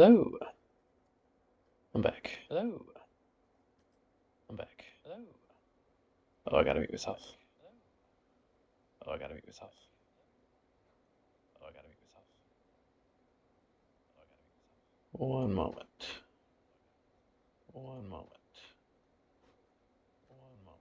Hello, I'm back. Hello, I'm back. Hello. Oh, I gotta mute myself. Oh, I gotta mute myself. Oh, I gotta mute myself. Oh, I gotta mute myself. One moment. One moment. One moment.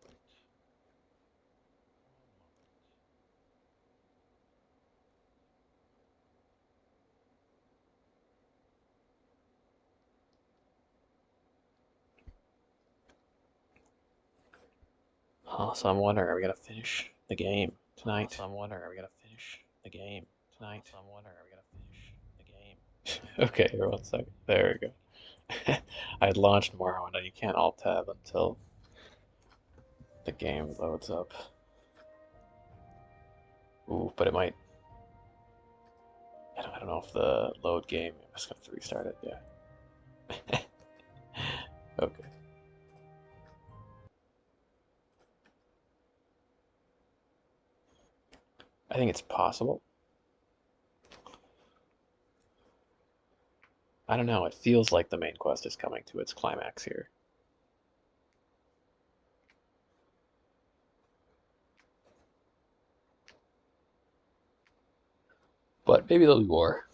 So I'm wondering, are we gonna finish the game tonight? So I'm wondering, are we gonna finish the game tonight? So I'm wondering, are we gonna finish the game? Okay, here, 1 second. There we go. I had launched Morrowind, and you can't alt tab until the game loads up. Ooh, but it might. I don't know if the load game. I'm just gonna have to restart it. Yeah. Okay. I think it's possible. I don't know. It feels like the main quest is coming to its climax here. But maybe there'll be more.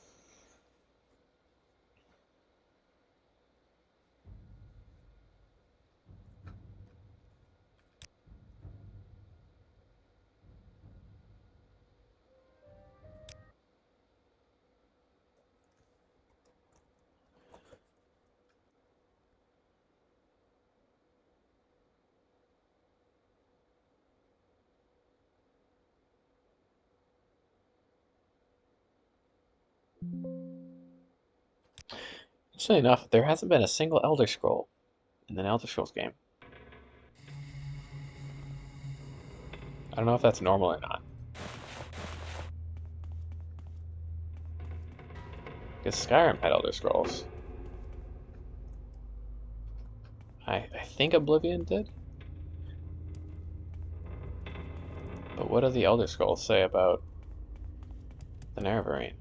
Interestingly enough, there hasn't been a single Elder Scroll in an Elder Scrolls game. I don't know if that's normal or not. Because Skyrim had Elder Scrolls. I think Oblivion did. But what do the Elder Scrolls say about the Nerevarine?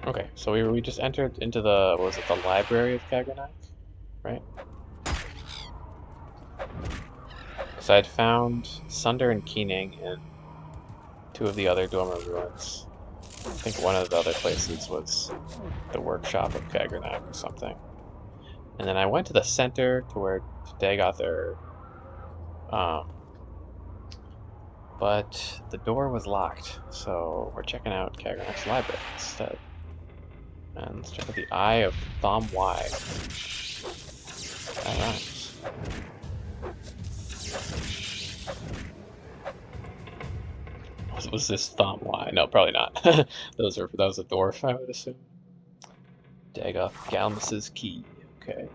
Okay, so we just entered into the, what was it, the library of Kagrenac, right? Because I'd found Sunder and Keening in two of the other Dwemer ruins. I think one of the other places was the workshop of Kagrenac or something. And then I went to the center to where Dagoth are, but the door was locked, so we're checking out Kagrenac's library instead. And let's check out the Eye of Thom Y. That rhymes. Was this Thom Y? No, probably not. That was a dwarf, I would assume. Dagoth Galmus's key. Okay.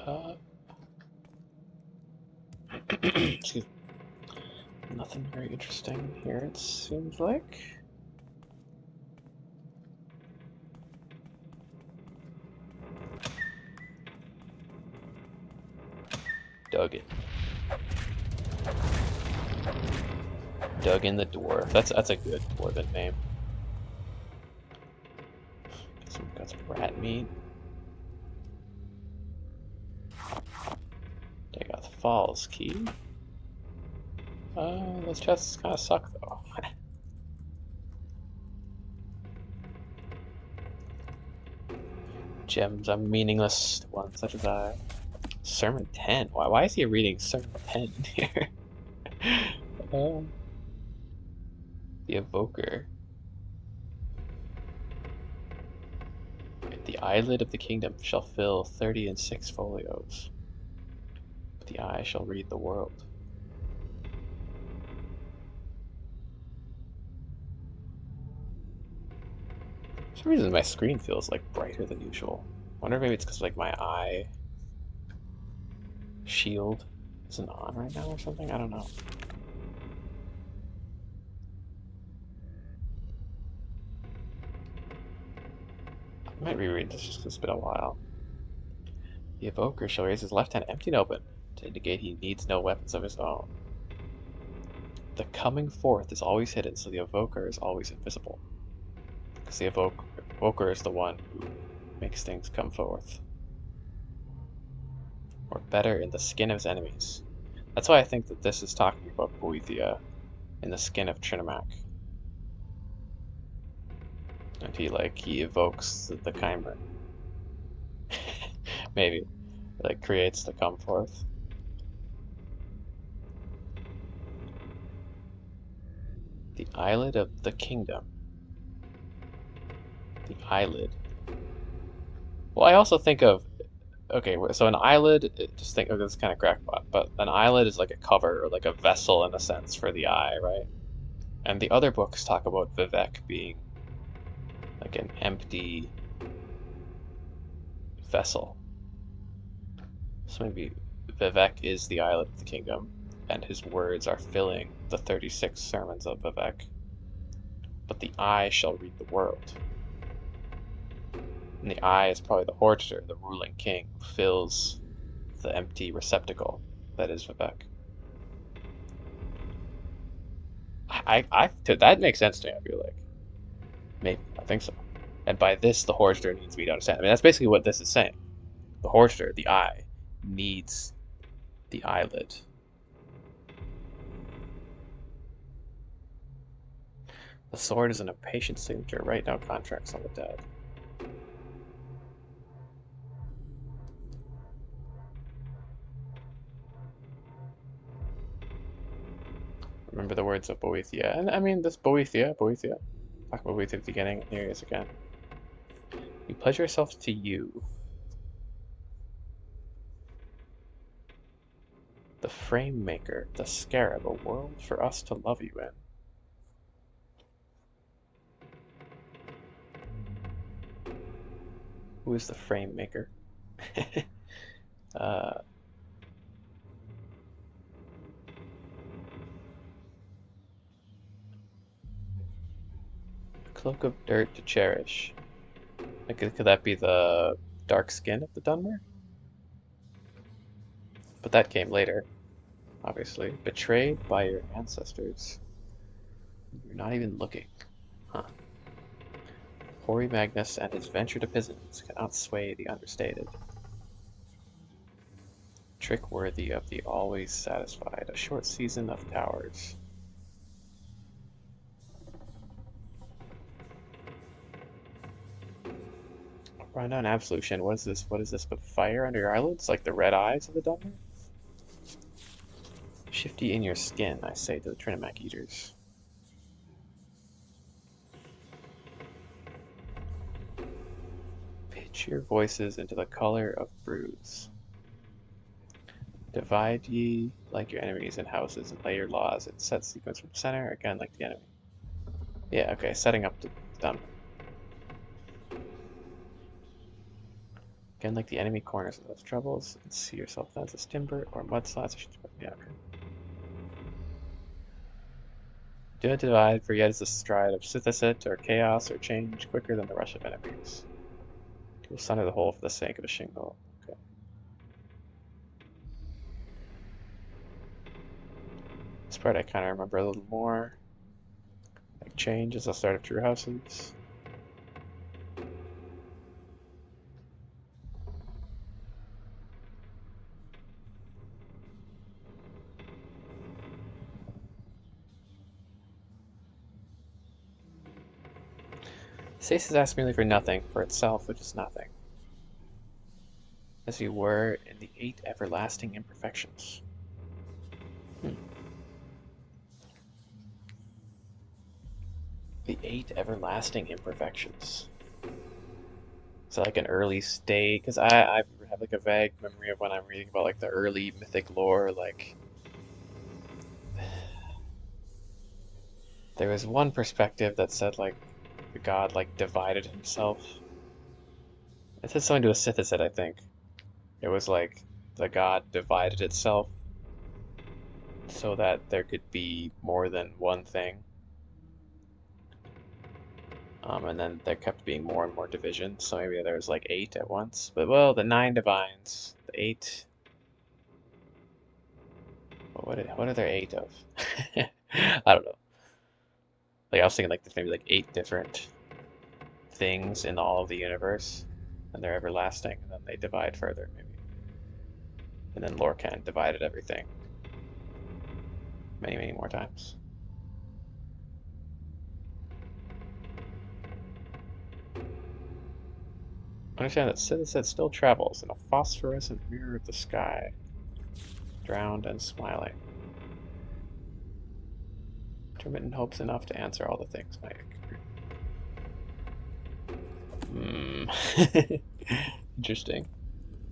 Uh, excuse me. Nothing very interesting here, it seems like. Dug it. Dug in the dwarf. That's a good dwarven name. Got some rat meat. Dagoth Falls key. Those chests kind of suck though. Gems are meaningless to one such as I. Sermon 10. Why is he reading Sermon 10 in here? um, the Evoker. The eyelid of the kingdom shall fill 36 folios. But the eye shall read the world. For some reason my screen feels like brighter than usual. I wonder if maybe it's because like my eye shield isn't on right now or something. I don't know. I might reread this just because it's been a while. The Evoker shall raise his left hand empty and open to indicate he needs no weapons of his own. The coming forth is always hidden, so the Evoker is always invisible. Because the evoker is the one who makes things come forth. Or better, in the skin of his enemies. That's why I think that this is talking about Boethia in the skin of Trinimac. And he evokes the Chimer. Maybe. Like creates the come forth. The eyelid of the kingdom. The eyelid. Well, I also think of, okay, so an eyelid, just think of this kind of crackpot, but an eyelid is like a cover or like a vessel in a sense for the eye, right? And the other books talk about Vivek being like an empty vessel. So maybe Vivek is the eyelid of the kingdom, and his words are filling the 36 sermons of Vivek. But the eye shall read the world. And the eye is probably the hortator, the ruling king, who fills the empty receptacle that is Vivek. That makes sense to me, I feel like. Maybe, I think so. And by this, the hortator needs me to understand. I mean, that's basically what this is saying. The hortator, the eye, needs the eyelid. The sword is an impatient signature. Write down contracts on the dead. Remember the words of Boethia. And I mean, this Boethia. Talk about Boethia at the beginning, and here he is again. You pledge yourself to you, the frame maker, the scarab, a world for us to love you in. Who is the frame maker? uh, cloak of dirt to cherish. Like, could that be the dark skin of the Dunmer? But that came later, obviously. Betrayed by your ancestors. You're not even looking. Huh. Hoary Magnus and his venture to Pisons cannot sway the understated. Trick worthy of the always satisfied. A short season of towers. Rundown absolution. What is this? What is this but fire under your eyelids? Like the red eyes of the Dunmer? Shifty in your skin, I say to the Trinimac eaters. Pitch your voices into the color of bruise. Divide ye like your enemies in houses, and lay your laws in set sequence from center, again like the enemy. Yeah, okay, setting up the Dunmer. Again like the enemy corners of those troubles, and see yourself then as timber or mudslides. Yeah, okay. Do not divide, for yet is the stride of Sithicet or chaos or change quicker than the rush of enemies. You'll sunder the whole for the sake of a shingle. Okay. This part I kind of remember a little more. Like change is the start of true houses. Stasis asks merely for nothing, for itself, which is nothing. As you were in the 8 everlasting imperfections. The 8 everlasting imperfections. Is that like an early state? Because I have like a vague memory of when I'm reading about like the early mythic lore, like there was one perspective that said like the god like divided himself. It said something to a Sithicid, I think. It was like the god divided itself so that there could be more than one thing. And then there kept being more and more divisions, so maybe there was like 8 at once. But well, the 9 divines, the 8. What are there 8 of? I don't know. Like I was thinking like there's maybe like 8 different things in all of the universe, and they're everlasting, and then they divide further, maybe. And then Lorcan divided everything many, many more times. Understand that Citizen still travels in a phosphorescent mirror of the sky, drowned and smiling. Intermittent hopes enough to answer all the things my Interesting.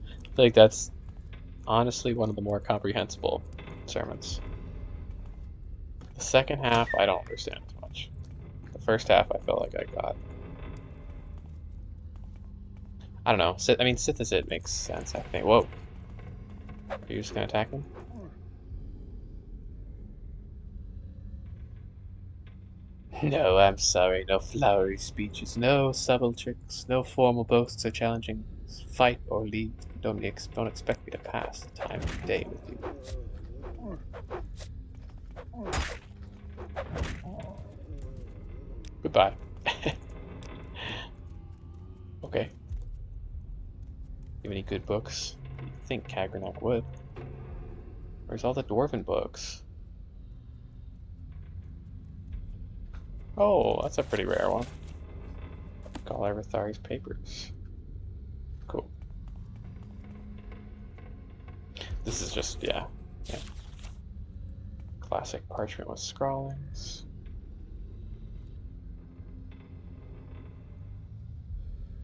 I feel like that's honestly one of the more comprehensible sermons. The second half, I don't understand as much. The first half, I felt like I got. I don't know. I mean, Sith is it makes sense, I think. Whoa. Are you just gonna attack him? No, I'm sorry. No flowery speeches, no subtle tricks, no formal boasts or challenging fight or lead. Don't expect me to pass the time of day with you. Goodbye. Okay. You have any good books? You'd think Kagrenac would. Where's all the dwarven books? Oh, that's a pretty rare one. Galar Rathari's papers. Cool. This is just, yeah. Classic parchment with scrawlings.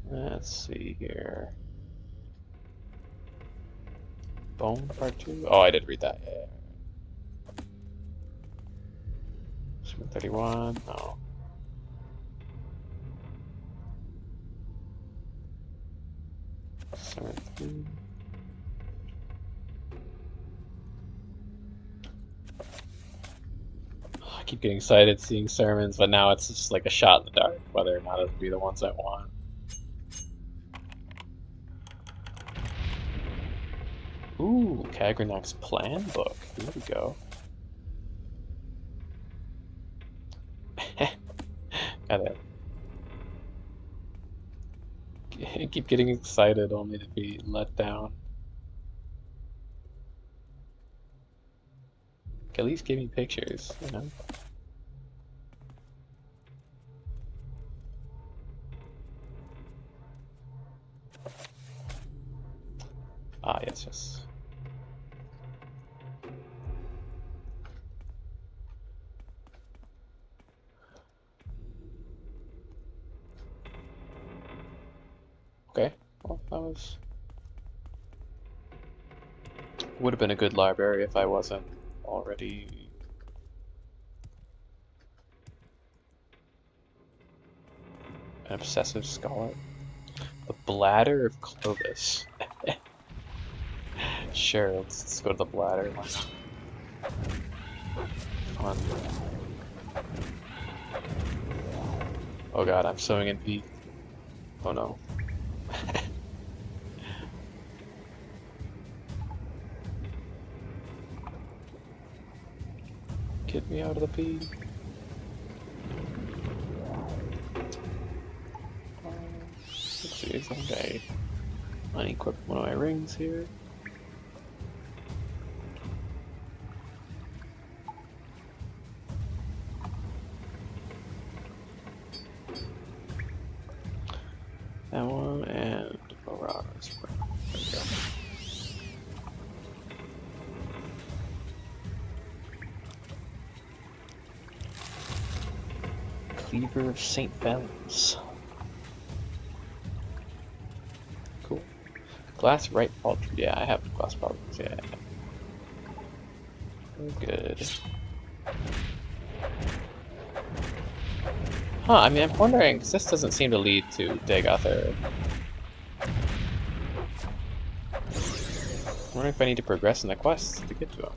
Let's see here. Bone Part 2? Oh, I did read that. Yeah. 31? No. Sermon 3. I keep getting excited seeing sermons, but now it's just like a shot in the dark whether or not it'll be the ones I want. Ooh, Kagrenac's plan book. Here we go. Got it. I keep getting excited only to be let down. At least give me pictures, you know? Ah, yes, yes. Okay, well, that was... Would have been a good library if I wasn't already... an obsessive scholar. The Bladder of Clovis. Sure, let's go to the Bladder. Why not? Fun. Oh god, I'm sewing in P. Oh no. Get me out of the P. Let's see, I think I unequip one of my rings here. That one and Marauders. There we go. Cleaver of St. Valens. Cool. Glass right paltry. Yeah, I have glass paltry. Yeah. Good. Huh, I mean, I'm wondering, because this doesn't seem to lead to Dagoth. I'm wondering if I need to progress in the quests to get to him.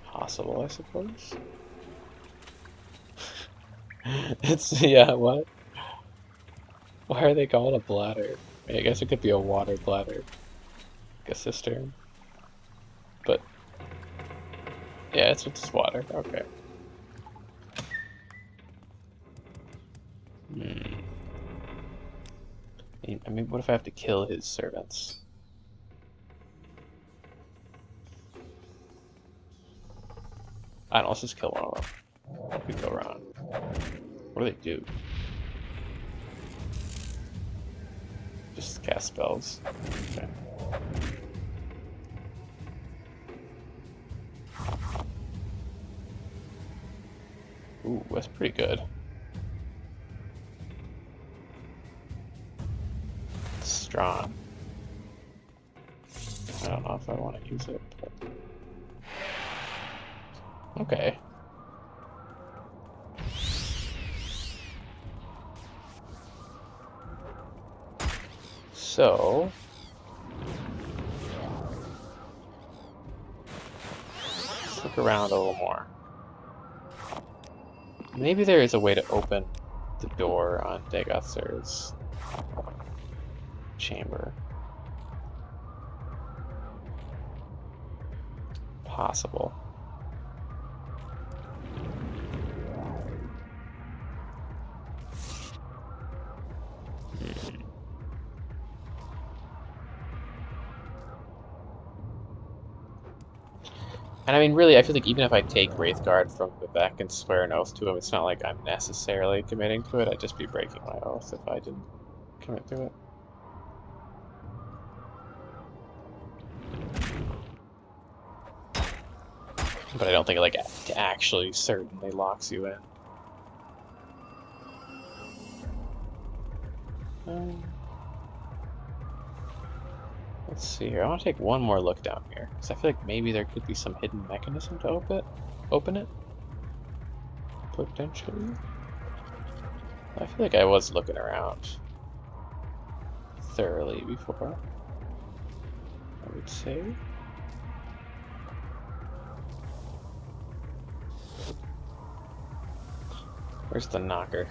Possible, I suppose. It's, yeah, what? Why are they called a bladder? I guess it could be a water bladder. Like a cistern. But, yeah, it's just water. Okay. Hmm. I mean, what if I have to kill his servants? I don't know, let's just kill one of them. What could go wrong? What do they do? Just cast spells. Okay. Ooh, that's pretty good. It's strong. I don't know if I want to use it, but... Okay. So... let's look around a little more. Maybe there is a way to open the door on Dagothar's chamber. Possible. And I mean, really, I feel like even if I take Wraithguard from Vivek and swear an oath to him, it's not like I'm necessarily committing to it. I'd just be breaking my oath if I didn't commit to it. But I don't think it actually certainly locks you in. Let's see here. I want to take one more look down here, because I feel like maybe there could be some hidden mechanism to open it. Potentially. I feel like I was looking around thoroughly before, I would say. Where's the knocker?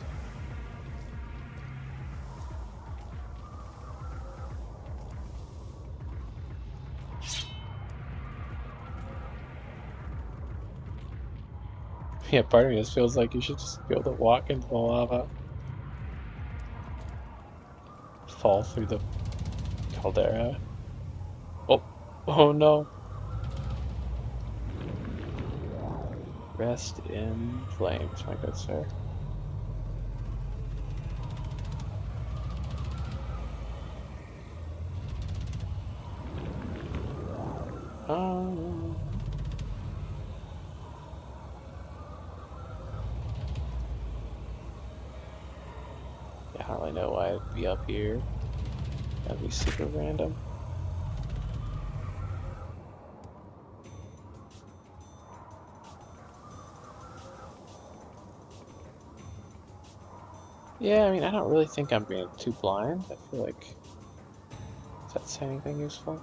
Yeah, part of me just feels like you should just be able to walk into the lava. Fall through the caldera. Oh, oh no. Rest in flames, my good sir. Yeah, I don't really know why I'd be up here. That'd be super random. Yeah, I mean, I don't really think I'm being too blind. I feel like... Does that say anything useful?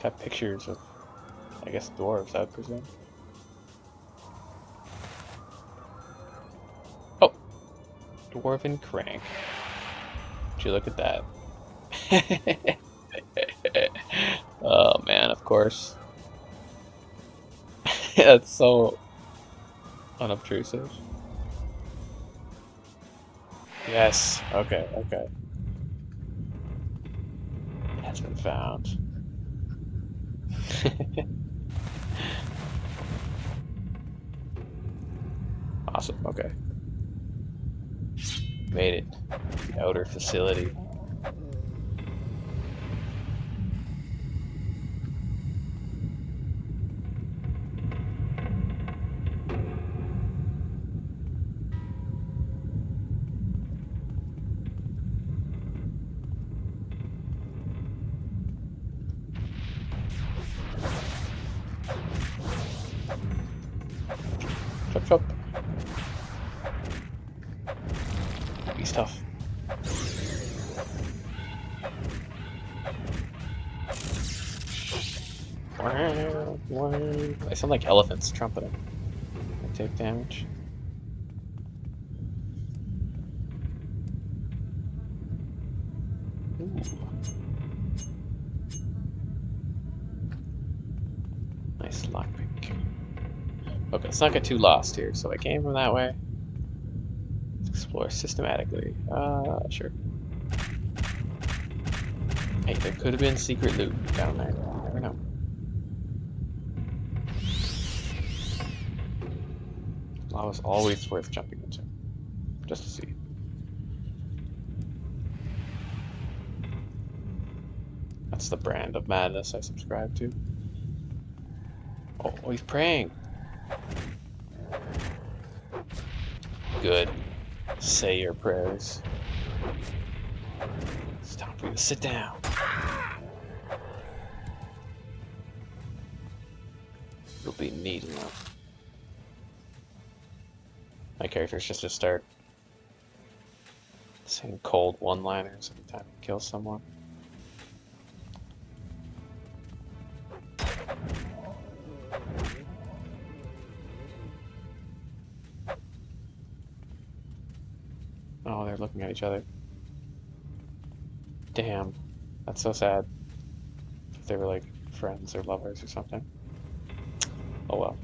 Got pictures of, I guess, dwarves, I would presume. Oh! Dwarven crank. Would you look at that? Oh man, of course. That's so unobtrusive. Yes, okay, okay. That's been found. Awesome, okay. Made it. The outer facility. Chop chop. Be tough. They sound like elephants trumpeting. They take damage. Ooh. Nice lockpick. Okay, let's not get too lost here. So I came from that way. Let's explore systematically. Sure. Hey, there could have been secret loot down there. You never know. Lava's always worth jumping into. Just to see. That's the brand of madness I subscribe to. Oh, he's praying. Good. Say your prayers. It's time for you to sit down. You'll be needing them. My character's just to start saying cold one-liners every time he kills someone. Oh, they're looking at each other. Damn, that's so sad. If they were like friends or lovers or something. Oh well.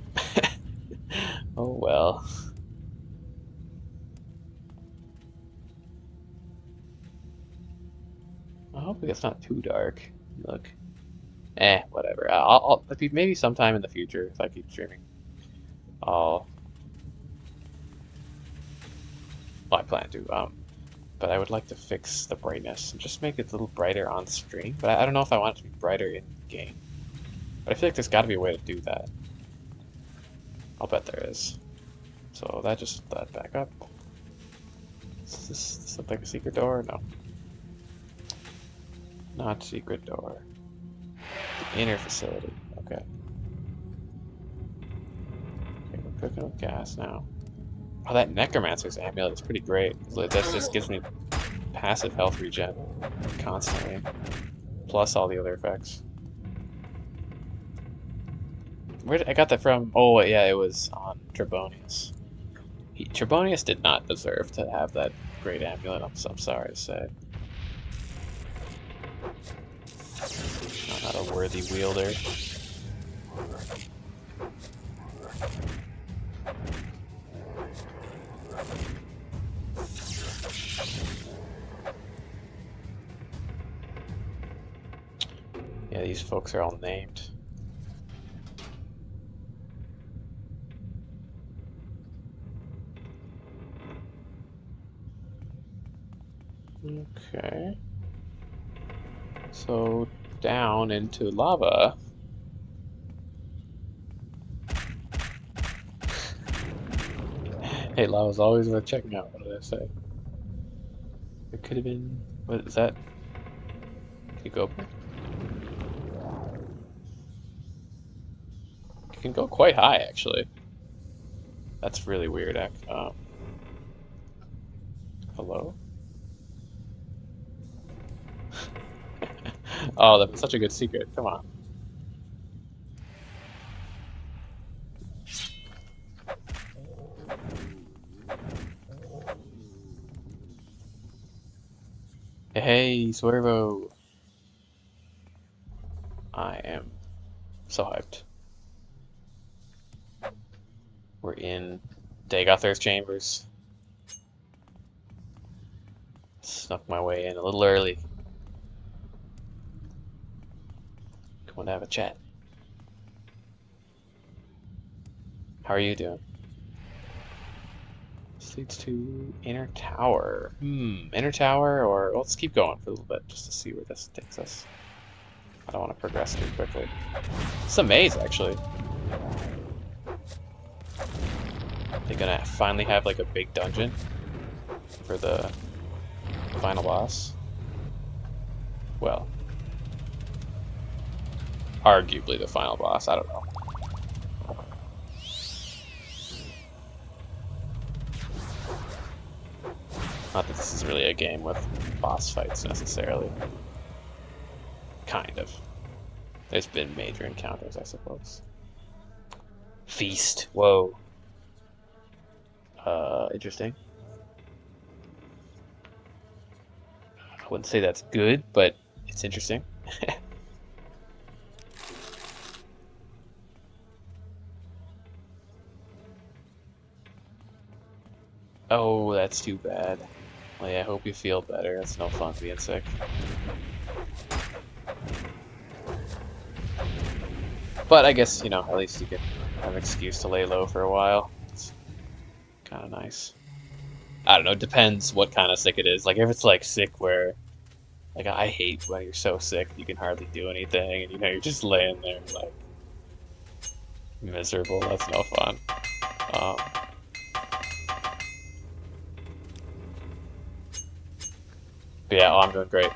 Oh well. I hope it's not too dark. Look. Whatever. I'll maybe sometime in the future, if I keep streaming, I'll. Well, I plan to. But I would like to fix the brightness and just make it a little brighter on stream. But I don't know if I want it to be brighter in game. But I feel like there's got to be a way to do that. I'll bet there is. So that just that back up. Does this look like a secret door? No. Not secret door. The inner facility. Okay. Okay, we're cooking with gas now. Oh, that Necromancer's amulet is pretty great. That just gives me passive health regen constantly, plus all the other effects. Where did I got that from? Oh yeah, it was on Trebonius. Trebonius did not deserve to have that great amulet. I'm sorry to say. Not a worthy wielder. Yeah, these folks are all named. Okay. So down into lava. Hey, lava's always worth checking out. What did I say? It could have been. What is that? Can you go up there? You can go quite high, actually. That's really weird. Hello? Oh, that was such a good secret. Come on. Hey, Swervo. I am so hyped. We're in Dagothar's chambers. Snuck my way in a little early. Come on to have a chat. How are you doing? This leads to Inner Tower. Inner Tower, or well, let's keep going for a little bit just to see where this takes us. I don't want to progress too quickly. It's a maze, actually. They're gonna finally have like a big dungeon for the final boss. Well, arguably the final boss. I don't know. Not that this is really a game with boss fights necessarily. Kind of. There's been major encounters, I suppose. Feast. Whoa. Interesting. I wouldn't say that's good, but it's interesting. Oh, that's too bad. Well, yeah, I hope you feel better. That's no fun being sick. But I guess, you know, at least you can have an excuse to lay low for a while. It's kind of nice. I don't know, depends what kind of sick it is. Like, if it's like sick where, like, I hate when you're so sick you can hardly do anything and, you know, you're just laying there, like, miserable. That's no fun. Um, but yeah, oh, I'm doing great.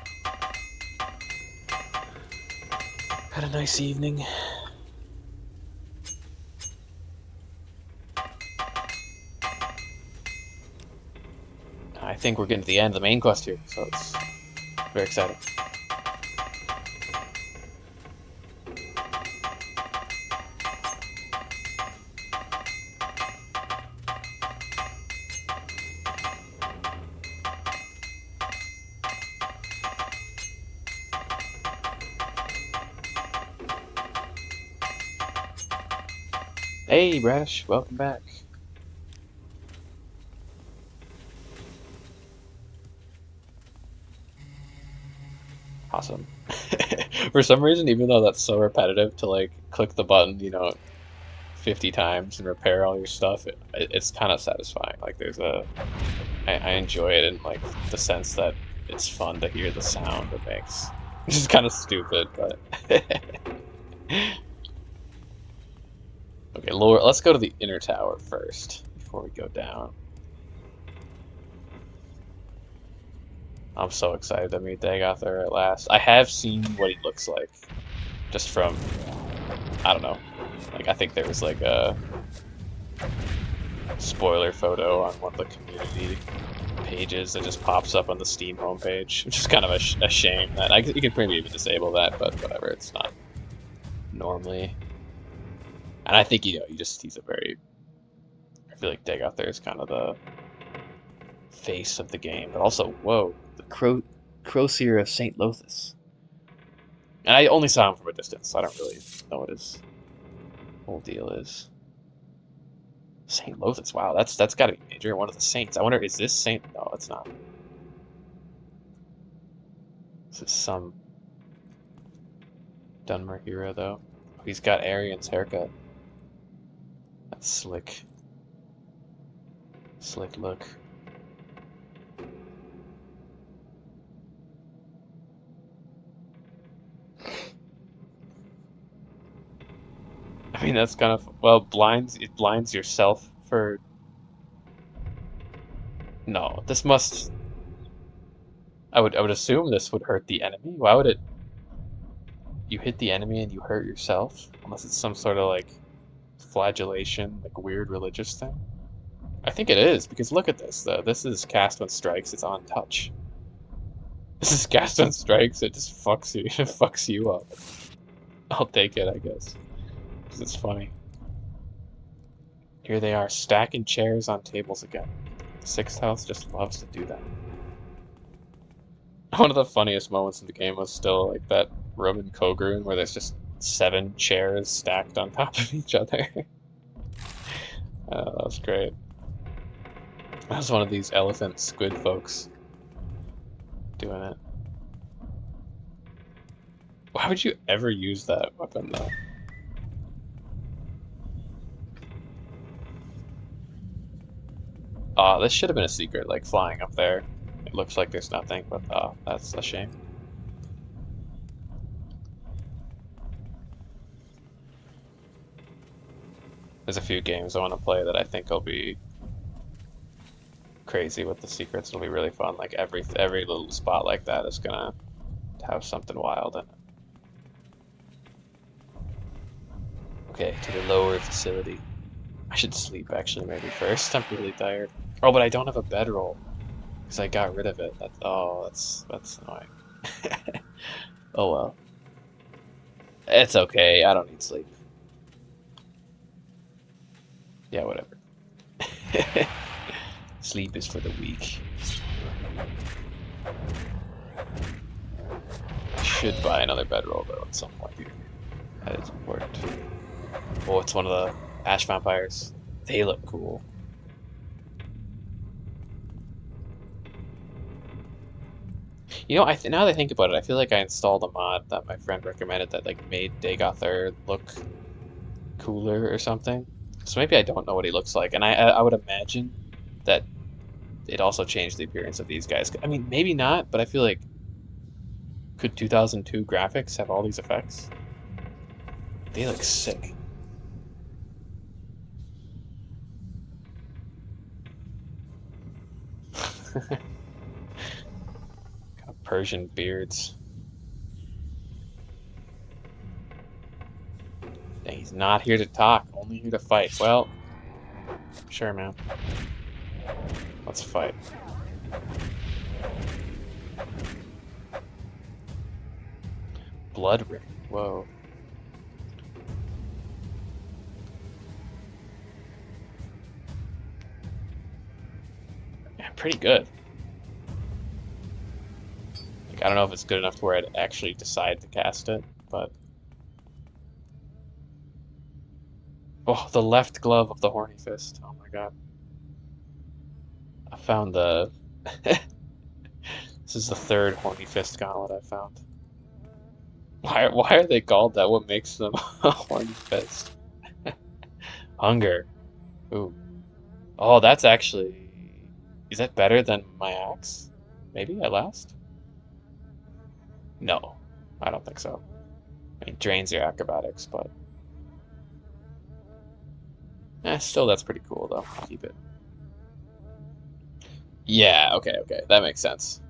Had a nice evening. I think we're getting to the end of the main quest here, so it's very exciting. Hey, Bradish, welcome back. Awesome. For some reason, even though that's so repetitive to like click the button, you know, 50 times and repair all your stuff, it's kind of satisfying. Like I enjoy it in like the sense that it's fun to hear the sound it makes. Which is kind of stupid, but okay, lower. Let's go to the inner tower first before we go down. I'm so excited to meet Dagoth at last. I have seen what he looks like, just from, I don't know. Like, I think there was like a spoiler photo on one of the community pages that just pops up on the Steam homepage, which is kind of a shame. That you can probably even disable that, but whatever. It's not normally. And I think, you know, he's a very. I feel like Dagoth is kind of the face of the game, but also, whoa, the Crosier of St. Lothus. And I only saw him from a distance, so I don't really know what his whole deal is. St. Lothus, wow, that's got to be major. One of the saints. I wonder, is this Saint? No, it's not. This is some Dunmer hero, though. He's got Arian's haircut. That's slick. Slick look. I mean, that's kind of, well, it blinds yourself for. No, this must. I would assume this would hurt the enemy. Why would it? You hit the enemy and you hurt yourself, unless it's some sort of like flagellation, like weird religious thing. I think it is, because look at this though. This is cast when strikes. It's on touch. This is cast when strikes. It just fucks you. It fucks you up. I'll take it, I guess. Because it's funny. Here they are, stacking chairs on tables again. Sixth House just loves to do that. One of the funniest moments in the game was still like that room in Kogrun where there's just 7 chairs stacked on top of each other. That was great. That was one of these elephant squid folks doing it. Why would you ever use that weapon though? This should have been a secret, like flying up there. It looks like there's nothing, but that's a shame. There's a few games I want to play that I think will be crazy with the secrets. It'll be really fun. Like every little spot like that is gonna have something wild in it. Okay, to the lower facility. I should sleep actually maybe first. I'm really tired. Oh, but I don't have a bedroll because I got rid of it. That's annoying. Oh well. It's okay. I don't need sleep. Yeah, whatever. Sleep is for the weak. I should buy another bedroll though at some point here. That is important. Oh, it's one of the ash vampires. They look cool. You know, now that I think about it, I feel like I installed a mod that my friend recommended that like made Dagoth look cooler or something. So maybe I don't know what he looks like, and I would imagine that it also changed the appearance of these guys. I mean, maybe not, but I feel like could 2002 graphics have all these effects? They look sick. Kind of Persian beards. He's not here to talk, only here to fight. Well, sure, man. Let's fight. Blood ring. Whoa. Yeah, pretty good. Like, I don't know if it's good enough to where I'd actually decide to cast it, but... Oh, the left glove of the Horny Fist. Oh my god. I found the... This is the third Horny Fist gauntlet I found. Why are they called that? What makes them a Horny Fist? Hunger. Ooh. Oh, that's actually... Is that better than my axe? Maybe at last? No, I don't think so. I mean, drains your acrobatics, but... still, that's pretty cool, though. I'll keep it. Yeah, okay, that makes sense.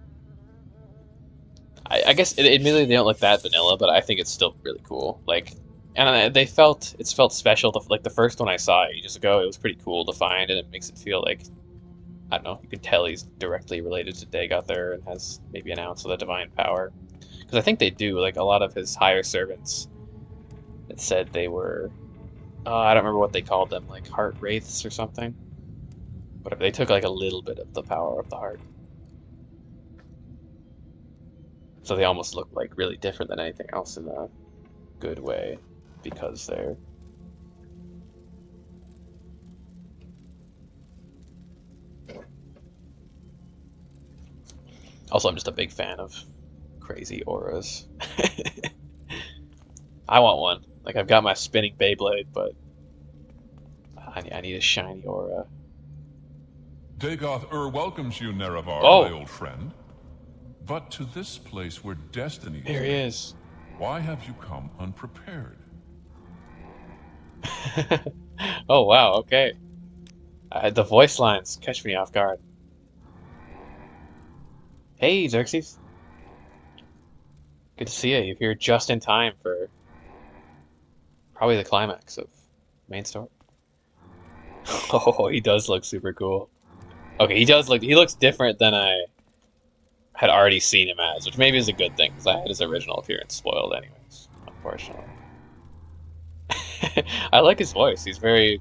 I guess, admittedly, they don't look that vanilla, but I think it's still really cool. Like, and it's felt special. Like, the first one I saw ages ago, it was pretty cool to find, and it makes it feel like, I don't know, you can tell he's directly related to Dagoth and has maybe an ounce of the divine power. Because I think they do, like, a lot of his higher servants, it said they were, I don't remember what they called them, like heart wraiths or something. But they took, like, a little bit of the power of the heart. So they almost look, like, really different than anything else in a good way, because they're... Also, I'm just a big fan of crazy auras. I want one. Like, I've got my spinning Beyblade, but I need a shiny aura. Dagoth welcomes you, Nerevar, Oh! my old friend. But to this place where destiny There he is. Why have you come unprepared? Oh, wow, okay. The voice lines catch me off guard. Hey, Xerxes. Good to see you. You're here just in time for probably the climax of main story. Oh, he does look super cool. Okay, he looks different than I had already seen him as, which maybe is a good thing, because I had his original appearance spoiled anyways, unfortunately. I like his voice. He's very,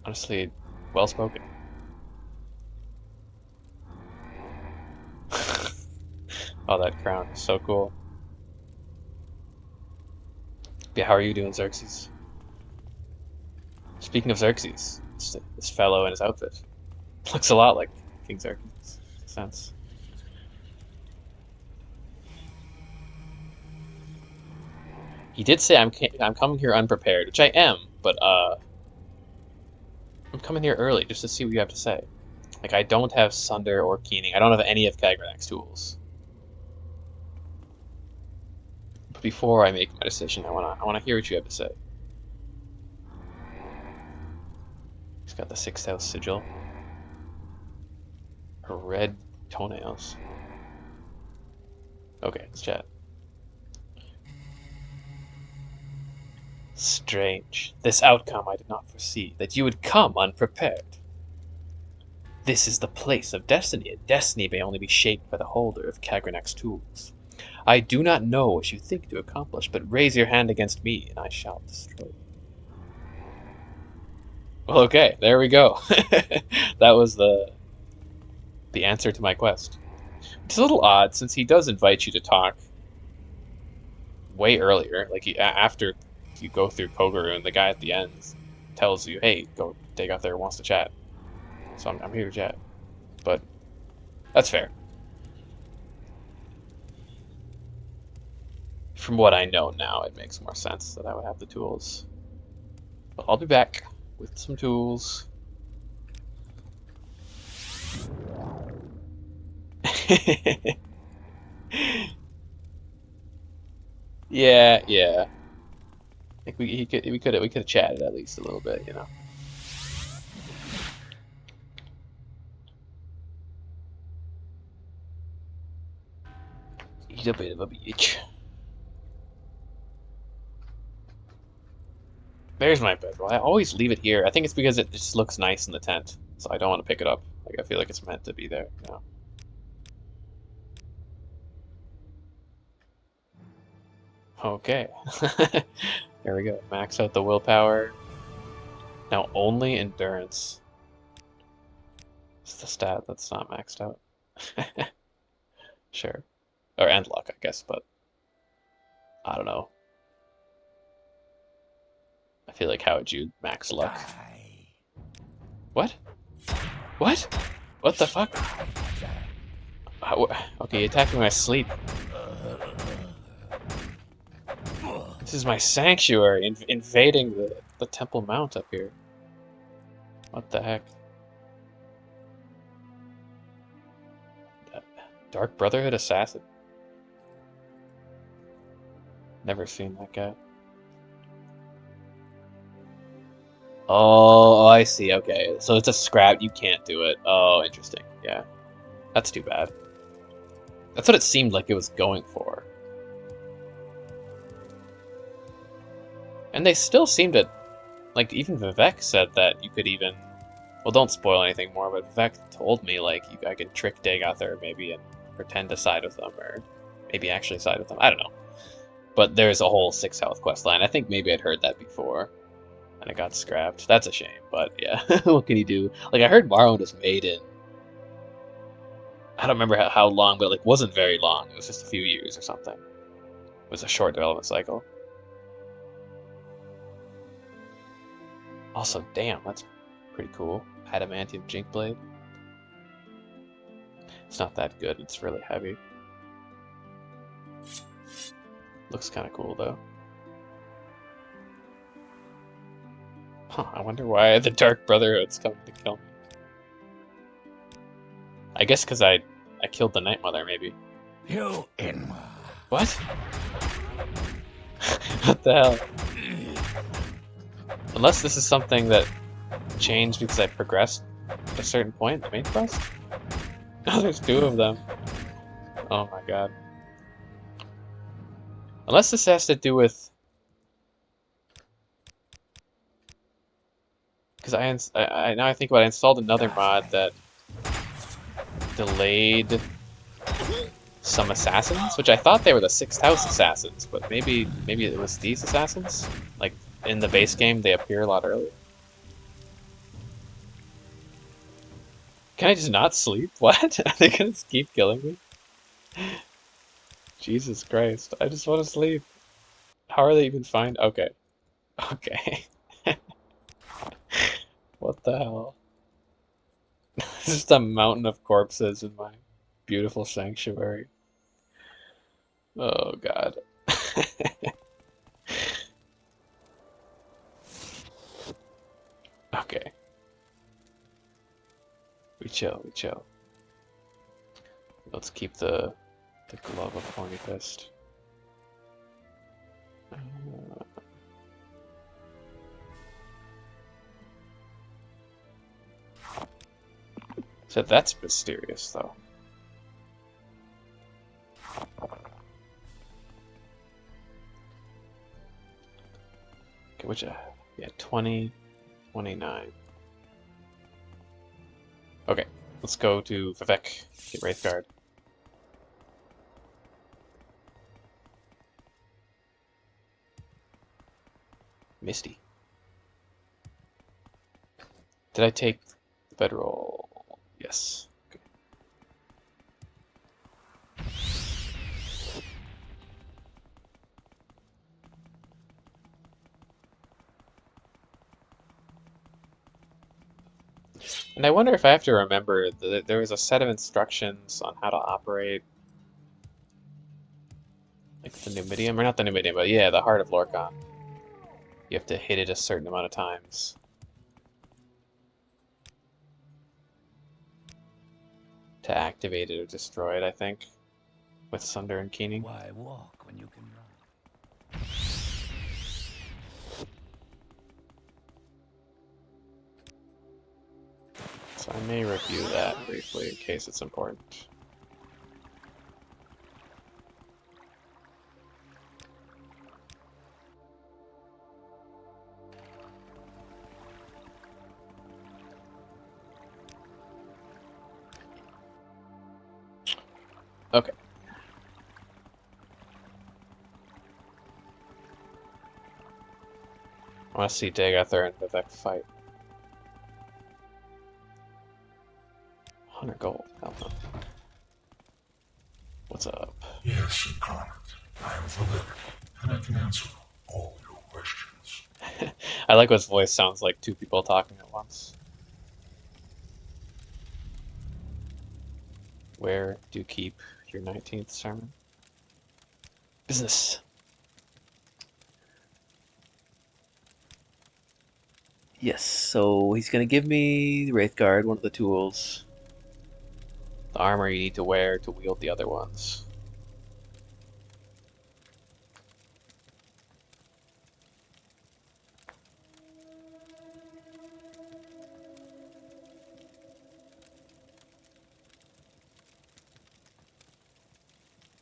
honestly, well-spoken. Oh, that crown is so cool. Yeah, how are you doing, Xerxes? Speaking of Xerxes, this fellow in his outfit looks a lot like King Xerxes, in a sense. He did say I'm coming here unprepared, which I am, but I'm coming here early just to see what you have to say. Like, I don't have Sunder or Keening. I don't have any of Kagranak's tools. But before I make my decision, I wanna hear what you have to say. He's got the 6th house sigil. Her red toenails. Okay, let's chat. Strange. This outcome I did not foresee, that you would come unprepared. This is the place of destiny, and destiny may only be shaped by the holder of Kagranak's tools. I do not know what you think to accomplish, but raise your hand against me, and I shall destroy you. Well, okay, there we go. That was the answer to my quest. It's a little odd, since he does invite you to talk way earlier. Like, after you go through Kogarun, the guy at the end tells you, hey, go, Dagoth wants to chat. So I'm here to chat. But that's fair. From what I know now, it makes more sense that I would have the tools. But I'll be back with some tools. Yeah, yeah. I think we could have chatted at least a little bit, you know. He's a bit of a bitch. There's my bedroll. I always leave it here. I think it's because it just looks nice in the tent, so I don't want to pick it up. Like I feel like it's meant to be there, you know. Okay. There we go. Max out the willpower. Now only endurance. It's the stat that's not maxed out. Sure. Or and luck, I guess, but I don't know. I feel like how would you max luck? What? What? What the fuck? Okay, you attacked me in my sleep. This is my sanctuary, invading the Temple Mount up here. What the heck? Dark Brotherhood assassin? Never seen that guy. Oh, I see. Okay, so it's a scrap. You can't do it. Oh, interesting. Yeah, that's too bad. That's what it seemed like it was going for. And they still seem to, like, even Vivek said that you could even, well, don't spoil anything more, but Vivek told me, like, I could trick Dig out there maybe and pretend to side with them, or maybe actually side with them. I don't know. But there's a whole 6 health quest line. I think maybe I'd heard that before, and it got scrapped. That's a shame, but yeah, what can you do? Like, I heard Morrowind was made in, I don't remember how long, but like wasn't very long. It was just a few years or something. It was a short development cycle. Also, damn, that's pretty cool. Adamantium Jink Blade. It's not that good. It's really heavy. Looks kind of cool though. Huh, I wonder why the Dark Brotherhood's coming to kill me. I guess because I killed the Night Mother, maybe. You in. What? What the hell? Unless this is something that changed because I progressed at a certain point in the main quest? Oh, there's 2 of them. Oh my god. Unless this has to do with... Because I now I think about it, I installed another mod that delayed some assassins, which I thought they were the 6th house assassins, but maybe it was these assassins? Like, in the base game, they appear a lot earlier. Can I just not sleep? What? Are they gonna just keep killing me? Jesus Christ, I just want to sleep. How are they even fine? Okay. Okay. What the hell? Just a mountain of corpses in my beautiful sanctuary. Oh god. Okay. We chill, we chill. Let's keep the glove of Horny Fist. So that's mysterious, though. Okay, which, yeah, 20, 29. Okay, let's go to Vivek, get Wraithguard. Misty. Did I take the bedroll? Yes. Okay. And I wonder if I have to remember that there was a set of instructions on how to operate Like the Numidium, or not the Numidium, but yeah, the Heart of Lorkhan. You have to hit it a certain amount of times to activate it or destroy it, I think, with Sunder and Keening. Why walk when you can run? So I may review that briefly in case it's important. Okay. I want to see Dagather and Vivek fight. 100 gold. Hell no. What's up? Yes, Incarnate. I am Vivek, and I can answer all your questions. I like his voice sounds like two people talking at once. Where do you keep your 19th sermon? Business. Yes, so he's gonna give me the Wraithguard, one of the tools. The armor you need to wear to wield the other ones.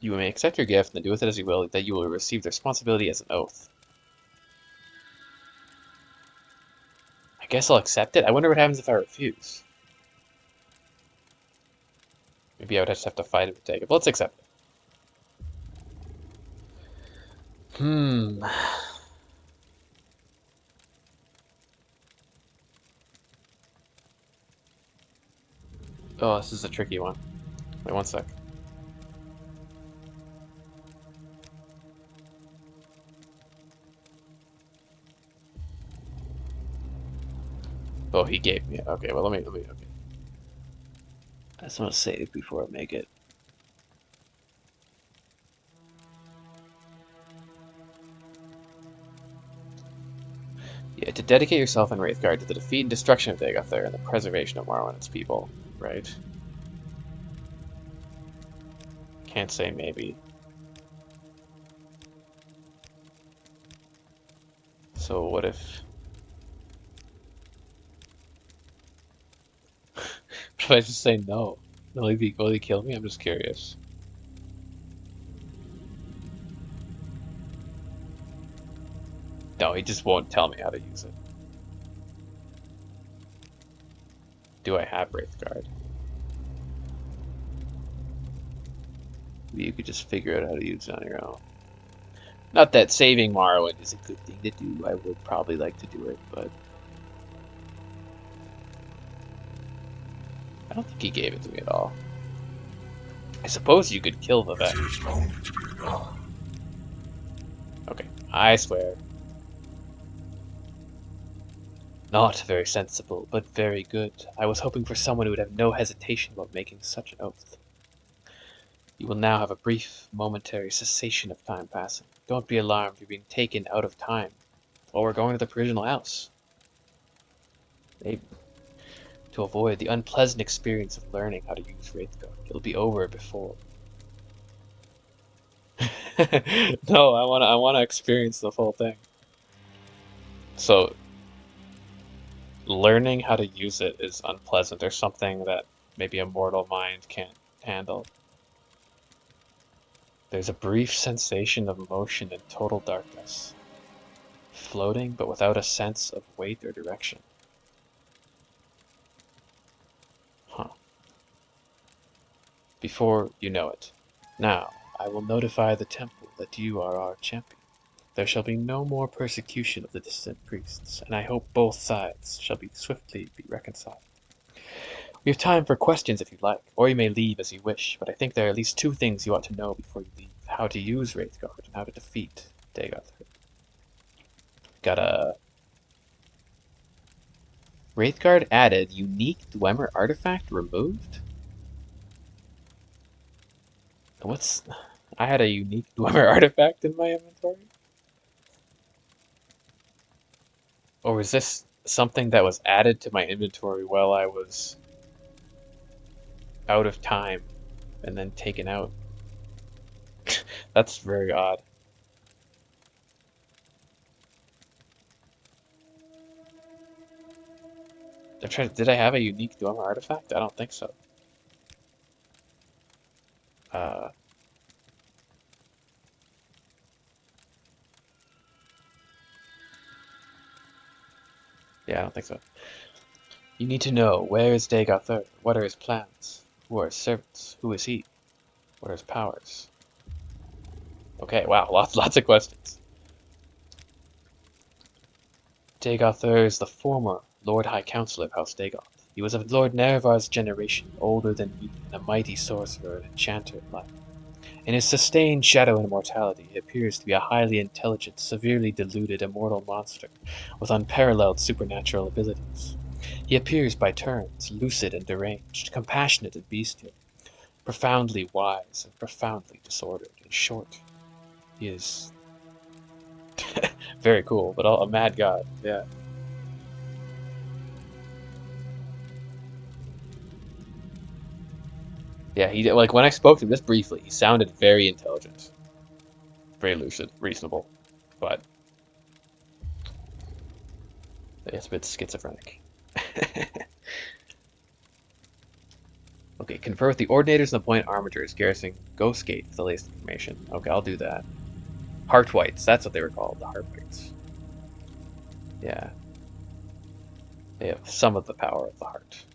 You may accept your gift and do with it as you will, that you will receive the responsibility as an oath. I guess I'll accept it. I wonder what happens if I refuse. Maybe I would just have to fight him to take it. But let's accept it. Hmm. Oh, this is a tricky one. Wait one sec. Oh, he gave me it. Okay, well, let me, okay. I just want to save before I make it. Yeah, to dedicate yourself in Wraithguard to the defeat and destruction of Dagothir and the preservation of Morrowind and its people, right? Can't say maybe. So what if... What if I just say no? Will he kill me? I'm just curious. No, he just won't tell me how to use it. Do I have Wraithguard? Maybe you could just figure out how to use it on your own. Not that saving Morrowind is a good thing to do. I would probably like to do it, but I don't think he gave it to me at all. I suppose you could kill Vivek. There's no need to be done. Okay, I swear. Not very sensible, but very good. I was hoping for someone who would have no hesitation about making such an oath. You will now have a brief, momentary cessation of time passing. Don't be alarmed, you're being taken out of time. Or we're going to the provisional house. Maybe. To avoid the unpleasant experience of learning how to use Wraithguard. It'll be over before. No, I wanna experience the full thing. So learning how to use it is unpleasant. There's something that maybe a mortal mind can't handle. There's a brief sensation of motion in total darkness, floating but without a sense of weight or direction. Huh. Before you know it. Now, I will notify the temple that you are our champion. There shall be no more persecution of the dissident priests, and I hope both sides shall be swiftly be reconciled. We have time for questions if you like, or you may leave as you wish, but I think there are at least two things you ought to know before you leave. How to use Wraithguard and how to defeat Dagoth. Got a Wraithguard added, unique Dwemer artifact removed? What's... I had a unique Dwemer artifact in my inventory? Or was this something that was added to my inventory while I was out of time and then taken out? That's very odd. Did I have a unique Dwemer artifact? I don't think so. Uh, yeah, I don't think so. You need to know, where is Dagoth? What are his plans? Who are his servants? Who is he? What are his powers? Okay, wow, lots of questions. Dagoth is the former Lord High Counselor of House Dagoth. He was of Lord Nerevar's generation, older than me, and a mighty sorcerer and enchanter of life. In his sustained shadow and immortality, he appears to be a highly intelligent, severely deluded, immortal monster with unparalleled supernatural abilities. He appears by turns lucid and deranged, compassionate and bestial, profoundly wise and profoundly disordered. In short, he is very cool, but a mad god. Yeah. Yeah, he like when I spoke to him just briefly, he sounded very intelligent, very lucid, reasonable, but it's a bit schizophrenic. Okay, confer with the ordinators and appoint arbiters garrisoning Ghost Gate for the latest information. Okay, I'll do that. Heart Whites, that's what they were called, the Heart Whites. Yeah, they have some of the power of the heart.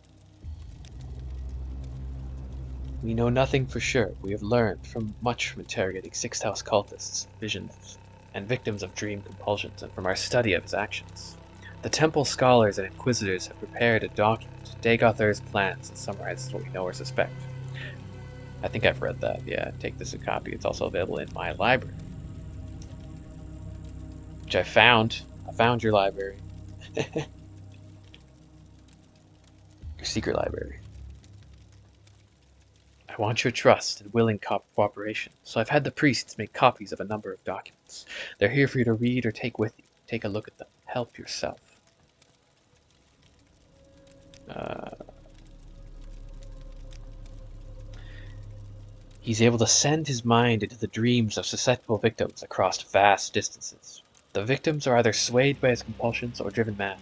We know nothing for sure. We have learned much from interrogating Sixth House cultists, visions, and victims of dream compulsions, and from our study of his actions. The temple scholars and inquisitors have prepared a document, Dagoth's plans, that summarizes what we know or suspect. I think I've read that. Yeah, take this a copy. It's also available in my library, which I found. I found your library. Your secret library. I want your trust and willing cooperation, so I've had the priests make copies of a number of documents. They're here for you to read or take with you. Take a look at them. Help yourself. Uh, he's able to send his mind into the dreams of susceptible victims across vast distances. The victims are either swayed by his compulsions or driven mad.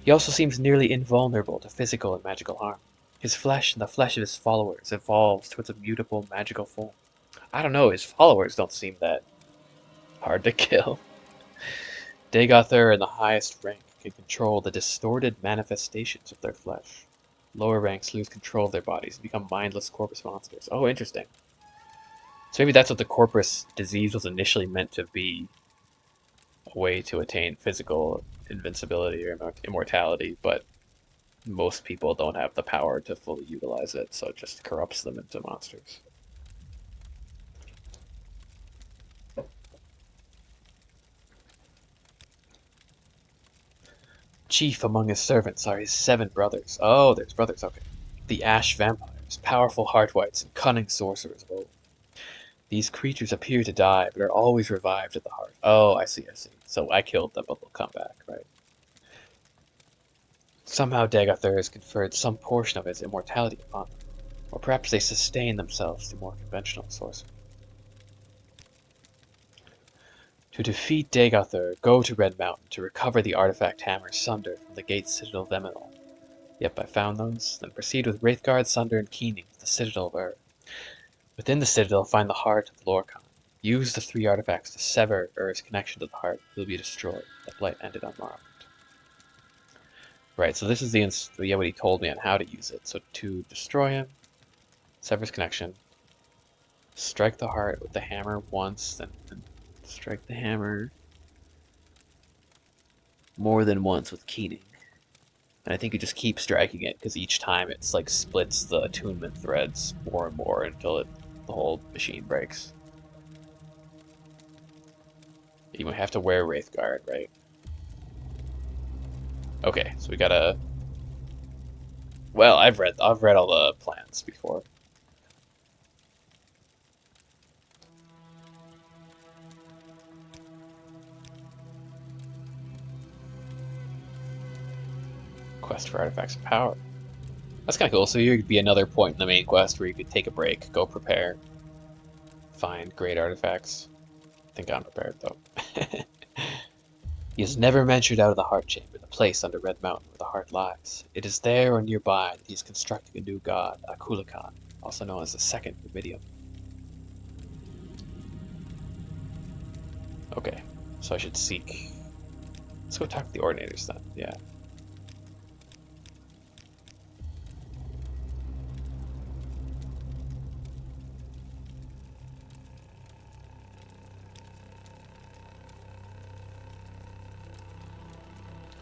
He also seems nearly invulnerable to physical and magical harm. His flesh and the flesh of his followers evolves towards a mutable magical form. I don't know, his followers don't seem that hard to kill. Dagoth in the highest rank can control the distorted manifestations of their flesh. Lower ranks lose control of their bodies and become mindless corpus monsters. Oh, interesting. So maybe that's what the corpus disease was initially meant to be, a way to attain physical invincibility or immortality, but most people don't have the power to fully utilize it, so it just corrupts them into monsters. Chief among his servants are his 7 brothers. Oh, there's brothers, okay. The Ash Vampires, powerful Heartwights and cunning sorcerers of old. These creatures appear to die, but are always revived at the heart. Oh, I see. So I killed them, but they'll come back, right? Somehow Dagoth has conferred some portion of his immortality upon them. Or perhaps they sustain themselves through more conventional sorcery. To defeat Dagoth, go to Red Mountain to recover the artifact hammer Sunder from the Gate Citadel of Eminol. Yep, I found those. Then proceed with Wraithguard, Sunder, and Keening to the Citadel of Ur. Within the Citadel, find the heart of Lorcan. Use the 3 artifacts to sever Ur's connection to the heart. It will be destroyed. The blight ended on Morrowind. Right, so this is what he told me on how to use it. So to destroy him, sever his connection, strike the heart with the hammer once, then strike the hammer more than once with Keening. And I think you just keep striking it, because each time it's like splits the attunement threads more and more until the whole machine breaks. You might have to wear Wraithguard, right? Okay, so we gotta... Well, I've read all the plans before. Quest for artifacts of power. That's kind of cool. So here could be another point in the main quest where you could take a break, go prepare, find great artifacts. I think I'm prepared though. He has never ventured out of the Heart Chamber, the place under Red Mountain where the heart lies. It is there or nearby that he is constructing a new god, Akulakan, also known as the Second Rubidium. Okay, so I should seek. Let's go talk to the Ordinators then. Yeah.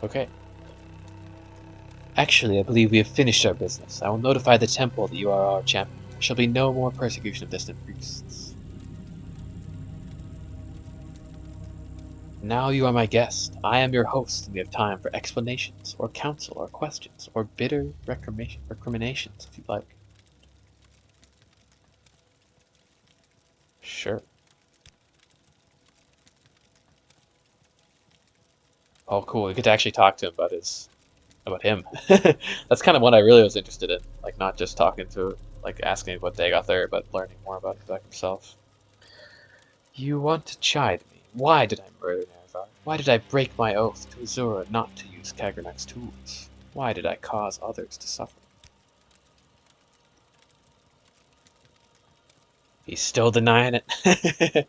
Okay. Actually, I believe we have finished our business. I will notify the temple that you are our champion. There shall be no more persecution of distant priests. Now you are my guest. I am your host, and we have time for explanations, or counsel, or questions, or bitter recriminations, if you like. Sure. Oh, cool. We get to actually talk to him about him. That's kind of what I really was interested in. Like, not just talking to, like, asking what they got there, but learning more about himself. You want to chide me. Why did I murder Nervar? Why did I break my oath to Azura not to use Kagranak's tools? Why did I cause others to suffer? He's still denying it.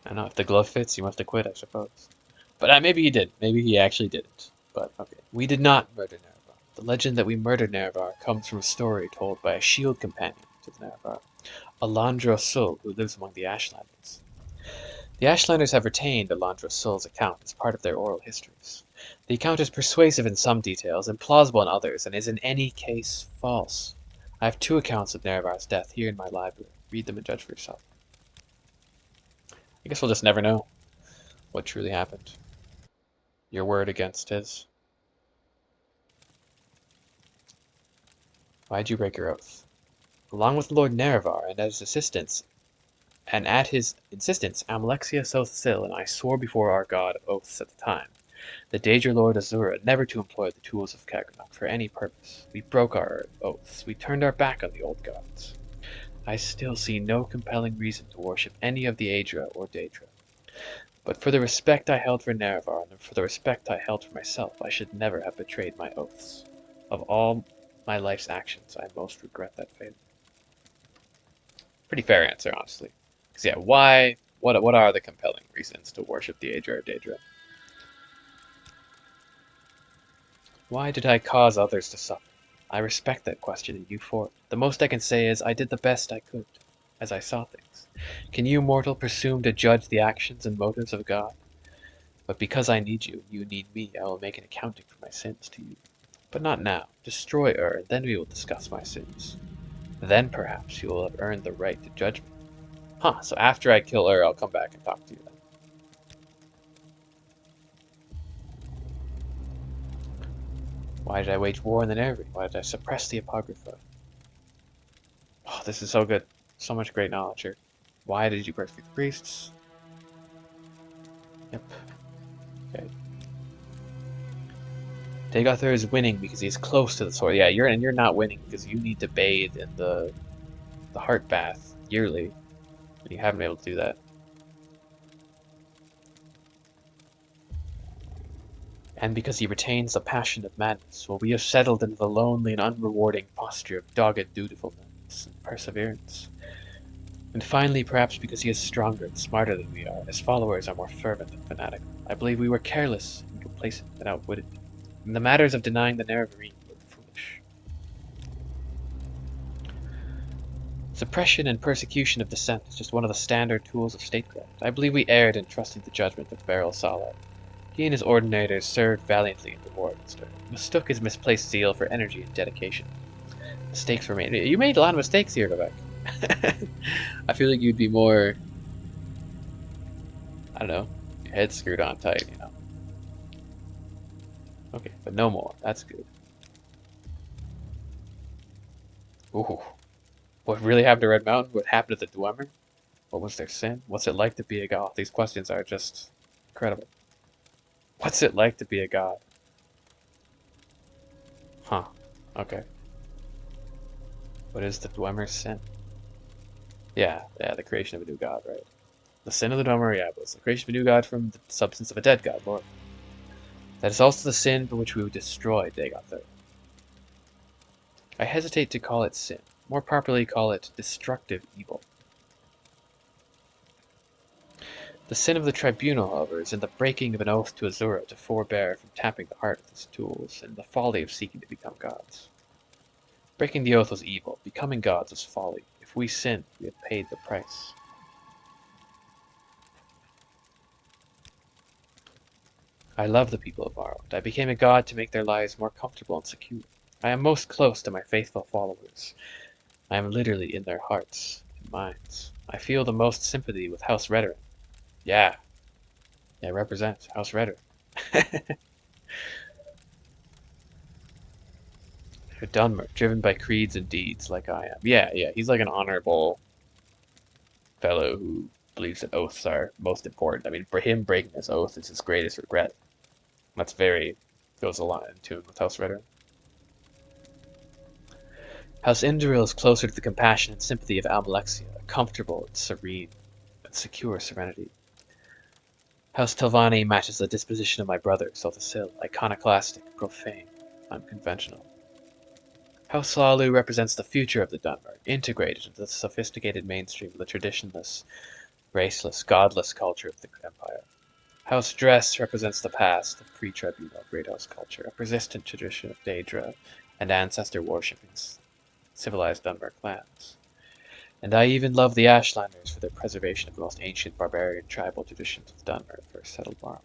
I know, if the glove fits, you must have quit, I suppose. But maybe he did. Maybe he actually didn't. But, okay. We did not murder Nervar. The legend that we murdered Nervar comes from a story told by a shield companion to the Nervar, Alandra Sul, who lives among the Ashlanders. The Ashlanders have retained Alandra Sul's account as part of their oral histories. The account is persuasive in some details and plausible in others, and is in any case false. I have two accounts of Nervar's death here in my library. Read them and judge for yourself. I guess we'll just never know what truly happened. Your word against his. Why'd you break your oath? Along with Lord Nerevar and at his insistence, Amalexia Sothsil and I swore before our god of oaths at the time, the Daedra Lord Azura, never to employ the tools of Kagranok for any purpose. We broke our oaths. We turned our back on the old gods. I still see no compelling reason to worship any of the Aedra or Daedra. But for the respect I held for Nerevar, and for the respect I held for myself, I should never have betrayed my oaths. Of all my life's actions, I most regret that fate. Pretty fair answer, honestly. Because yeah, why? What are the compelling reasons to worship the Aedra or Daedra? Why did I cause others to suffer? I respect that question and you for it. The most I can say is I did the best I could, as I saw things. Can you, mortal, presume to judge the actions and motives of God? But because I need you, you need me, I will make an accounting for my sins to you. But not now. Destroy and then we will discuss my sins. Then perhaps you will have earned the right to judge me. Huh, so after I kill I'll come back and talk to you then. Why did I wage war in the Nervi? Why did I suppress the Apocrypha? Oh, this is so good. So much great knowledge here. Why did you persecute the priests? Yep. Okay. Tegothar is winning because he's close to the sword. Yeah, you're not winning because you need to bathe in the heart bath yearly, and you haven't been able to do that. And because he retains the passion of madness, well, we have settled into the lonely and unrewarding posture of dogged dutifulness and perseverance. And finally, perhaps because he is stronger and smarter than we are, his followers are more fervent and fanatical. I believe we were careless and complacent and outwitted. In the matters of denying the Nerevarine, we were foolish. Suppression and persecution of dissent is just one of the standard tools of statecraft. I believe we erred in trusting the judgment of Beryl Salad. He and his ordinators served valiantly in the war against her, mistook his misplaced zeal for energy and dedication. Mistakes were made. You made a lot of mistakes here, Vivek. I feel like you'd be more, I don't know, your head screwed on tight, you know. Okay, but no more. That's good. Ooh. What really happened to Red Mountain? What happened to the Dwemer? What was their sin? What's it like to be a god? These questions are just incredible. What's it like to be a god? Huh. Okay. What is the Dwemer's sin? Yeah, the creation of a new god, right? The sin of the Dwemer, yeah, was the creation of a new god from the substance of a dead god, Lord. That is also the sin for which we would destroy Dagoth. I hesitate to call it sin. More properly call it destructive evil. The sin of the tribunal, however, is in the breaking of an oath to Azura to forbear from tapping the heart with his tools, and the folly of seeking to become gods. Breaking the oath was evil. Becoming gods was folly. If we sinned, we had paid the price. I love the people of Morrowind. I became a god to make their lives more comfortable and secure. I am most close to my faithful followers. I am literally in their hearts and minds. I feel the most sympathy with House Redoran. Yeah, represent House Redoran. Dunmer, driven by creeds and deeds like I am. Yeah, he's like an honorable fellow who believes that oaths are most important. I mean, for him, breaking his oath is his greatest regret. That's very, goes a lot in tune with House Redoran. House Induril is closer to the compassion and sympathy of Almalexia, a comfortable and serene and secure serenity. House Telvanni matches the disposition of my brother, Solthasil, iconoclastic, profane, unconventional. House Lalu represents the future of the Dunmer, integrated into the sophisticated mainstream of the traditionless, raceless, godless culture of the Empire. House Dress represents the past of pre-tribunal Great House culture, a persistent tradition of Daedra and ancestor worshipping civilized Dunmer clans. And I even love the Ashlanders for their preservation of the most ancient barbarian tribal traditions of Dunmer, first settled Morrowind.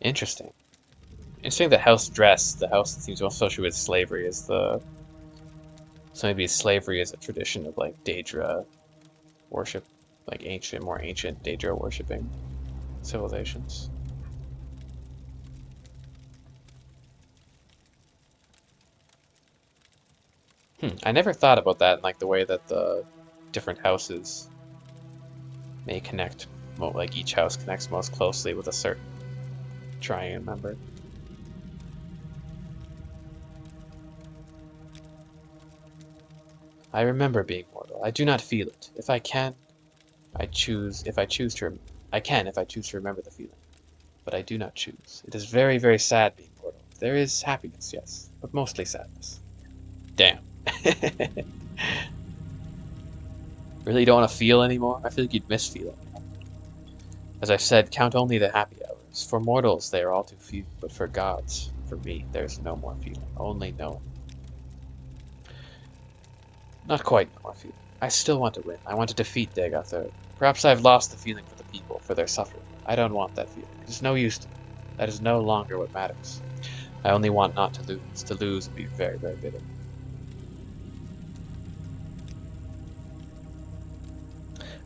Interesting. Interesting that House Dress, the house that seems most associated with slavery, is the... So maybe slavery is a tradition of like Daedra worship, like more ancient Daedra worshipping civilizations. I never thought about that in like the way that the different houses may connect, like each house connects most closely with a certain Triune member. I remember being mortal. I do not feel it. If I can, I choose. If I choose to, I can. If I choose to remember the feeling, but I do not choose. It is very, very sad being mortal. There is happiness, yes, but mostly sadness. Damn. Really don't want to feel anymore? I feel like you'd miss feeling. As I've said, count only the happy hours. For mortals, they are all too few, but for gods, for me, there's no more feeling, only knowing. Not quite no more feeling. I still want to win. I want to defeat Dagoth. Perhaps I've lost the feeling for the people, for their suffering. I don't want that feeling. It is no use to me. That is no longer what matters. I only want not to lose. To lose would be very, very bitter.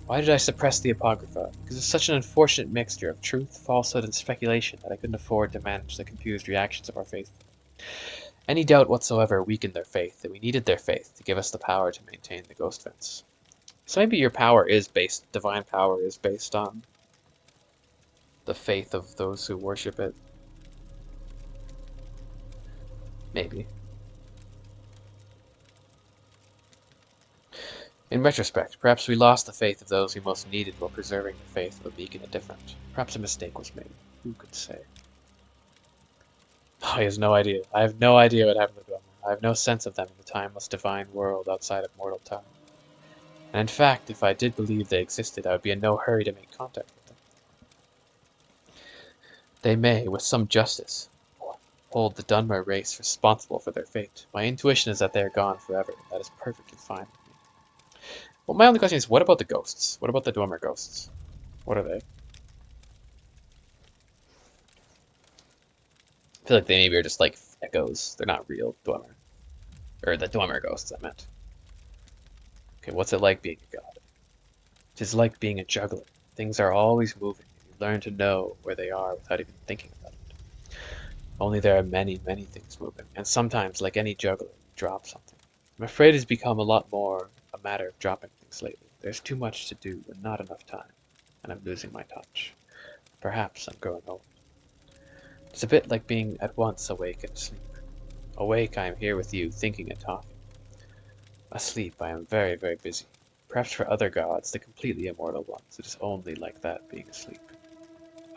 Why did I suppress the Apocrypha? Because it's such an unfortunate mixture of truth, falsehood, and speculation that I couldn't afford to manage the confused reactions of our faithful. Any doubt whatsoever weakened their faith, and we needed their faith to give us the power to maintain the ghost fence. So maybe your power is based, divine power is based on the faith of those who worship it. Maybe. In retrospect, perhaps we lost the faith of those we most needed while preserving the faith of the meek and indifferent. Perhaps a mistake was made. Who could say? Oh, he has no idea. I have no idea what happened to them. I have no sense of them in the timeless divine world outside of mortal time. And in fact, if I did believe they existed, I would be in no hurry to make contact with them. They may, with some justice, hold the Dunmer race responsible for their fate. My intuition is that they are gone forever, and that is perfectly fine with me. Well, my only question is, what about the ghosts? What about the Dwemer ghosts? What are they? I feel like they maybe are just like echoes. They're not real Dwemer. Or the Dwemer ghosts, I meant. Okay, what's it like being a god? It is like being a juggler. Things are always moving, and you learn to know where they are without even thinking about it. Only there are many, many things moving, and sometimes, like any juggler, you drop something. I'm afraid it's become a lot more a matter of dropping things lately. There's too much to do and not enough time. and I'm losing my touch. Perhaps I'm growing old. It's a bit like being at once awake and asleep. Awake, I am here with you, thinking and talking. Asleep, I am very, very busy. Perhaps for other gods, the completely immortal ones, it is only like that, being asleep.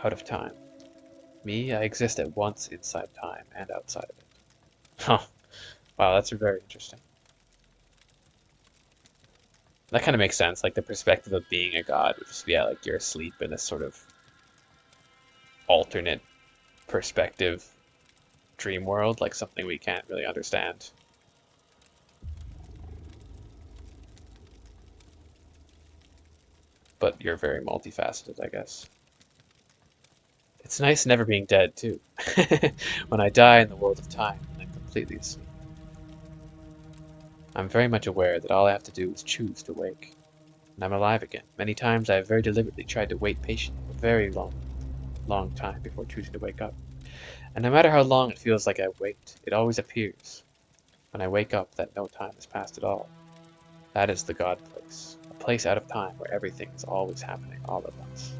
Out of time. Me, I exist at once inside time and outside of it. Huh. Wow, that's very interesting. That kind of makes sense. Like the perspective of being a god would just be, yeah, like you're asleep in this sort of alternate perspective dream world, like something we can't really understand. But you're very multifaceted, I guess. It's nice never being dead, too. When I die in the world of time, I'm completely asleep. I'm very much aware that all I have to do is choose to wake. And I'm alive again. Many times I have very deliberately tried to wait patiently, a very long, long time before choosing to wake up. And no matter how long it feels like I wait, it always appears, when I wake up, that no time has passed at all. That is the God place. A place out of time where everything is always happening all at once.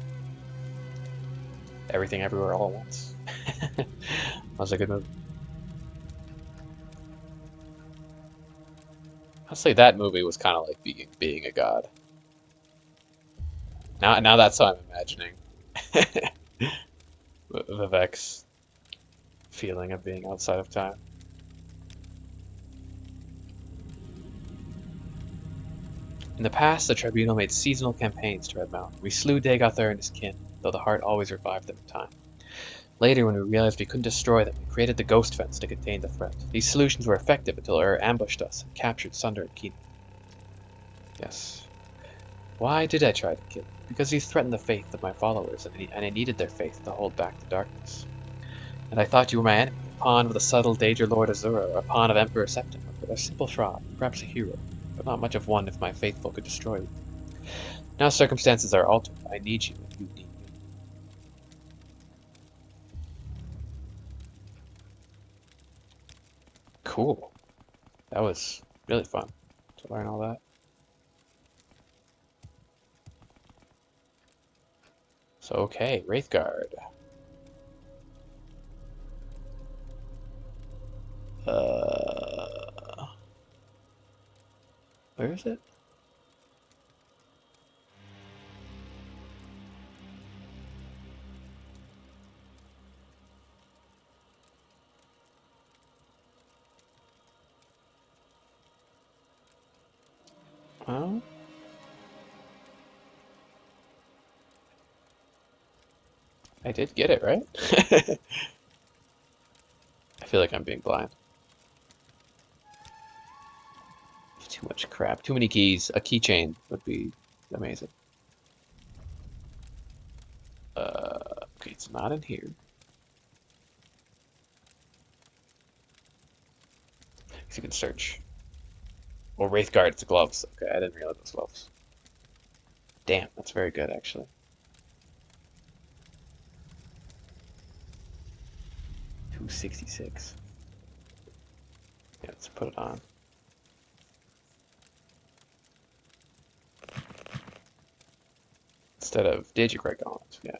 Everything everywhere all at once. That was a good movie. Honestly, that movie was kind of like being a god. Now that's how I'm imagining Vivek's feeling of being outside of time. In the past, the tribunal made seasonal campaigns to Red Mountain. We slew Dagothar and his kin, though the heart always revived them in time. Later, when we realized we couldn't destroy them, we created the Ghost Fence to contain the threat. These solutions were effective until ambushed us and captured Sunder and Keenan. Yes. Why did I try to kill him? Because he threatened the faith of my followers, and I needed their faith to hold back the darkness. And I thought you were my enemy, a pawn of the subtle Daedra Lord Azura, or a pawn of Emperor Septim, a simple fraud, perhaps a hero, but not much of one if my faithful could destroy you. Now circumstances are altered. I need you, and you need me. Cool. That was really fun to learn all that. So, okay, Wraithguard. Uh, where is it? Oh, I did get it, right? I feel like I'm being blind. Too much crap. Too many keys. A keychain would be amazing. Okay, it's not in here. So you can search. Well, Wraithguard, it's gloves. Okay, I didn't realize it was gloves. Damn, that's very good, actually. 266. Yeah, let's put it on. Instead of Digicry gauntlets, yeah.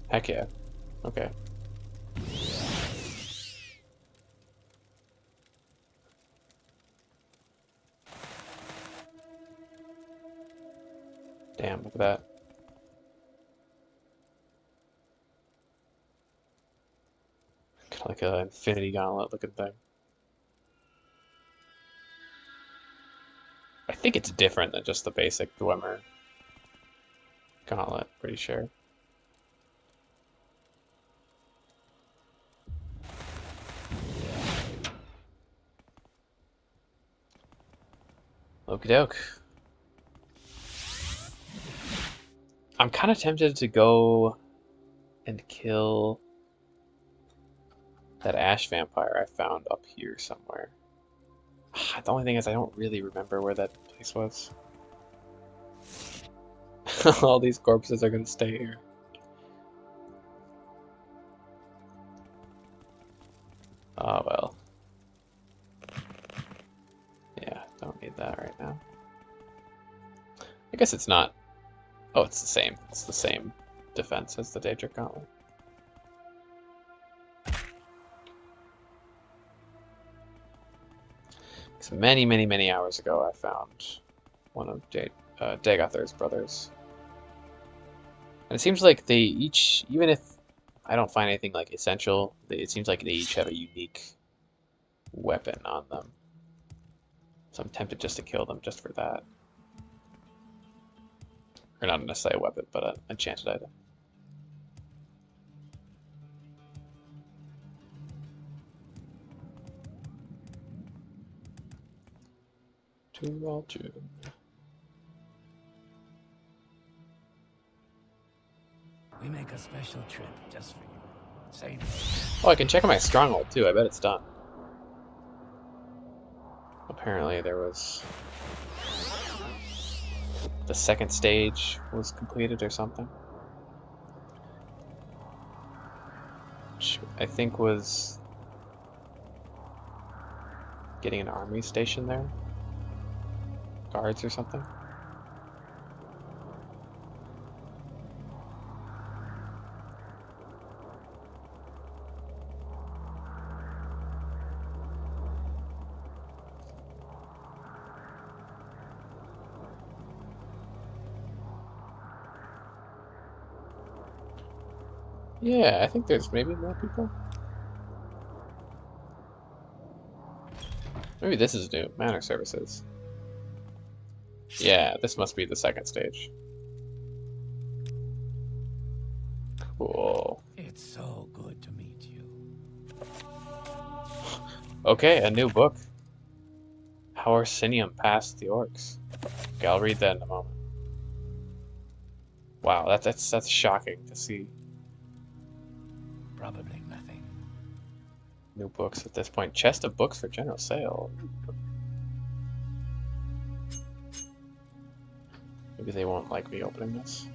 Heck yeah. Okay. Damn, look at that. Kind of like an infinity gauntlet looking thing. I think it's different than just the basic Dwemer gauntlet, pretty sure. Okie doke. I'm kind of tempted to go and kill that ash vampire I found up here somewhere. The only thing is I don't really remember where that place was. All these corpses are gonna stay here. Oh well. Yeah, don't need that right now. guess it's not. Oh, it's the same. It's the same defense as the Daedric Gauntlet. So many hours ago, I found one of Dagothar's brothers. And it seems like they each, even if I don't find anything like essential, it seems like they each have a unique weapon on them. So I'm tempted just to kill them just for that. Or not necessarily a weapon, but an enchanted item. To all two. We make a special trip just for you. Say no. Oh, I can check on my stronghold too. I bet it's done. Apparently there was... the second stage was completed or something. Which I think was getting an army station there. Guards or something. Yeah, I think there's maybe more people. Maybe this is new. Manor services. Yeah, this must be the second stage. Cool. It's so good to meet you. Okay, a new book. How Orsinium passed the orcs. Okay, I'll read that in a moment. Wow, that's shocking to see. Probably nothing. New books at this point. Chest of books for general sale. Maybe they won't like me opening this.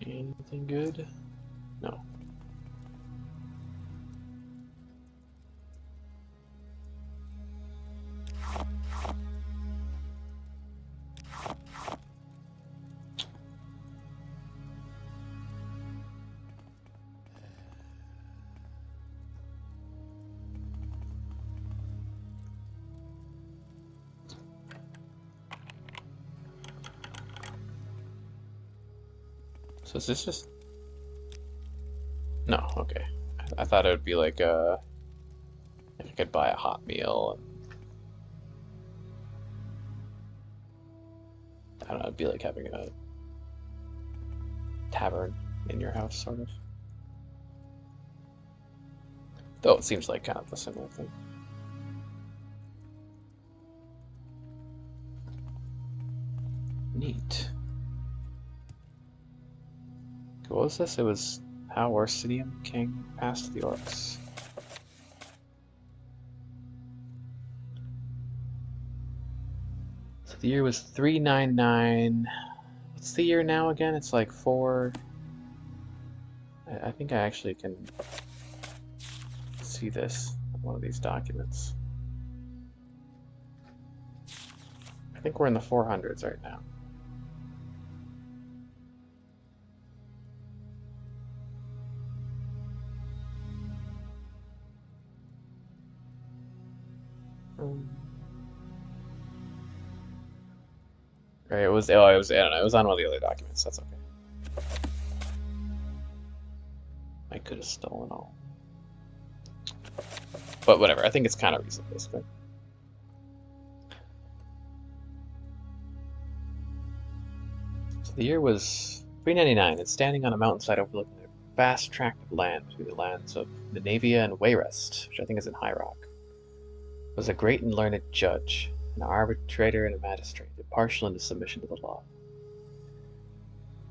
Anything good? No. So is this just... No, okay. I thought it would be like I could buy a hot meal and I don't know, it'd be like having a tavern in your house, sort of. Though it seems like kind of a similar thing. Neat. What was this? It was how Orsinium King passed the orcs. So the year was 399. What's the year now again? It's like 4. I think I actually can see this in one of these documents. I think we're in the 400s right now. Right, it was. Oh, it was. I don't know. It was on one of the other documents. That's okay. I could have stolen all. But whatever. I think it's kind of recent, basically. So the year was 399. It's standing on a mountainside overlooking a vast tract of land between the lands of Nenavia and Wayrest, which I think is in High Rock. Was a great and learned judge, an arbitrator and a magistrate, impartial in his submission to the law.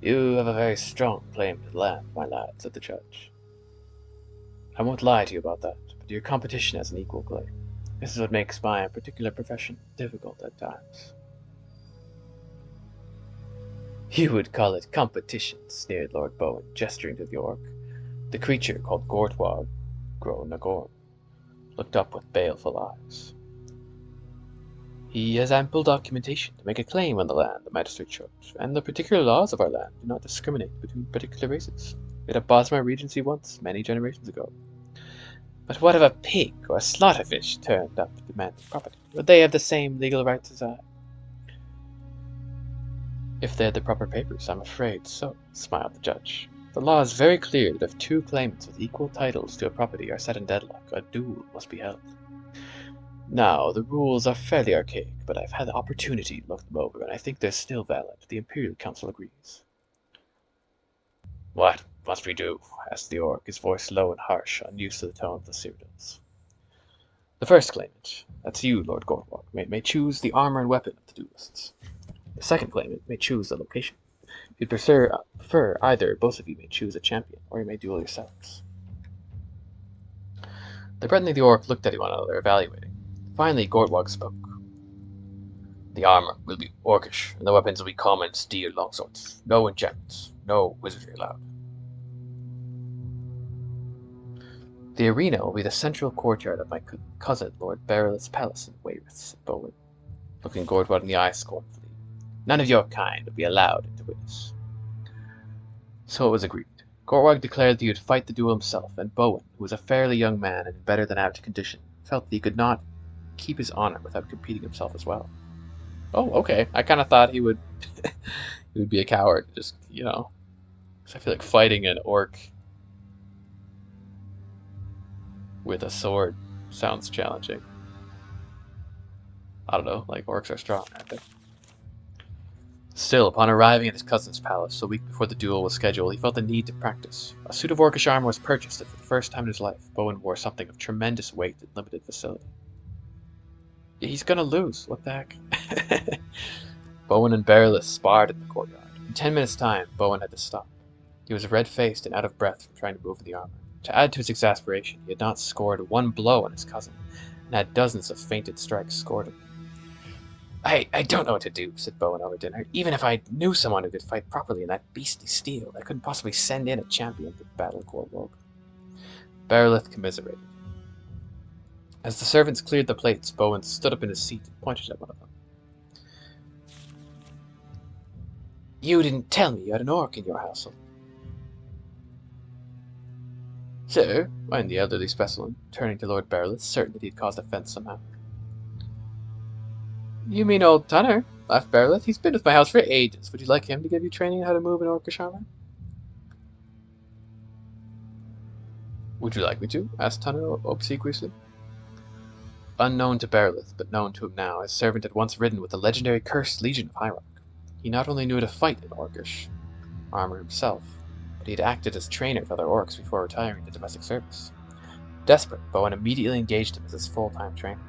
You have a very strong claim to the land, my lad, said the judge. I won't lie to you about that, but your competition has an equal claim. This is what makes my particular profession difficult at times. You would call it competition, sneered Lord Bowen, gesturing to the orc. The creature, called Gortwag Gro Nagorn, looked up with baleful eyes. He has ample documentation to make a claim on the land, the magistrate showed, and the particular laws of our land do not discriminate between particular races. It abolished my regency once, many generations ago. But what if a pig or a slaughterfish turned up demanding property? Would they have the same legal rights as I? If they had the proper papers, I'm afraid so, smiled the judge. The law is very clear that if two claimants with equal titles to a property are set in deadlock, a duel must be held. Now, the rules are fairly archaic, but I've had the opportunity to look them over, and I think they're still valid. The Imperial Council agrees. What must we do? Asked the orc, his voice low and harsh, unused to the tone of the Cyrodiils. The first claimant, that's you, Lord Gortwalk, may choose the armor and weapon of the duelists. The second claimant may choose the location. If you prefer either, both of you may choose a champion, or you may duel yourselves. The Breton and the orc looked at one another, evaluating. Finally, Gortwag spoke. The armor will be orcish, and the weapons will be common steel longswords. No enchantments, no wizardry allowed. The arena will be the central courtyard of my cousin, Lord Beryll's palace in Wayreth, said Bowen, looking Gortwag in the eye scornfully. None of your kind would be allowed into witness. So it was agreed. Gortwag declared that he would fight the duel himself, and Bowen, who was a fairly young man and in better than average condition, felt that he could not keep his honor without competing himself as well. Oh, okay. I kind of thought he would he would be a coward, just, because I feel like fighting an orc with a sword sounds challenging. I don't know, like orcs are strong, aren't they? Still, upon arriving at his cousin's palace a week before the duel was scheduled, he felt the need to practice. A suit of orcish armor was purchased, and for the first time in his life, Bowen wore something of tremendous weight and limited facility. He's gonna lose, what the heck? Bowen and Beryl sparred in the courtyard. In 10 minutes' time, Bowen had to stop. He was red-faced and out of breath from trying to move the armor. To add to his exasperation, he had not scored one blow on his cousin, and had dozens of feinted strikes scored him. I don't know what to do, said Bowen over dinner. Even if I knew someone who could fight properly in that beastly steel, I couldn't possibly send in a champion to battle Gortwag. Beryllith commiserated. As the servants cleared the plates, Bowen stood up in his seat and pointed at one of them. You didn't tell me you had an orc in your household. Sir, whined the elderly specimen, turning to Lord Beryllith, certain that he had caused offence somehow. You mean old Tunner, laughed Beryllith. He's been with my house for ages. Would you like him to give you training in how to move an orcish armor? Would you like me to? Asked Tunner obsequiously. Unknown to Beryllith, but known to him now, his servant had once ridden with the legendary Cursed Legion of High Rock. He not only knew how to fight in orcish armor himself, but he had acted as trainer to other orcs before retiring to domestic service. Desperate, Bowen immediately engaged him as his full-time trainer.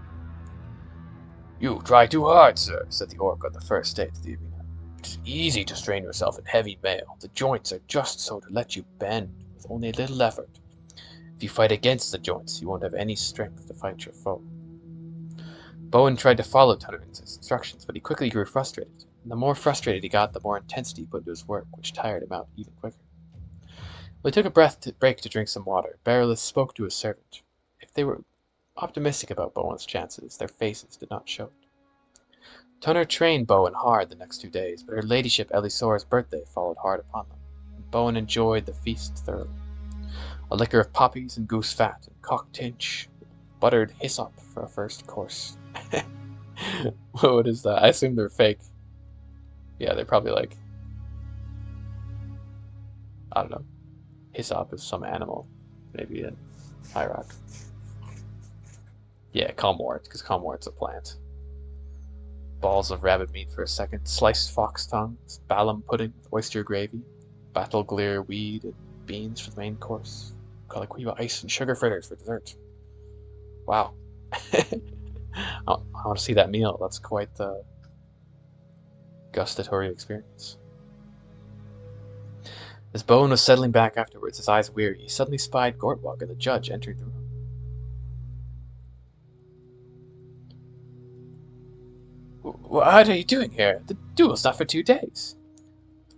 You try too hard, sir, said the orc on the first day to the arena. It is easy to strain yourself in heavy mail. The joints are just so to let you bend, with only a little effort. If you fight against the joints, you won't have any strength to fight your foe. Bowen tried to follow Tunnering's instructions, but he quickly grew frustrated. And the more frustrated he got, the more intensity he put into his work, which tired him out even quicker. When he took a break to drink some water, Beryllith spoke to his servant. If they were optimistic about Bowen's chances, their faces did not show it. Tunner trained Bowen hard the next 2 days, but her ladyship Elisora's birthday followed hard upon them, and Bowen enjoyed the feast thoroughly. A liquor of poppies and goose fat, and cock tinch, buttered hyssop for a first course. What is that? I assume they're fake. Yeah, they're probably like, I don't know. Hyssop is some animal, maybe in High Rock. Yeah, comwort, because comwort's a plant. Balls of rabbit meat for a second, sliced fox tongues, ballam pudding with oyster gravy, battleglear weed, and beans for the main course, calaquiva ice and sugar fritters for dessert. Wow. I want to see that meal. That's quite the gustatory experience. As Bowen was settling back afterwards, his eyes weary, he suddenly spied Gortwag and the judge entering the room. What are you doing here? The duel's not for 2 days.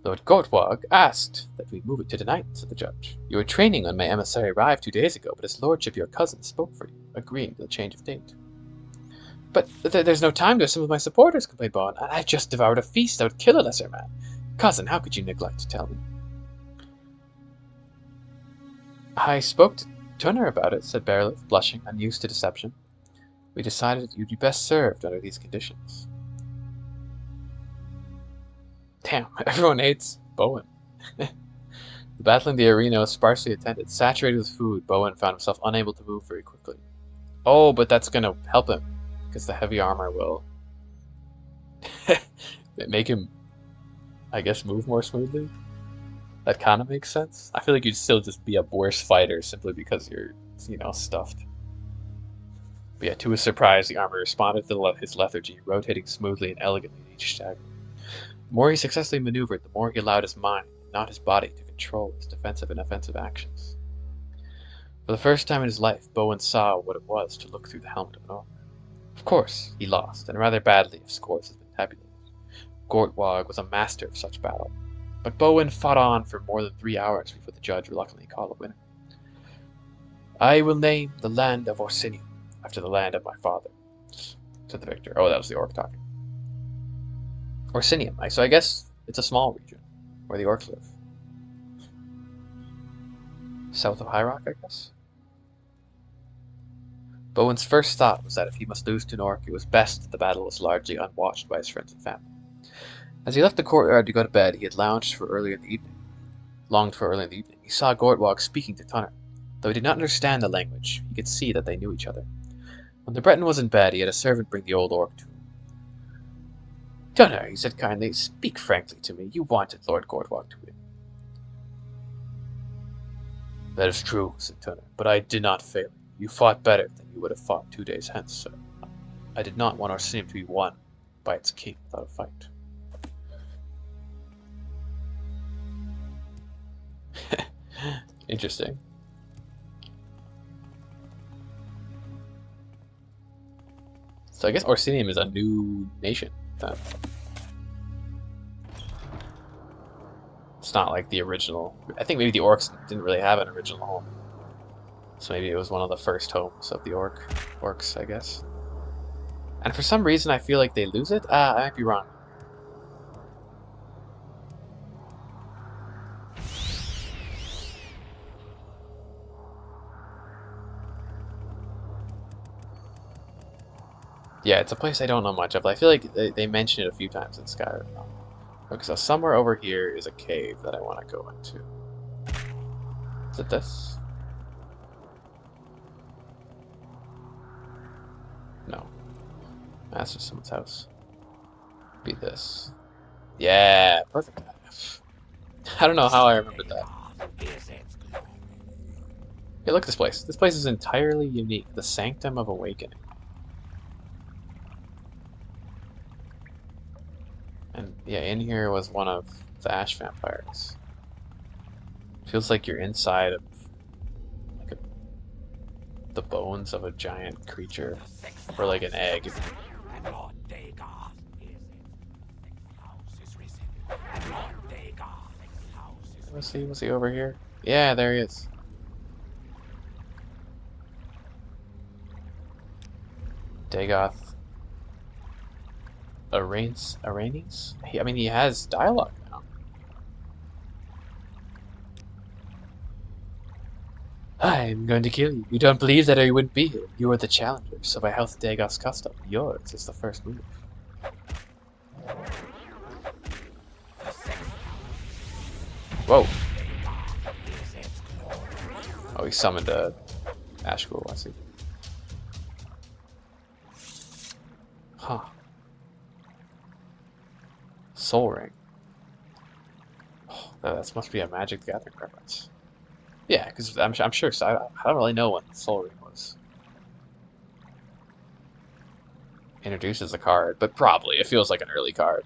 Lord Gortwag asked that we move it to tonight, said the judge. You were training when my emissary arrived 2 days ago, but his lordship, your cousin, spoke for you, agreeing to the change of date. But there's no time to assemble my supporters, complained Bowen. I've just devoured a feast that would kill a lesser man. Cousin, how could you neglect to tell me? I spoke to Turner about it, said Bearliff, blushing, unused to deception. We decided you'd be best served under these conditions. Damn, everyone hates Bowen. The battle in the arena was sparsely attended. Saturated with food, Bowen found himself unable to move very quickly. Oh, but that's gonna help him, because the heavy armor will make him, I guess, move more smoothly. That kind of makes sense. I feel like you'd still just be a worse fighter simply because you're, stuffed. But yeah, to his surprise, the armor responded to his lethargy, rotating smoothly and elegantly at each stagger. The more he successfully maneuvered, the more he allowed his mind, not his body, to control his defensive and offensive actions. For the first time in his life, Bowen saw what it was to look through the helmet of an orc. Of course, he lost, and rather badly if scores had been tabulated. Gortwag was a master of such battle, but Bowen fought on for more than 3 hours before the judge reluctantly called a winner. I will name the land of Orsinium after the land of my father, said the victor. Oh, that was the orc talking. Orsinium, so I guess it's a small region where the orcs live. South of High Rock, I guess? Bowen's first thought was that if he must lose to an orc, it was best that the battle was largely unwatched by his friends and family. As he left the courtyard to go to bed, he had longed for early in the evening. He saw Gortwag speaking to Tunner. Though he did not understand the language, he could see that they knew each other. When the Breton was in bed, he had a servant bring the old orc to him. Tunner, he said kindly, speak frankly to me. You wanted Lord Gortwag to win. That is true, said Tunner, but I did not fail. You fought better than you would have fought 2 days hence, sir. I did not want Orsinium to be won by its king without a fight. Interesting. So I guess Orsinium is a new nation then. It's not like the original. I think maybe the orcs didn't really have an original home. So maybe it was one of the first homes of the orcs, I guess. And for some reason I feel like they lose it. I might be wrong. Yeah, it's a place I don't know much of. I feel like they mention it a few times in Skyrim. Okay, so somewhere over here is a cave that I want to go into. Is it this? No. That's just someone's house. Be this. Yeah, perfect. I don't know how I remembered that. Hey, look at this place. This place is entirely unique. The Sanctum of Awakening. And yeah, in here was one of the ash vampires. Feels like you're inside of like the bones of a giant creature, or like an egg. Was he over here? Yeah, there he is. Dagoth. Aranes? I mean, he has dialogue now. I'm going to kill you. You don't believe that I wouldn't be here. You are the challenger, so by House Dagoth's custom, yours is the first move. Whoa. Oh, he summoned a Ashghoul, I see. Huh. Soul Ring. Oh, that must be a Magic the Gathering reference. Yeah, because I'm sure. So I don't really know what Soul Ring was. Introduces a card, but probably it feels like an early card.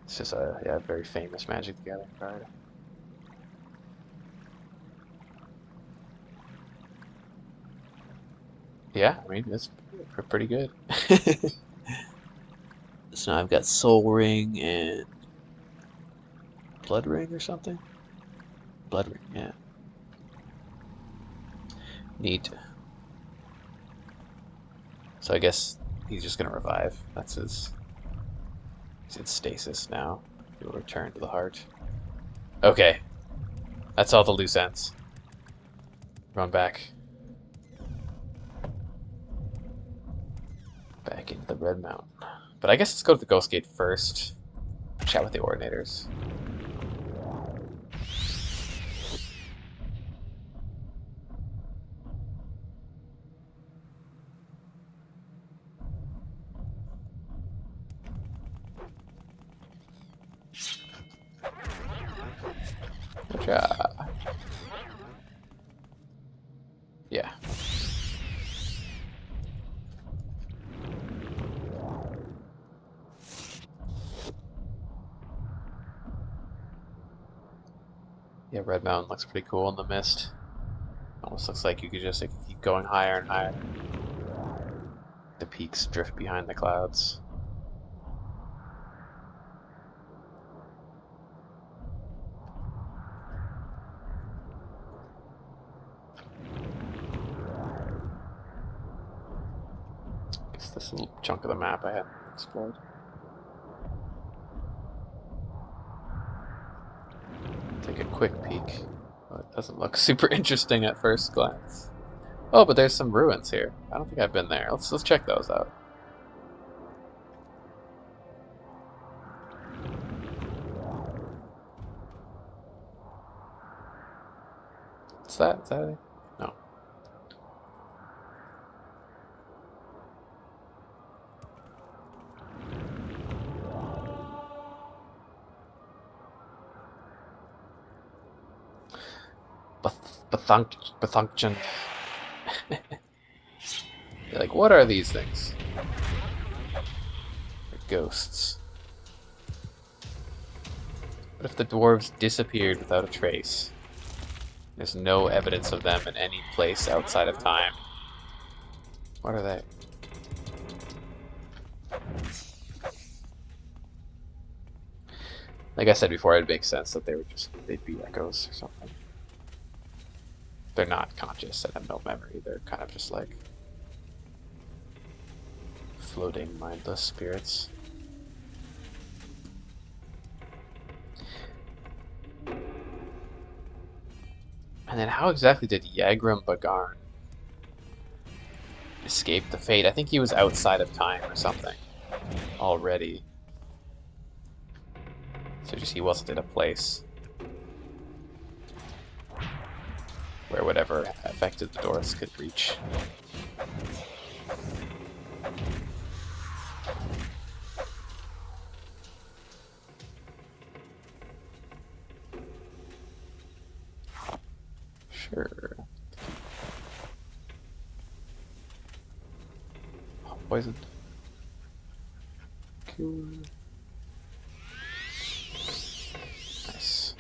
It's just a very famous Magic the Gathering card. Yeah, I mean it's pretty good. So now I've got Soul Ring and Blood Ring or something? Blood Ring, yeah. Neat. So I guess he's just gonna revive. That's his... He's in stasis now. He'll return to the heart. Okay. That's all the loose ends. Run back. Back into the Red Mountain. But I guess let's go to the Ghost Gate first. Chat with the Ordinators. Gotcha. Yeah. Yeah, Red Mountain looks pretty cool in the mist. Almost looks like you could just keep going higher and higher. The peaks drift behind the clouds. Guess this little chunk of the map I hadn't explored. Take a quick peek. Well, it doesn't look super interesting at first glance. Oh, but there's some ruins here. I don't think I've been there. Let's check those out. What's that? Is that it? No. Bathunkchen. Like, what are these things? They're ghosts. What if the dwarves disappeared without a trace? There's no evidence of them in any place outside of time. What are they? Like I said before, it'd make sense that they'd be echoes or something. They're not conscious and have no memory. They're kind of just like floating, mindless spirits. And then how exactly did Yagrum Bagarn escape the fate? I think he was outside of time or something already. So just he wasn't in a place where whatever affected the doors could reach. Sure. Oh, poisoned. Cure. Nice.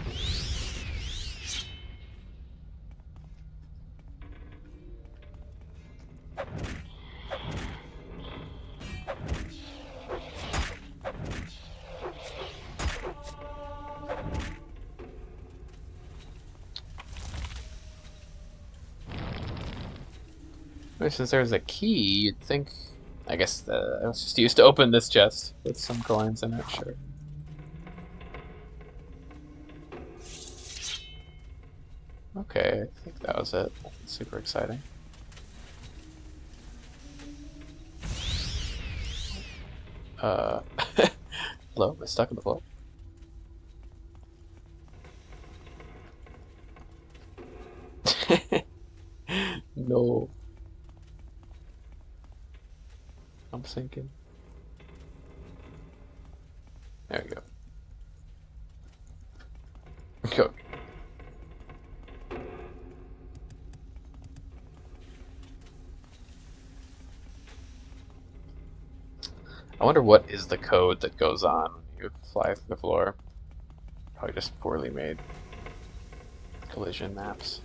Since there's a key, you'd think... I guess I was just used to open this chest with some coins in it, sure. Okay, I think that was it. Nothing super exciting. Hello? Am I stuck in the floor? No. I'm sinking. There we go. Go. I wonder what is the code that goes on when you fly through the floor. Probably just poorly made collision maps.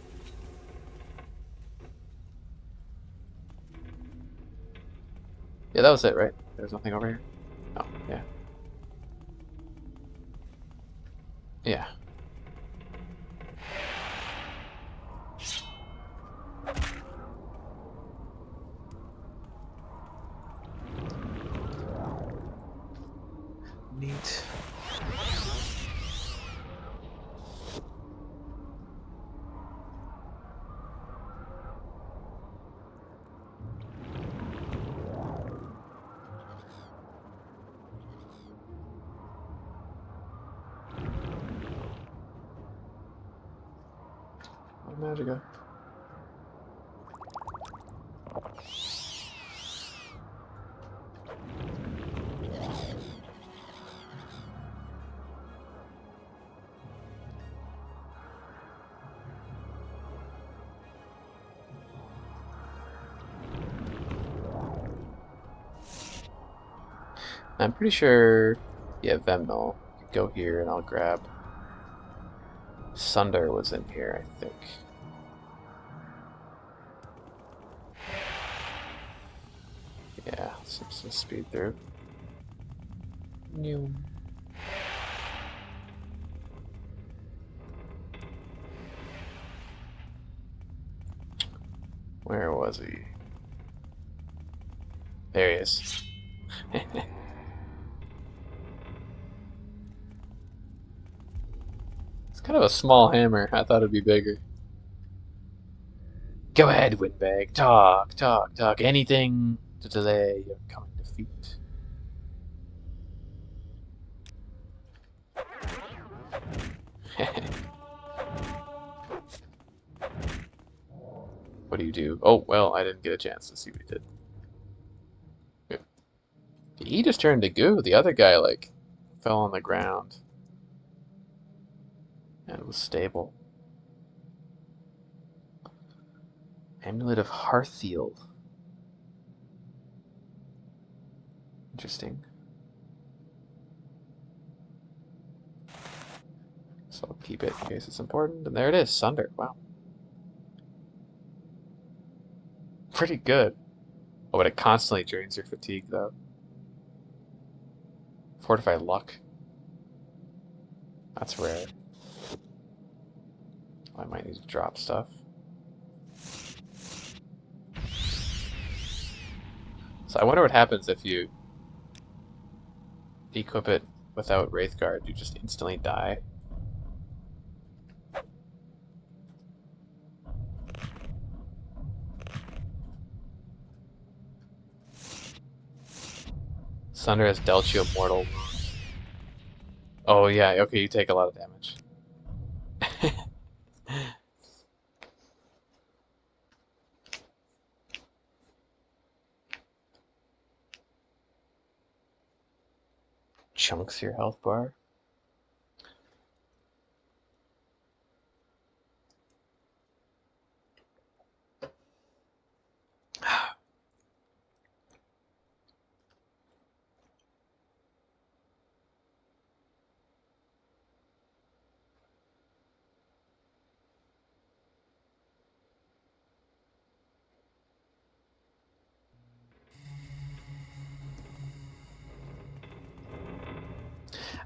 Yeah, that was it, right? There's nothing over here? No. Yeah. Yeah. Neat. Oh, Magica. I'm pretty sure, yeah, Vemnol. Go here and I'll grab. Sunder was in here, I think. Yeah, some speed through. New. Where was he? There he is. It's kind of a small hammer. I thought it'd be bigger. Go ahead, Windbag. Talk, talk, talk. Anything to delay your coming defeat. What do you do? Oh, well, I didn't get a chance to see what he did. He just turned to goo. The other guy, like, fell on the ground and was stable. Amulet of Hearthiel. Interesting. So I'll keep it in case it's important. And there it is, Sunder. Wow. Pretty good. Oh, but it constantly drains your fatigue, though. Fortify luck. That's rare. I might need to drop stuff. So I wonder what happens if you equip it without Wraithguard. You just instantly die. Sunder has dealt you a mortal wound. Oh yeah, okay, you take a lot of damage. Chunks your health bar.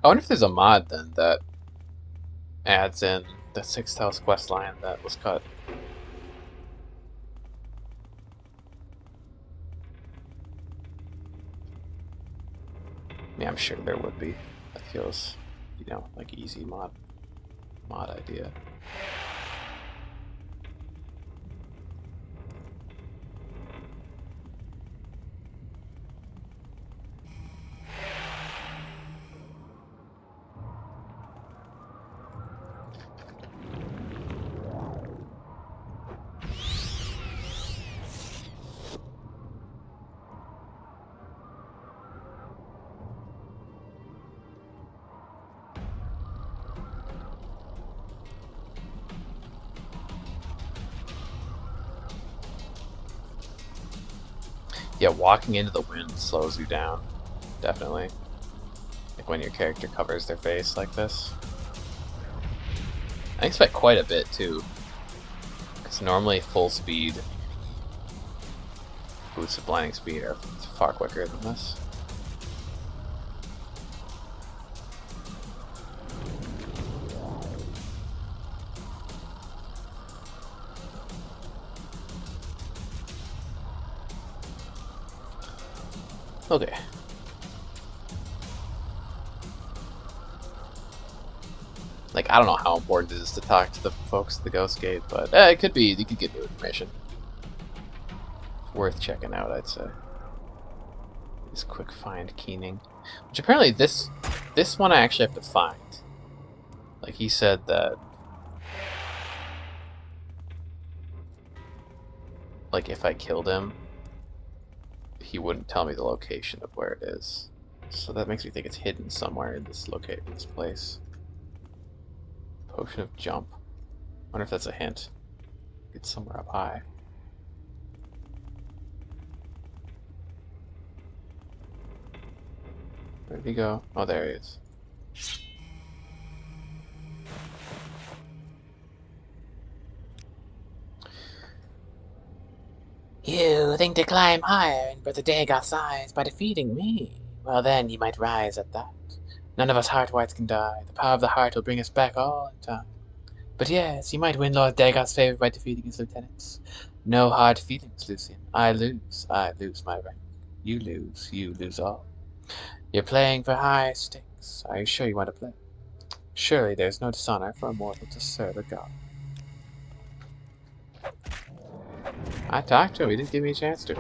I wonder if there's a mod then that adds in the 6th house quest line that was cut. Yeah, I'm sure there would be. That feels, you know, like easy mod idea. Yeah, walking into the wind slows you down. Definitely. Like when your character covers their face like this. I expect quite a bit too. Because normally full speed boots of blinding speed are far quicker than this. Okay. Like, I don't know how important it is to talk to the folks at the Ghost Gate, but it could be, you could get new information. It's worth checking out, I'd say. This quick find Keening. Which apparently this one I actually have to find. Like, he said that, like, if I killed him, he wouldn't tell me the location of where it is. So that makes me think it's hidden somewhere in this place. Potion of Jump. Wonder if that's a hint. It's somewhere up high. Where did he go? Oh, there he is. You think to climb higher and the Dagoth's eyes by defeating me? Well then, you might rise at that. None of us Heartwights can die. The power of the heart will bring us back all in time. But yes, you might win Lord Dagoth's favor by defeating his lieutenants. No hard feelings, Lucian. I lose my rank. You lose all. You're playing for high stakes. Are you sure you want to play? Surely there's no dishonor for a mortal to serve a god. I talked to him, he didn't give me a chance to.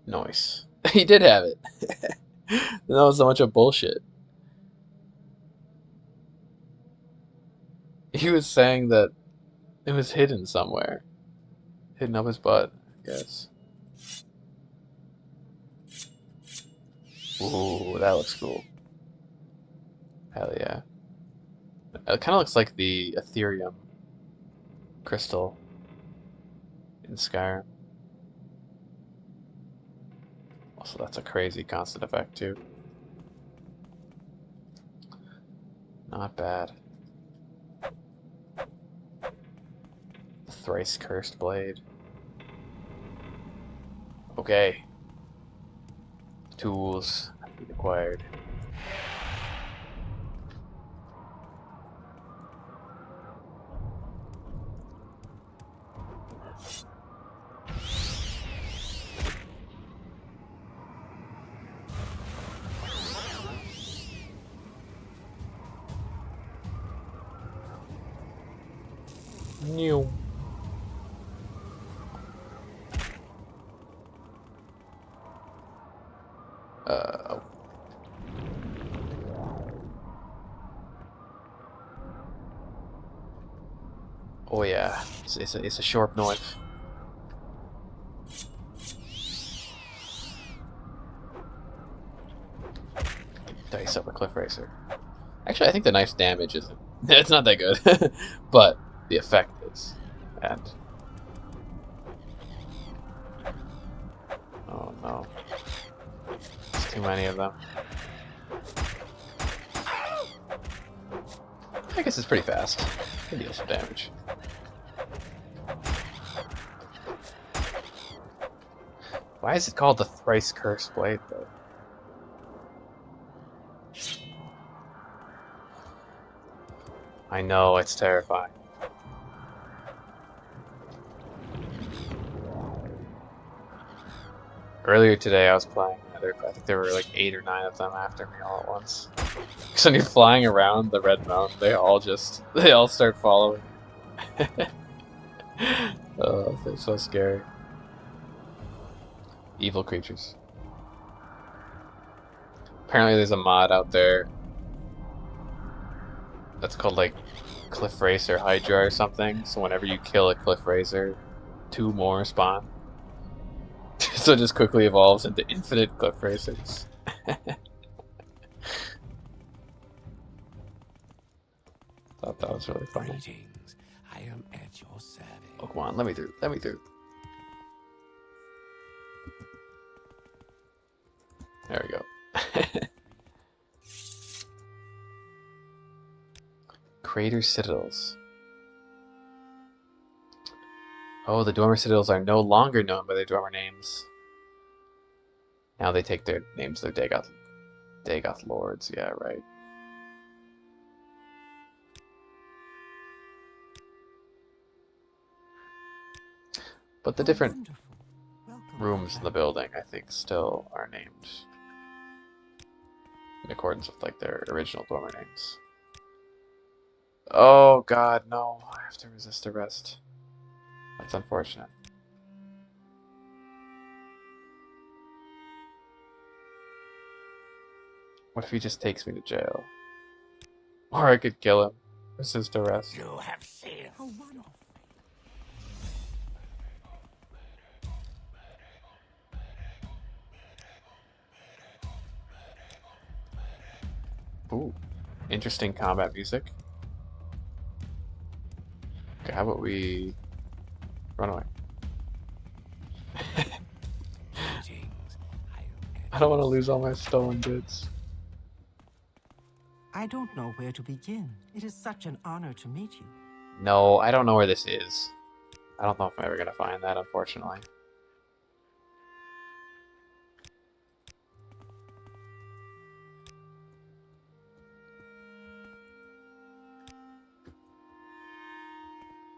Nice. He did have it. That was so much of bullshit. He was saying that it was hidden somewhere. Hidden up his butt, I guess. Ooh, that looks cool. Hell yeah. It kind of looks like the Ethereum crystal in Skyrim. Also, that's a crazy constant effect, too. Not bad. The thrice cursed blade. Okay. Tools have been acquired. New. Oh. Oh yeah, it's a sharp knife. Dice up a cliff racer. Actually, I think the knife's damage isn't. It's not that good, but the effect is. And oh no, there's too many of them. I guess it's pretty fast. Can deal some damage. Why is it called the thrice cursed blade, though? I know, it's terrifying. Earlier today, I was playing. I think there were like 8 or 9 of them after me all at once. Because when you're flying around the Red Mountain, they all start following. Oh, they're so scary. Evil creatures. Apparently, there's a mod out there that's called like Cliff Racer Hydra or something. So whenever you kill a Cliff Racer, 2 more spawn. So it just quickly evolves into infinite Cliff Racers. Thought that was really funny. Greetings. I am at your service. Oh, come on, let me through. Let me through. There we go. Crater Citadels. Oh, the Dwemer Citadels are no longer known by their Dwemer names. Now they take their names, their Dagoth Lords. Yeah, right. But the Oh, different wonderful. Welcome, rooms in the Outlander. building, I think, still are named in accordance with like their original dormer names. Oh God, no! I have to resist arrest. That's unfortunate. What if he just takes me to jail? Or I could kill him. Resist arrest. You have sealed. Oh, wonderful. Ooh, interesting combat music. Okay, how about we run away? Greetings. I don't want to lose all my stolen goods. I don't know where to begin. It is such an honor to meet you. No, I don't know where this is. I don't know if I'm ever gonna find that, unfortunately.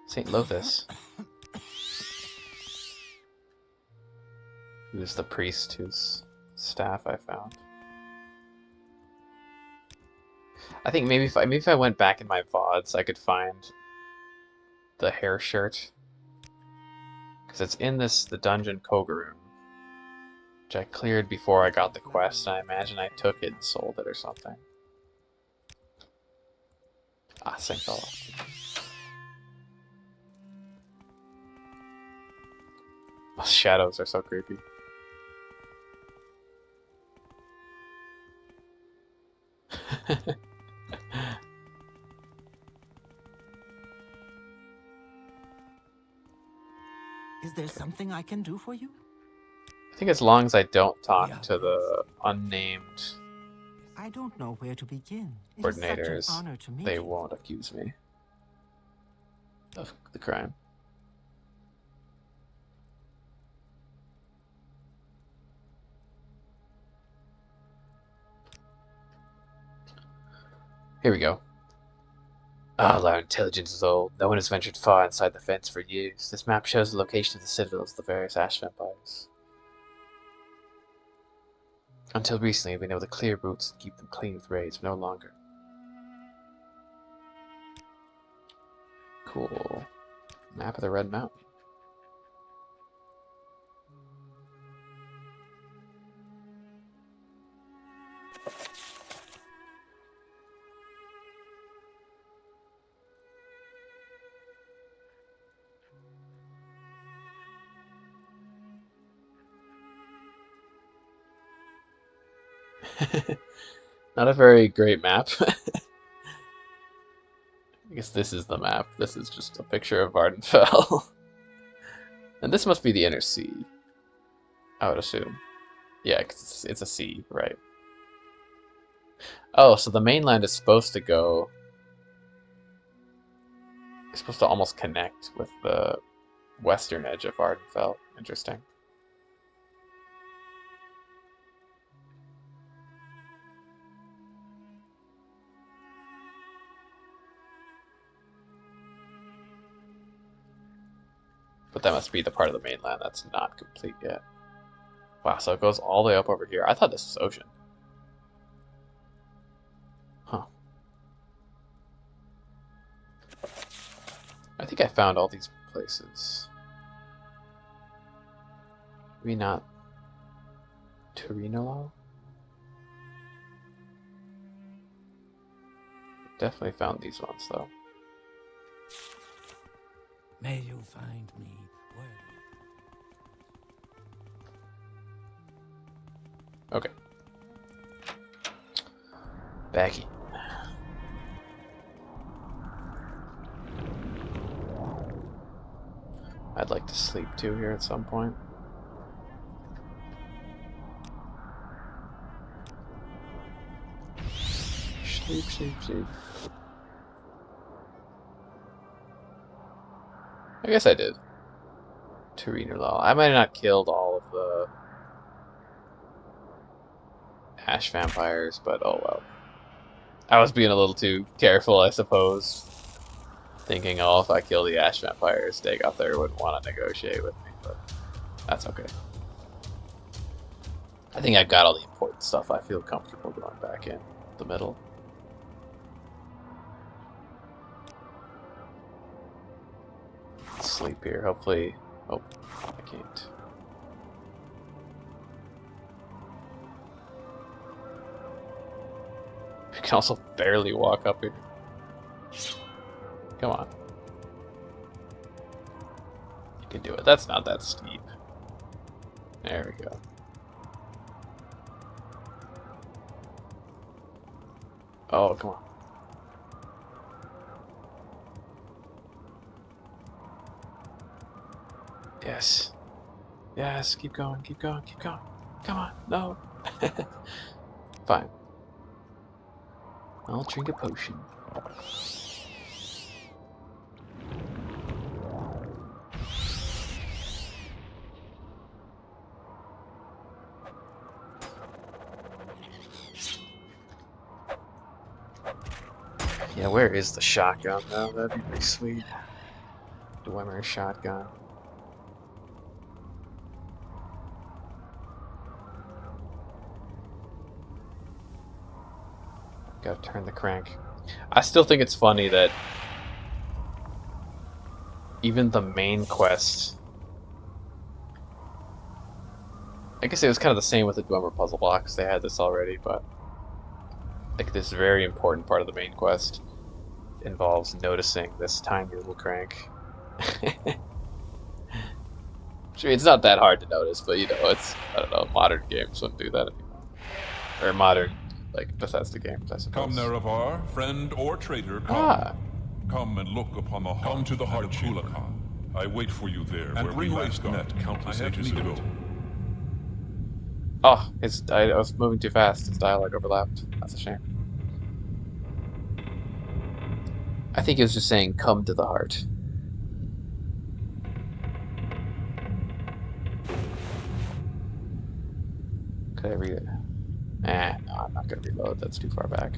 St. Lothus. Who's the priest whose staff I found. I think maybe if I went back in my VODs, I could find the hair shirt. Because it's in the dungeon Kogaroon, which I cleared before I got the quest, and I imagine I took it and sold it or something. Ah, Sinkfella. Those shadows are so creepy. Is there something I can do for you? I think as long as I don't We talk are to the unnamed I don't know where to begin. It is such an coordinators, honor to meet they you. won't accuse me of the crime. Here we go. Ah, our intelligence is old. No one has ventured far inside the fence for years. This map shows the location of the citadels of the various ash vampires. Until recently, we've been able to clear routes and keep them clean with raids, but no longer. Cool. Map of the Red Mountain. Not a very great map. I guess this is the map. This is just a picture of Vardenfell. And this must be the inner sea, I would assume. Yeah, 'cause it's a sea, right? Oh, so the mainland is supposed to go... It's supposed to almost connect with the western edge of Vardenfell. Interesting. But that must be the part of the mainland that's not complete yet. Wow, so it goes all the way up over here. I thought this was ocean. Huh. I think I found all these places. Maybe not Turinolo? Definitely found these ones, though. May you find me worthy. Okay. Back in. I'd like to sleep too here at some point. Sleep, sleep, sleep. I guess I did. Turinolo. I might have not killed all of the ash vampires, but oh well. I was being a little too careful, I suppose. Thinking, oh, if I kill the ash vampires, Dag out there wouldn't want to negotiate with me. but that's okay. I think I've got all the important stuff. I feel comfortable going back in the middle. Sleep here, hopefully. Oh, I can't. You can also barely walk up here. Come on. You can do it. That's not that steep. There we go. Oh, come on. Yes. Yes, keep going, keep going, keep going. Come on, no. Fine. I'll drink a potion. Yeah, where is the shotgun though? That'd be pretty sweet. Dwemer shotgun. Gotta turn the crank. I still think it's funny that even the main quest, I guess it was kind of the same with the Dwemer puzzle blocks. They had this already, but like this very important part of the main quest involves noticing this tiny little crank. Sure, it's not that hard to notice, but you know, it's, I don't know, modern games wouldn't do that anymore. Or modern, like, Bethesda games, I suppose. Come, Nerevar, friend or traitor, come. Ah. Come and look upon the heart. Come to the heart of Kulaka. I wait for you there, and where we last met countless ages ago. Oh, I was moving too fast. His dialogue overlapped. That's a shame. I think he was just saying, come to the heart. Could I read it? No, I'm not gonna reload. That's too far back.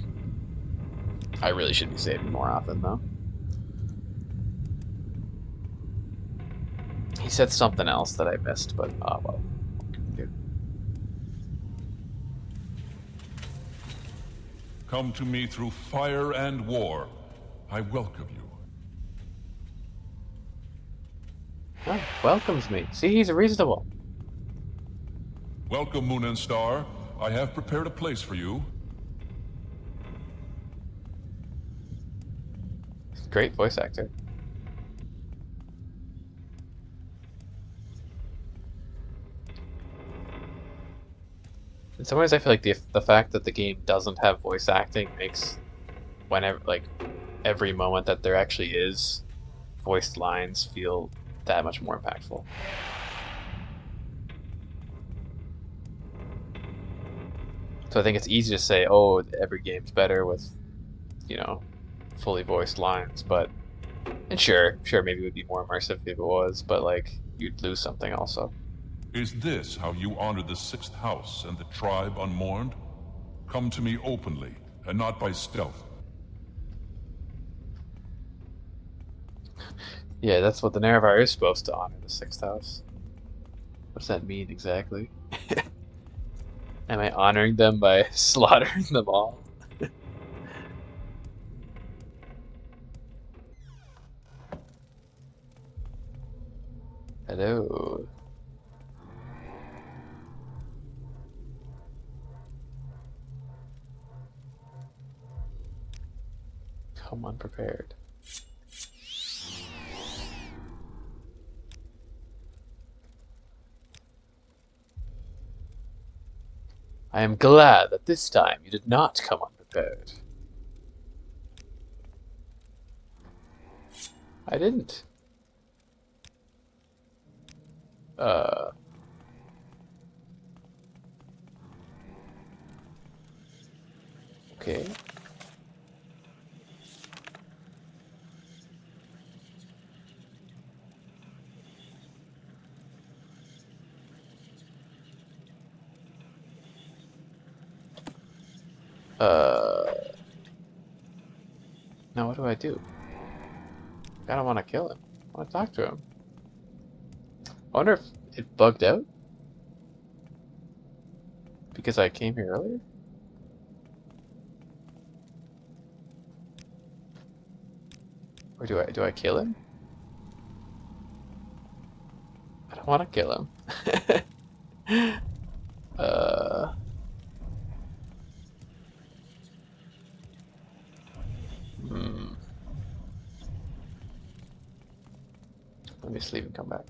I really should be saving more often, though. He said something else that I missed, but, well, what can we do? Come to me through fire and war. I welcome you. Oh, welcomes me. See, he's reasonable. Welcome, Moon and Star. I have prepared a place for you. Great voice actor. In some ways, I feel like the fact that the game doesn't have voice acting makes whenever, like, every moment that there actually is voiced lines feel that much more impactful. So I think it's easy to say, oh, every game's better with, you know, fully voiced lines, but, and sure, maybe it would be more immersive if it was, but, like, you'd lose something also. Is this how you honor the sixth house and the tribe unmourned? Come to me openly, and not by stealth. Yeah, that's what the Nerevar is supposed to honor, the sixth house. What does that mean exactly? Am I honoring them by slaughtering them all? Hello. Come unprepared. I am glad that this time you did not come unprepared. I didn't. Okay. Now what do I do? I don't want to kill him. I want to talk to him. I wonder if it bugged out because I came here earlier? Or do I kill him? I don't want to kill him. uh, hmm. Let me just leave and come back.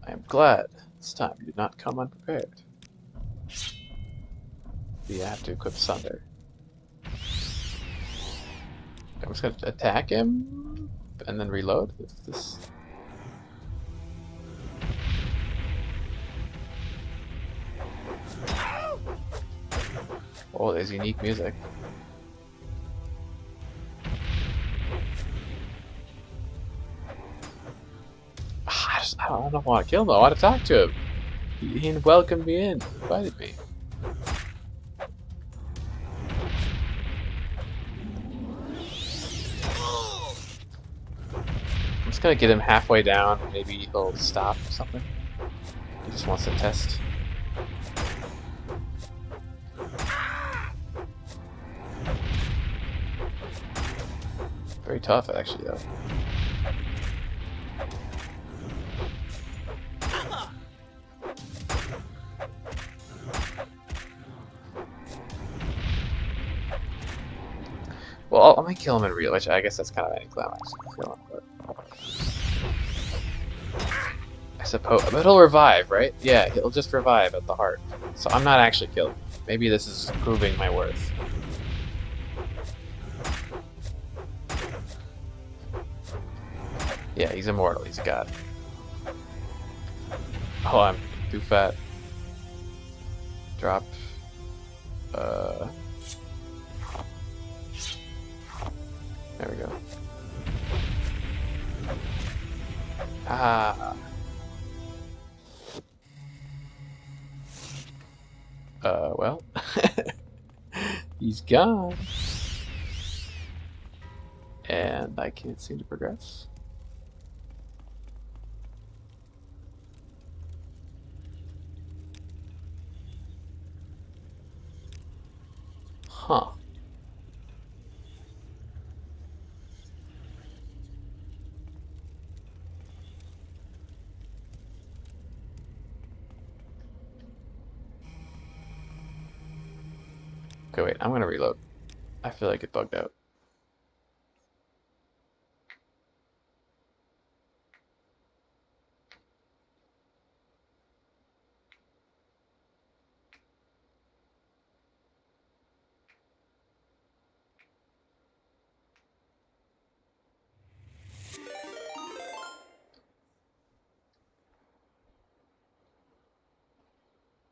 I am glad this time you did not come unprepared. You have to equip Sunder. I'm just gonna attack him and then reload with this. Oh, there's unique music. I don't want to kill him. I want to talk to him. He welcomed me in, invited me. I'm just gonna get him halfway down. Maybe he'll stop or something. He just wants to test. Very tough, actually, though. Well, I might kill him in real, which I guess that's kind of anticlimactic. I suppose, but he'll revive, right? Yeah, he'll just revive at the heart. So I'm not actually killing him. Maybe this is proving my worth. Yeah, he's immortal. He's a god. Oh, I'm too fat. Drop. There we go. Ah. Well. He's gone. And I can't seem to progress. Huh. Okay, wait, I'm gonna reload. I feel like it bugged out.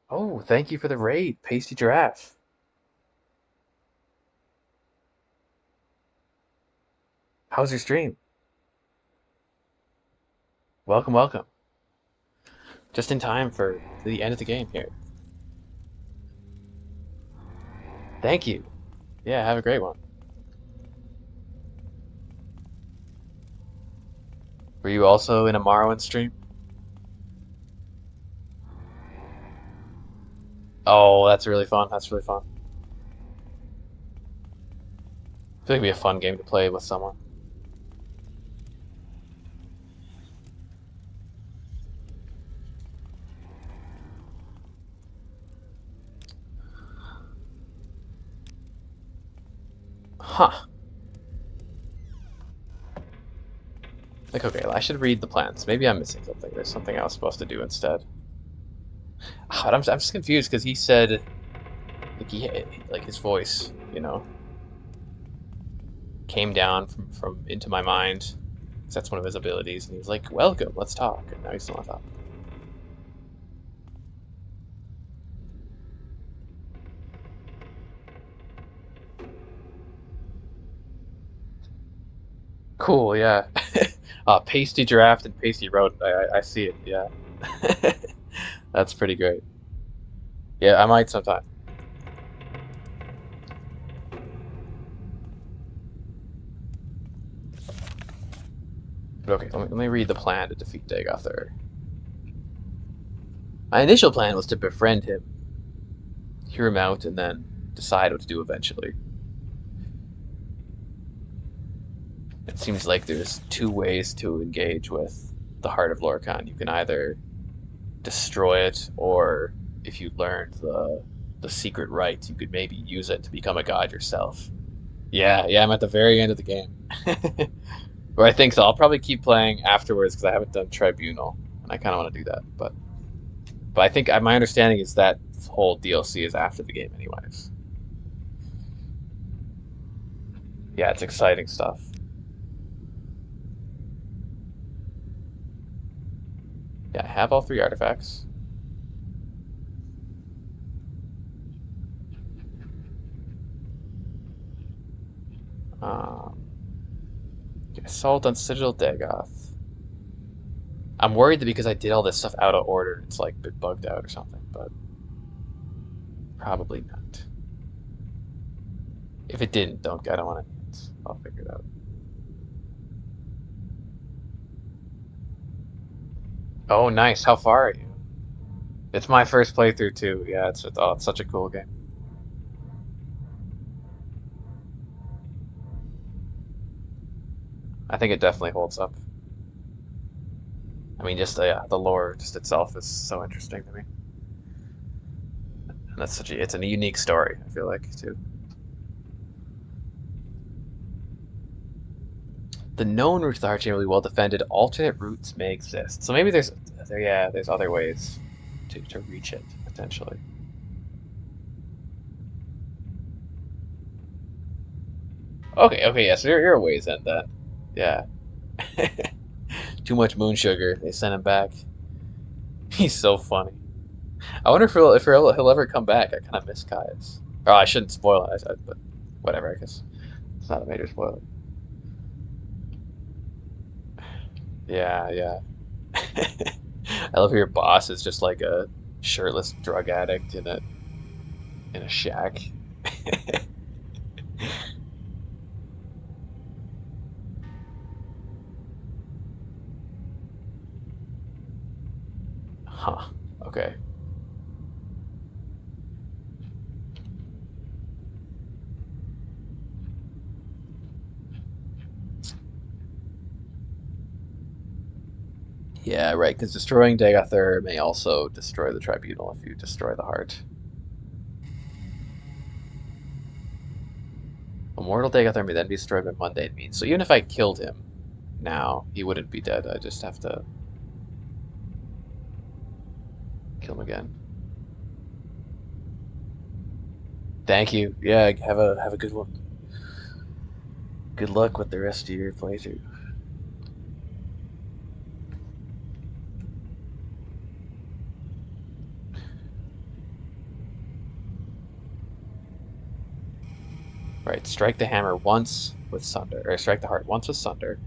Oh, thank you for the raid, Pasty Giraffe. How's your stream? Welcome, welcome. Just in time for the end of the game here. Thank you. Yeah, have a great one. Were you also in a Morrowind stream? Oh, that's really fun. That's really fun. I feel like it'd be a fun game to play with someone. Huh. Like, okay, I should read the plans. Maybe I'm missing something. There's something I was supposed to do instead. Ah, I'm just confused because he said, like his voice, came down from into my mind. 'Cause that's one of his abilities, and he was like, "Welcome, let's talk." And now he's not talking. Cool, yeah. Pasty Giraffe and Pasty Rodent. I see it. Yeah, that's pretty great. Yeah, I might sometime. Okay, let me read the plan to defeat Dagothur. My initial plan was to befriend him, hear him out, and then decide what to do eventually. It seems like there's two ways to engage with the heart of Lorkhan. You can either destroy it, or if you learned the secret rites, you could maybe use it to become a god yourself. Yeah, I'm at the very end of the game. Or I think so. I'll probably keep playing afterwards because I haven't done Tribunal, and I kind of want to do that. But I think my understanding is that whole DLC is after the game, anyways. Yeah, it's exciting stuff. Yeah, I have all three artifacts. Um, Assault on Citadel Dagoth. I'm worried that because I did all this stuff out of order, it's like been bugged out or something, but probably not. If it didn't, I don't want any hints. I'll figure it out. Oh, nice. How far are you? It's my first playthrough too. Yeah, it's such a cool game. I think it definitely holds up. I mean, just yeah, the lore just itself is so interesting to me, and it's a unique story. I feel like too. The known routes are generally well defended. Alternate routes may exist, so maybe there's other ways to reach it potentially. Okay, yeah. So you're a ways in then. Yeah. Too much moon sugar. They sent him back. He's so funny. I wonder if he'll ever come back. I kind of miss Caius. Oh, I shouldn't spoil it, but whatever. I guess it's not a major spoiler. Yeah. I love how your boss is just like a shirtless drug addict in a shack. Huh. Okay. Yeah, right. Because destroying Dagathur may also destroy the Tribunal if you destroy the heart. Immortal Dagathur may then be destroyed by mundane means. So even if I killed him now, he wouldn't be dead. I just have to kill him again. Thank you. Yeah, have a good one. Good luck with the rest of your playthrough. Right, strike the hammer once with Sunder, or strike the heart once with Sunder,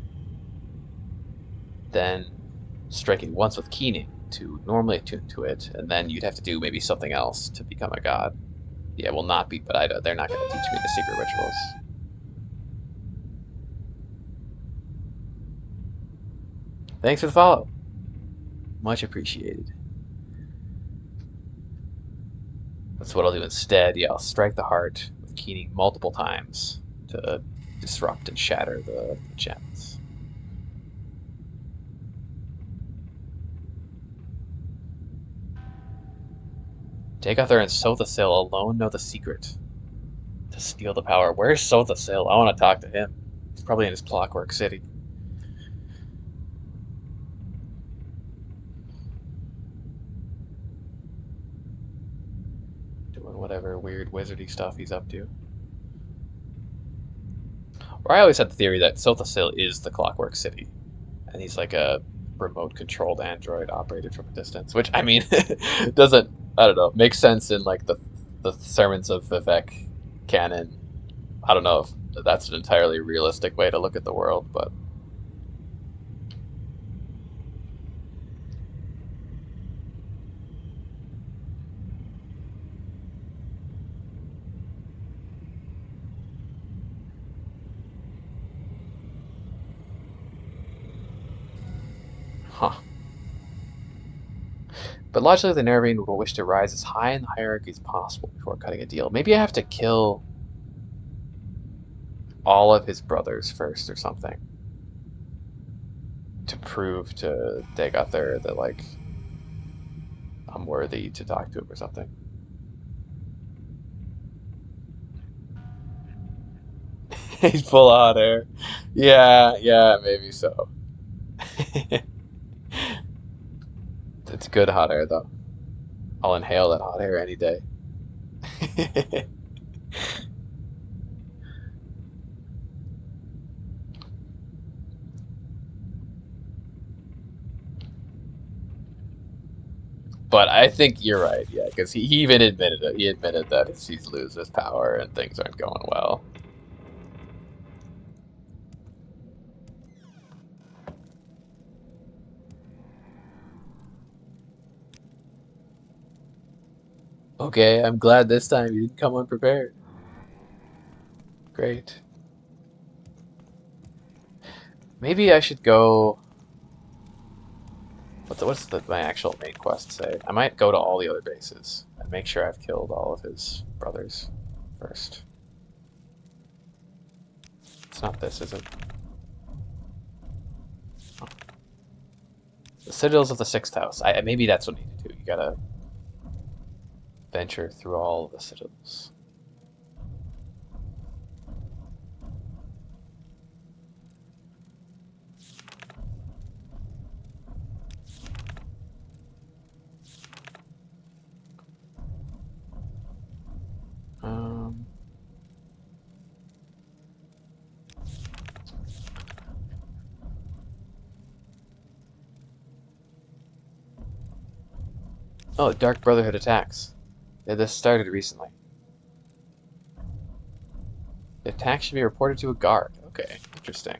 then striking once with Keening to normally attune to it, and then you'd have to do maybe something else to become a god. Yeah, will not be, but they're not going to teach me the secret rituals. Thanks for the follow. Much appreciated. That's what I'll do instead. Yeah, I'll strike the heart with Keening multiple times to disrupt and shatter the gems. Dagothar and Sothasil alone know the secret to steal the power. Where's Sothasil? I want to talk to him. He's probably in his Clockwork City. Doing whatever weird wizardy stuff he's up to. Or I always had the theory that Sothasil is the Clockwork City, and he's like a remote-controlled android operated from a distance. Which I mean, doesn't I don't know makes sense in like the sermons of Vivek canon. I don't know if that's an entirely realistic way to look at the world, but Huh. But logically, the Nerevarine will wish to rise as high in the hierarchy as possible before cutting a deal. Maybe I have to kill all of his brothers first or something to prove to Dagothar that, like, I'm worthy to talk to him or something. He's full of hot air. Yeah, yeah, maybe so. It's good hot air, though. I'll inhale that hot air any day. But I think you're right, yeah, because he even admitted it. He admitted that he's losing his power and things aren't going well. Okay, I'm glad this time you didn't come unprepared. Great. Maybe I should go. What's my actual main quest say? I might go to all the other bases and make sure I've killed all of his brothers first. It's not this, is it? Oh. The Citadels of the Sixth House. Maybe that's what I need to do. You gotta venture through all of the citadels. Um, oh, Dark Brotherhood attacks. Yeah, this started recently. The attack should be reported to a guard. Okay, interesting.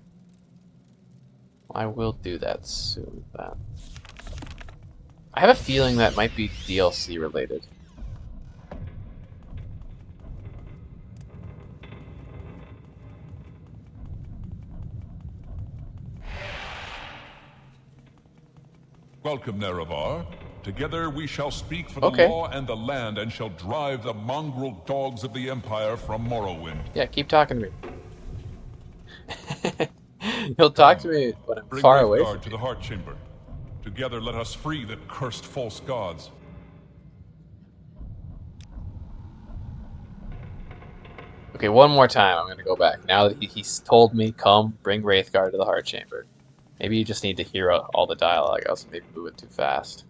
I will do that soon then. I have a feeling that might be DLC related. Welcome, Nerevar. Together we shall speak for the Okay. law and the land, and shall drive the mongrel dogs of the Empire from Morrowind. Yeah, keep talking to me. You'll talk to me when I'm Bring far away Wraithguard from to you. the Heart Chamber. Together let us free the cursed false gods. Okay, one more time. I'm gonna go back. Now that he's told me, come, bring Wraithguard to the Heart Chamber. Maybe you just need to hear all the dialogue. I was maybe moving too fast.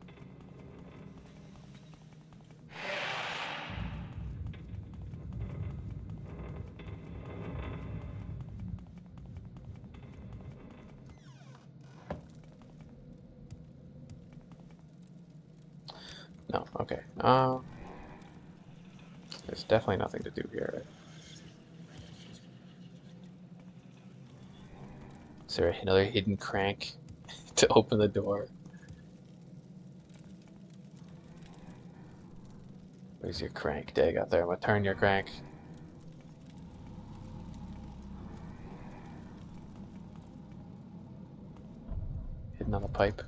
No, okay. There's definitely nothing to do here, right? Is there another hidden crank to open the door? Where's your crank, Dig? Out there. I'm gonna turn your crank. Hidden on the pipe.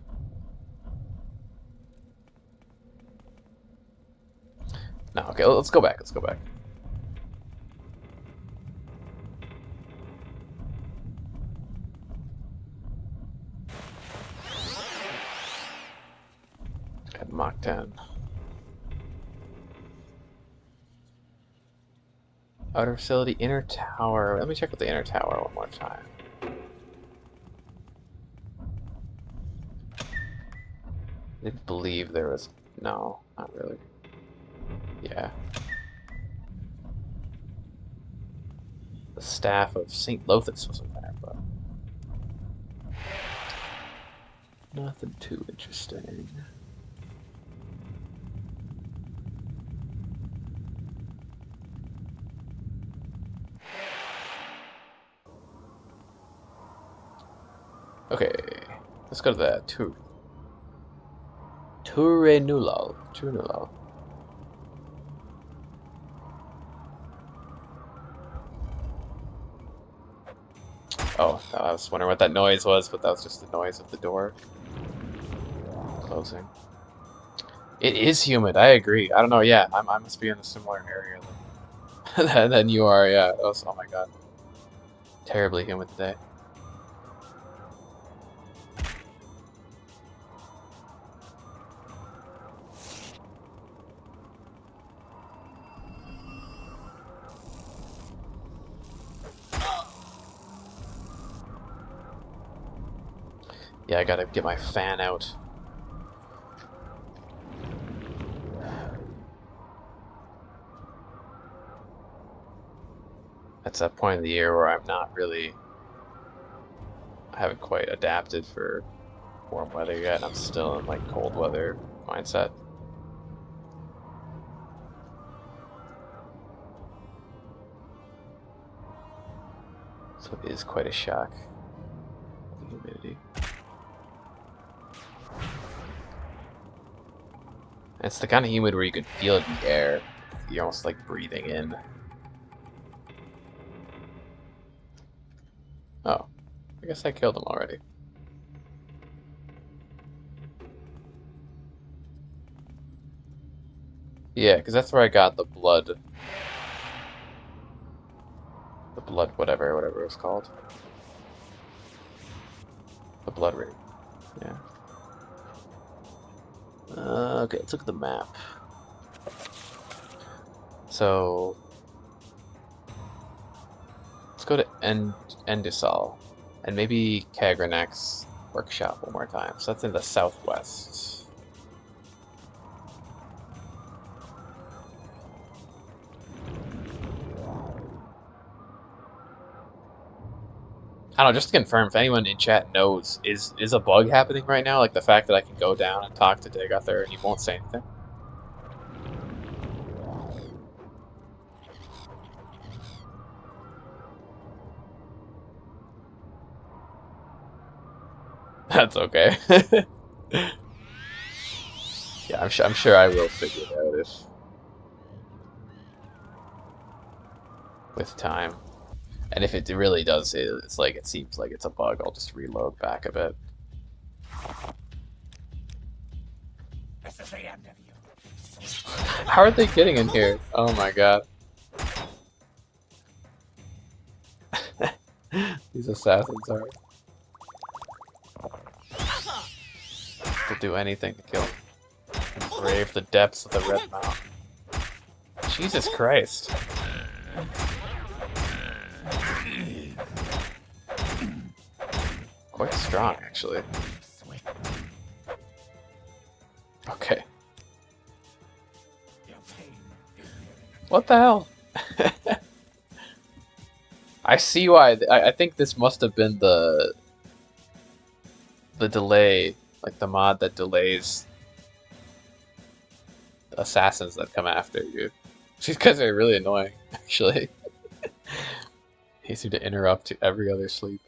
No, okay, let's go back. Let's go back. At Mach 10. Outer facility, inner tower. Let me check out the inner tower one more time. I didn't believe there was... No, not really. Yeah. The staff of St. Lothus wasn't there, but... Nothing too interesting. Okay, let's go to the Turenulal. Oh, I was wondering what that noise was, but that was just the noise of the door. closing. It is humid. I agree. I don't know. Yeah, I must be in a similar area than you are. Yeah. Oh my God. Terribly humid today. Yeah, I gotta get my fan out. That's that point of the year where I'm not really, I haven't quite adapted for warm weather yet. I'm still in like cold weather mindset. So it is quite a shock, the humidity. It's the kind of humid where you can feel it in the air. You're almost like breathing in. Oh, I guess I killed him already. Yeah, because that's where I got the blood. The blood whatever it was called. The blood ring. Yeah. Okay, let's look at the map. So let's go to Endisol and maybe Kagranek's workshop one more time. So that's in the southwest. I don't know, just to confirm, if anyone in chat knows, is a bug happening right now? Like the fact that I can go down and talk to Dagothar and he won't say anything? That's okay. Yeah, I'm sure I will figure it out if with time. And if it really does, it's like it seems like it's a bug, I'll just reload back a bit. This is the end of you. How are they getting in here? Oh my God. These assassins are. They'll do anything to kill him. Brave the depths of the Red Mountain. Jesus Christ. Quite strong, actually. Okay. What the hell? I see why. I think this must have been the delay, like the mod that delays assassins that come after you. These guys are really annoying, actually. They seem to interrupt every other sleep.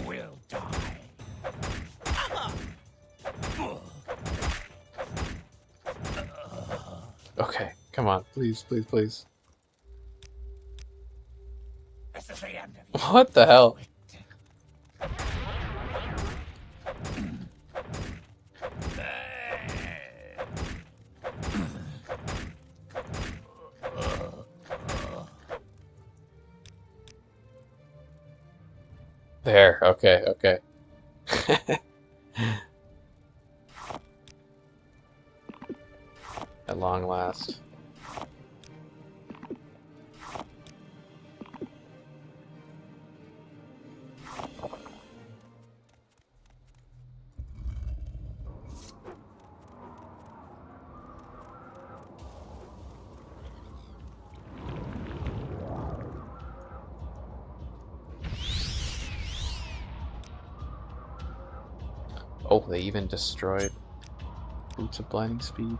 Will die. Okay, come on, please, please, please. This is the end of you. What the hell? There, okay, okay. At long last. Oh, they even destroyed Boots of Blinding Speed.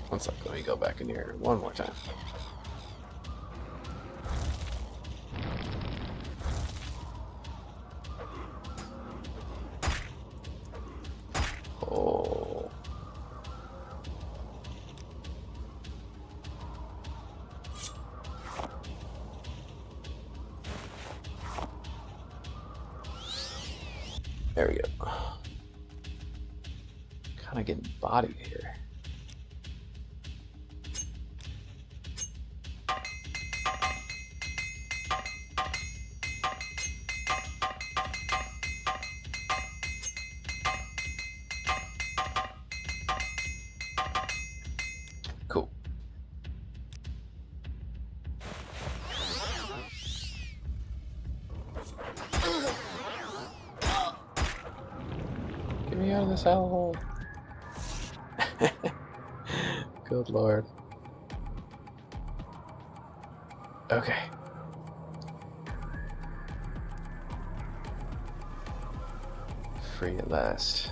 One second, let me go back in here one more time. Oh. I getting bodied here? Cool. Get me out of this hellhole. Good lord. Okay. Free at last.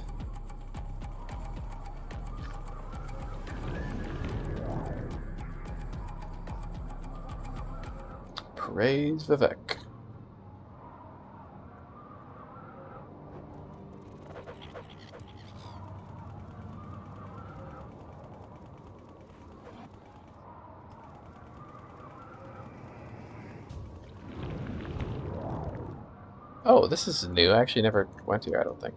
Praise Vivek. Oh, this is new. I actually never went here, I don't think.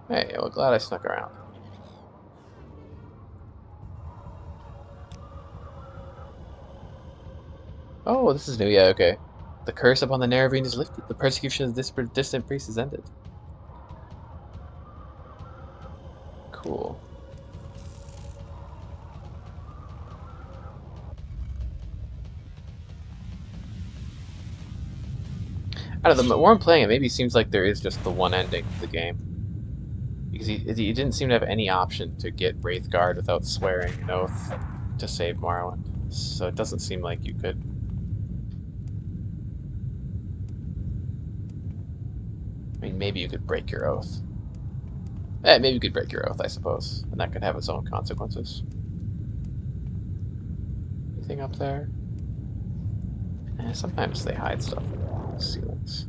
Hey, well, glad I snuck around. Oh, this is new. Yeah, okay. The curse upon the Nerevarine is lifted. The persecution of this distant priest is ended. Cool. I don't know, the more I'm playing it, maybe it seems like there is just the one ending to the game. Because he didn't seem to have any option to get Wraithguard without swearing an oath to save Morrowind. So it doesn't seem like you could. I mean, maybe you could break your oath. Maybe you could break your oath, I suppose. And that could have its own consequences. Anything up there? Sometimes they hide stuff in the ceilings.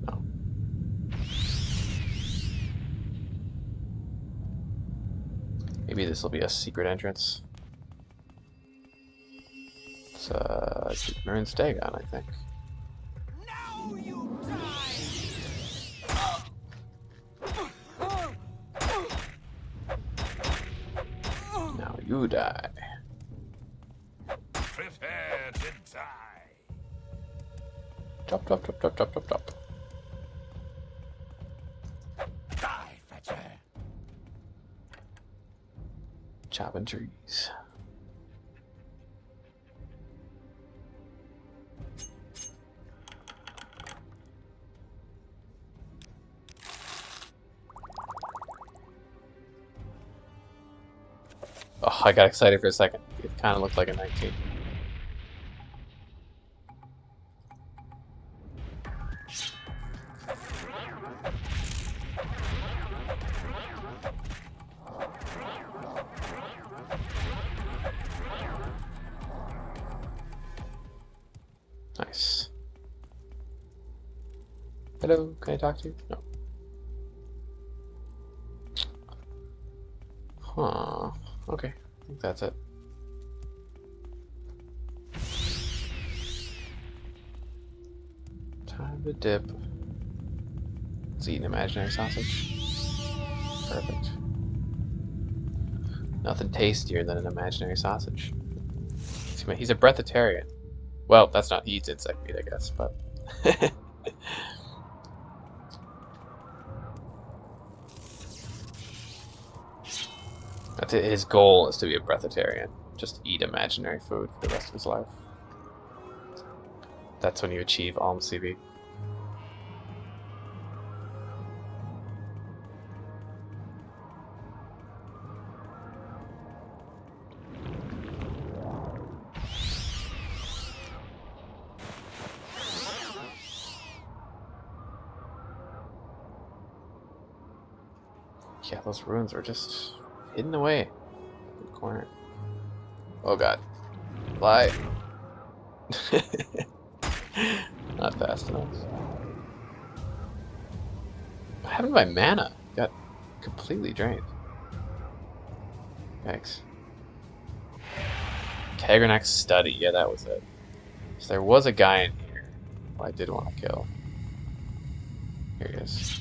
No. Maybe this will be a secret entrance. It's Ruin's Dagon, I think. Now you die! Now you die. Prepare to die. Chop, chop, chop, chop, chop, chop, chop. Die, fetcher. Chopping trees. Oh, I got excited for a second. It kind of looked like a 19. Nice. Hello, can I talk to you? No. Huh. Okay, I think that's it. Time to dip. Let's eat an imaginary sausage. Perfect. Nothing tastier than an imaginary sausage. He's a breatharian. Well, that's not, he eats insect meat, I guess, but... That's it. His goal is to be a breatharian. Just eat imaginary food for the rest of his life. That's when you achieve Alm CB. Yeah, those ruins are just hidden away in the corner. Oh god. Fly. Not fast enough. What happened to my mana? Got completely drained. Thanks. Kagranak's study. Yeah, that was it. So there was a guy in here who I did want to kill. Here he is.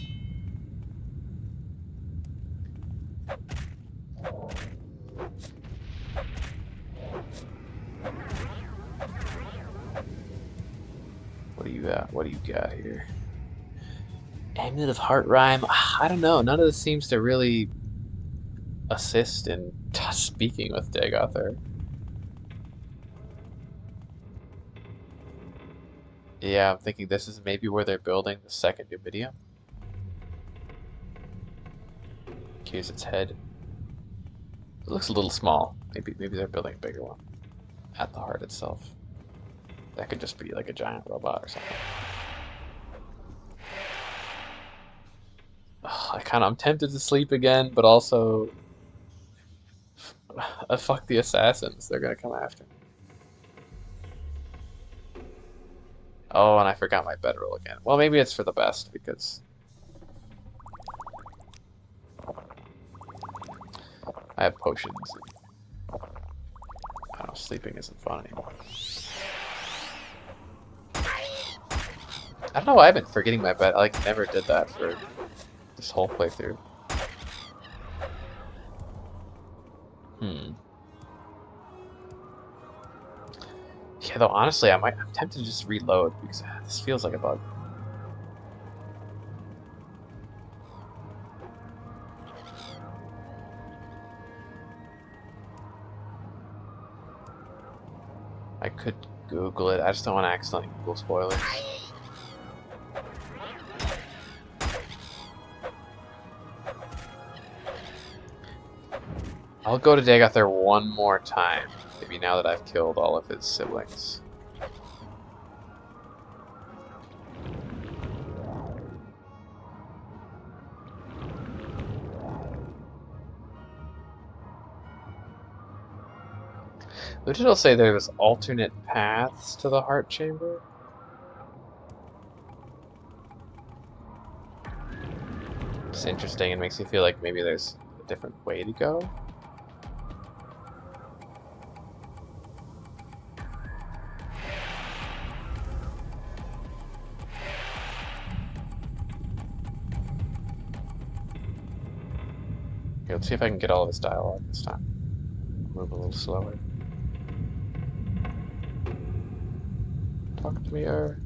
What do you got? What do you got here? Amulet of Heart Rhyme. I don't know. None of this seems to really assist in speaking with Dagother. Yeah, I'm thinking this is maybe where they're building the second Numidium. Here's its head. It looks a little small. Maybe they're building a bigger one at the heart itself. That could just be like a giant robot or something. Ugh, I'm tempted to sleep again, but also fuck the assassins. They're gonna come after me. Oh, and I forgot my bedroll again. Well, maybe it's for the best because I have potions. And, I don't know, sleeping isn't fun anymore. I don't know why I've been forgetting my bed. I like never did that for this whole playthrough. Yeah, though honestly, I'm tempted to just reload because this feels like a bug. I could Google it. I just don't want to accidentally Google spoilers. I'll go to Dagother one more time. Maybe now that I've killed all of his siblings. Legit will say there's alternate paths to the heart chamber. It's interesting and makes you feel like maybe there's a different way to go. Okay, let's see if I can get all of his dialogue this time. Move a little slower. Talk to me, or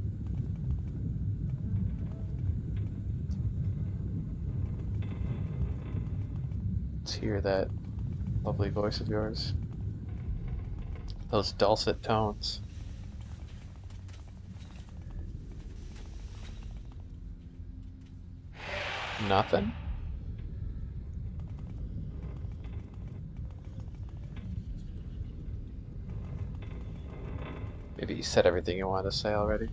let's hear that lovely voice of yours. Those dulcet tones. Nothing? Maybe you said everything you wanted to say already.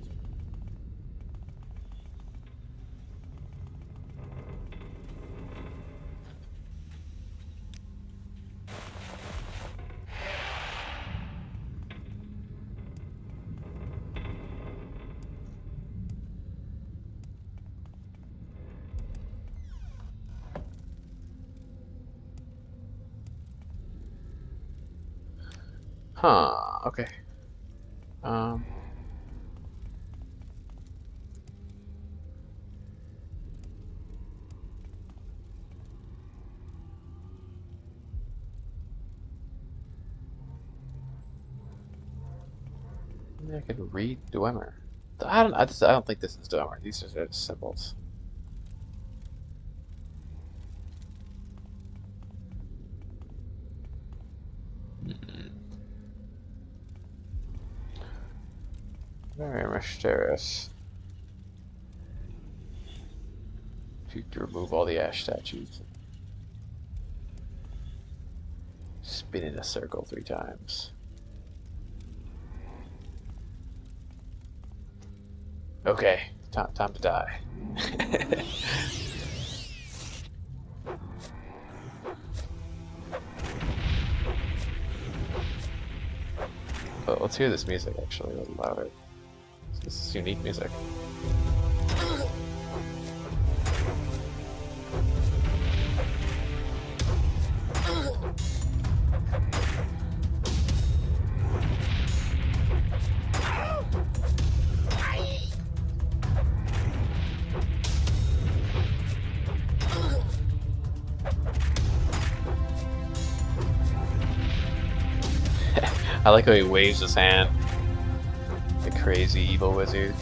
Huh, okay. Maybe I could read Dwemer. I don't think this is Dwemer. These are just symbols. Very mysterious. To remove all the ash statues. Spin in a circle 3 times. Okay, time to die. But let's hear this music actually a little louder. This is unique music. I like how he waves his hand. The crazy evil wizard.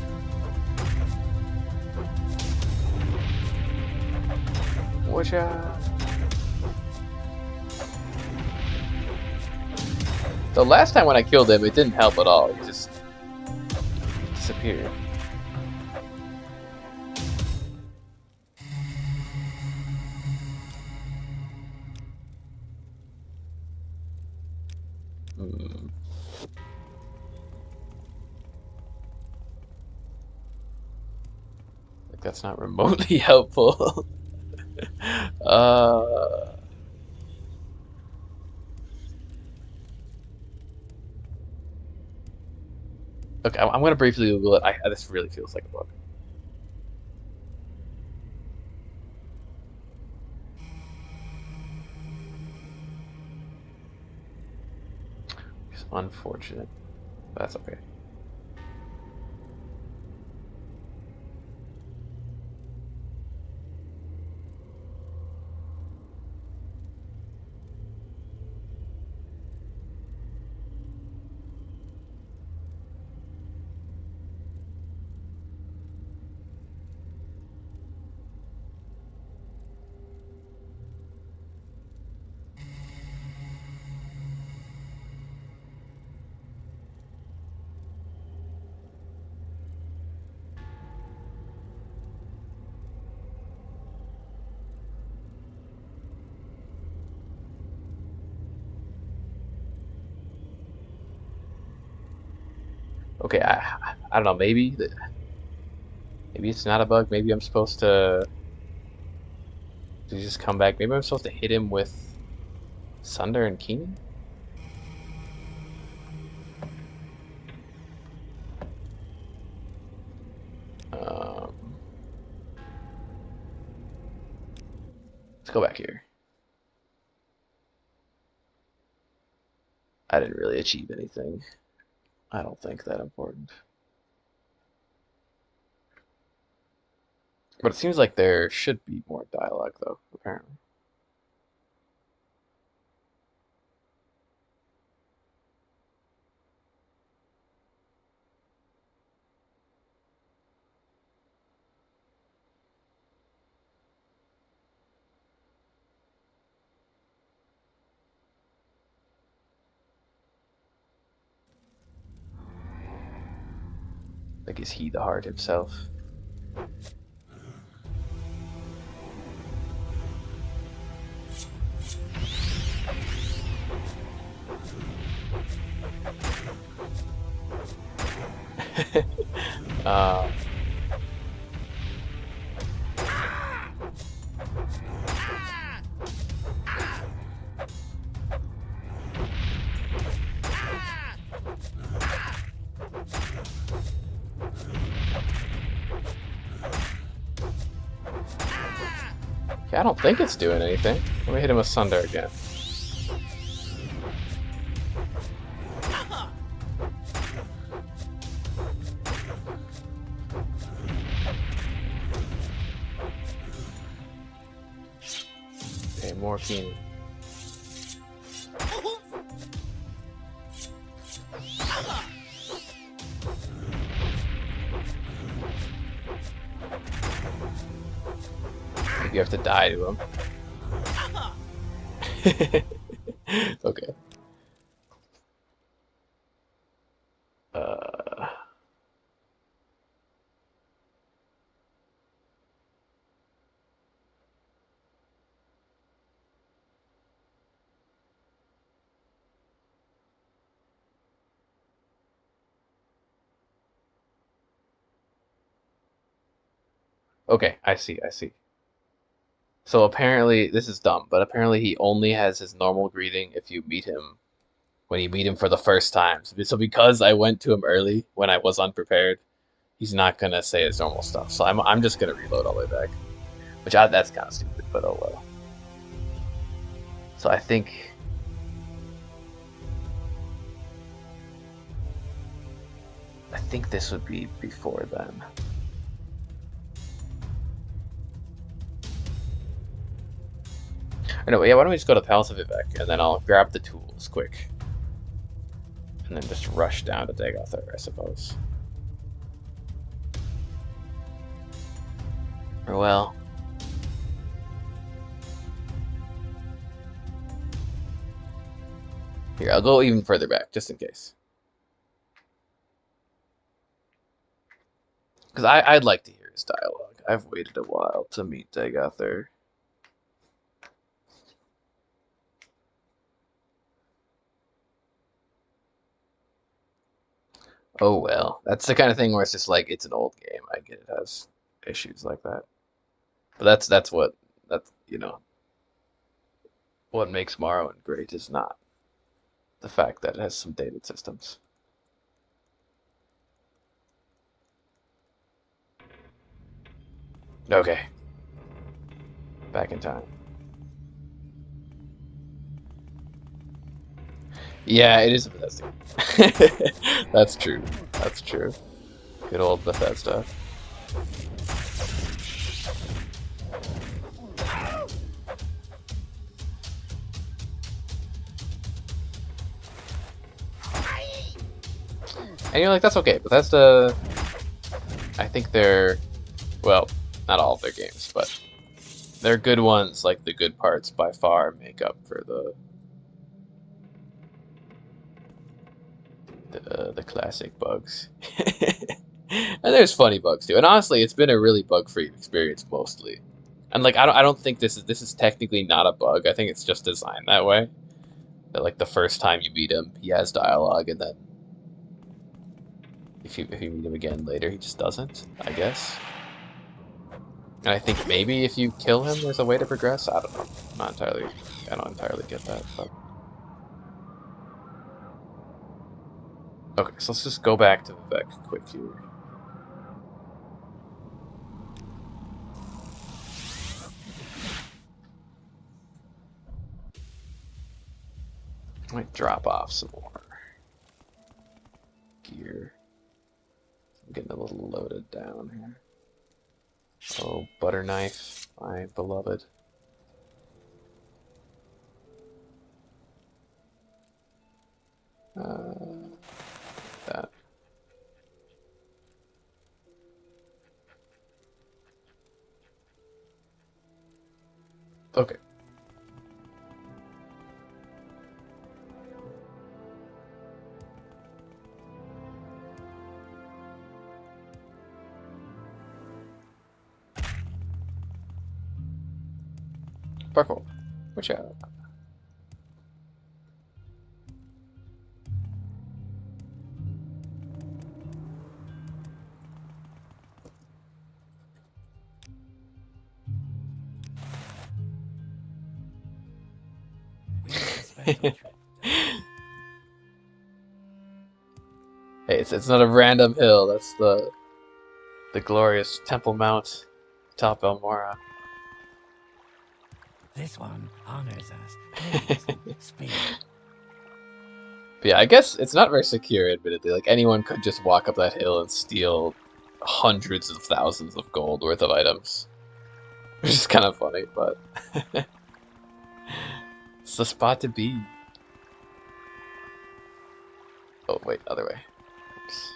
Watch out. The last time when I killed him, it didn't help at all. He just disappeared. Like that's not remotely helpful. Okay, I'm gonna briefly Google it. This really feels like a book. It's unfortunate. But that's okay. Okay, I don't know. Maybe it's not a bug. Maybe I'm supposed to just come back. Maybe I'm supposed to hit him with Sunder and Keenan. Let's go back here. I didn't really achieve anything. I don't think that important. But it seems like there should be more dialogue, though, apparently. Like, is he the heart himself? uh, okay, I don't think it's doing anything. Let me hit him with Sunder again. Okay, morphine. You have to die to him. Okay. Okay, I see, I see. So apparently, this is dumb, but apparently he only has his normal greeting if you meet him when you meet him for the first time. So because I went to him early when I was unprepared, he's not gonna say his normal stuff. So I'm just gonna reload all the way back, that's kind of stupid, but oh well. So I think this would be before then. Anyway, yeah, why don't we just go to Palace of Vivek and then I'll grab the tools quick. And then just rush down to Dagothar, I suppose. Or well... Here, I'll go even further back, just in case. Because I'd like to hear his dialogue. I've waited a while to meet Dagothar. Oh well, that's the kind of thing where it's just like it's an old game. I get it has issues like that, but that's what makes Morrowind great is not the fact that it has some dated systems. Okay, back in time. Yeah, it is a Bethesda game. That's true. That's true. Good old Bethesda. And you're like, that's okay. Bethesda, I think they're, well, not all of their games, but they're good ones. Like the good parts by far make up for the classic bugs. And there's funny bugs too. And honestly, it's been a really bug-free experience mostly. And like I don't think this is technically not a bug. I think it's just designed that way. That like the first time you meet him, he has dialogue, and then if you meet him again later, he just doesn't, I guess. And I think maybe if you kill him, there's a way to progress. I don't know. I don't entirely get that, but okay, so let's just go back to Vivek quick here. Might drop off some more gear. I'm getting a little loaded down here. Oh, butter knife, my beloved. That. Okay. Parkour. Watch out. We make a special trip. Hey, it's not a random hill. That's the glorious Temple Mount, top Elmora. This one honors us. Please, speak. But yeah, I guess it's not very secure, admittedly. Like anyone could just walk up that hill and steal hundreds of thousands of gold worth of items, which is kind of funny, but it's the spot to be. Oh wait, other way. Oops.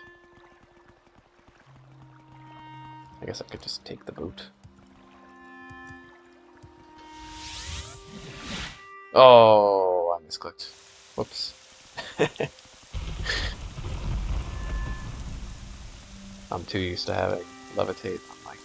I guess I could just take the boot. Oh, I misclicked. Whoops. I'm too used to having levitate on my key.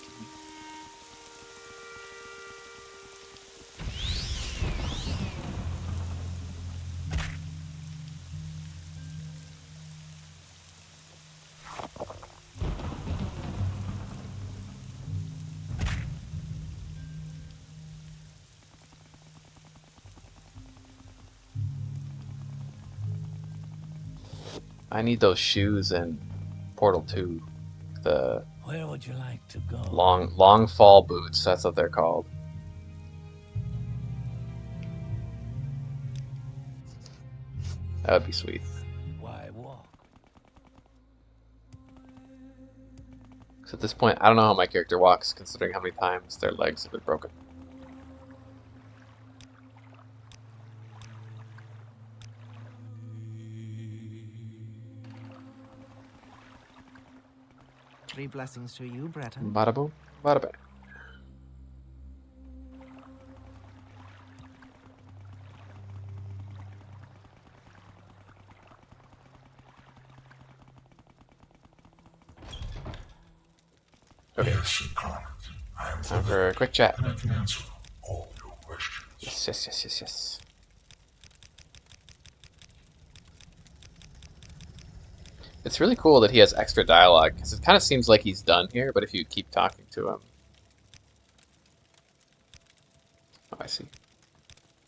I need those shoes in Portal 2. The Where would you like to go? long fall boots, that's what they're called. That would be sweet. Why walk? Because at this point, I don't know how my character walks, considering how many times their legs have been broken. Three blessings to you, Breton. Bada boom, bada bang. Okay. Yes, Incarnate. I am Time the for a quick chat. and I can answer all your questions. Yes, yes, yes, yes, yes. It's really cool that he has extra dialogue, because it kind of seems like he's done here, but if you keep talking to him... Oh, I see.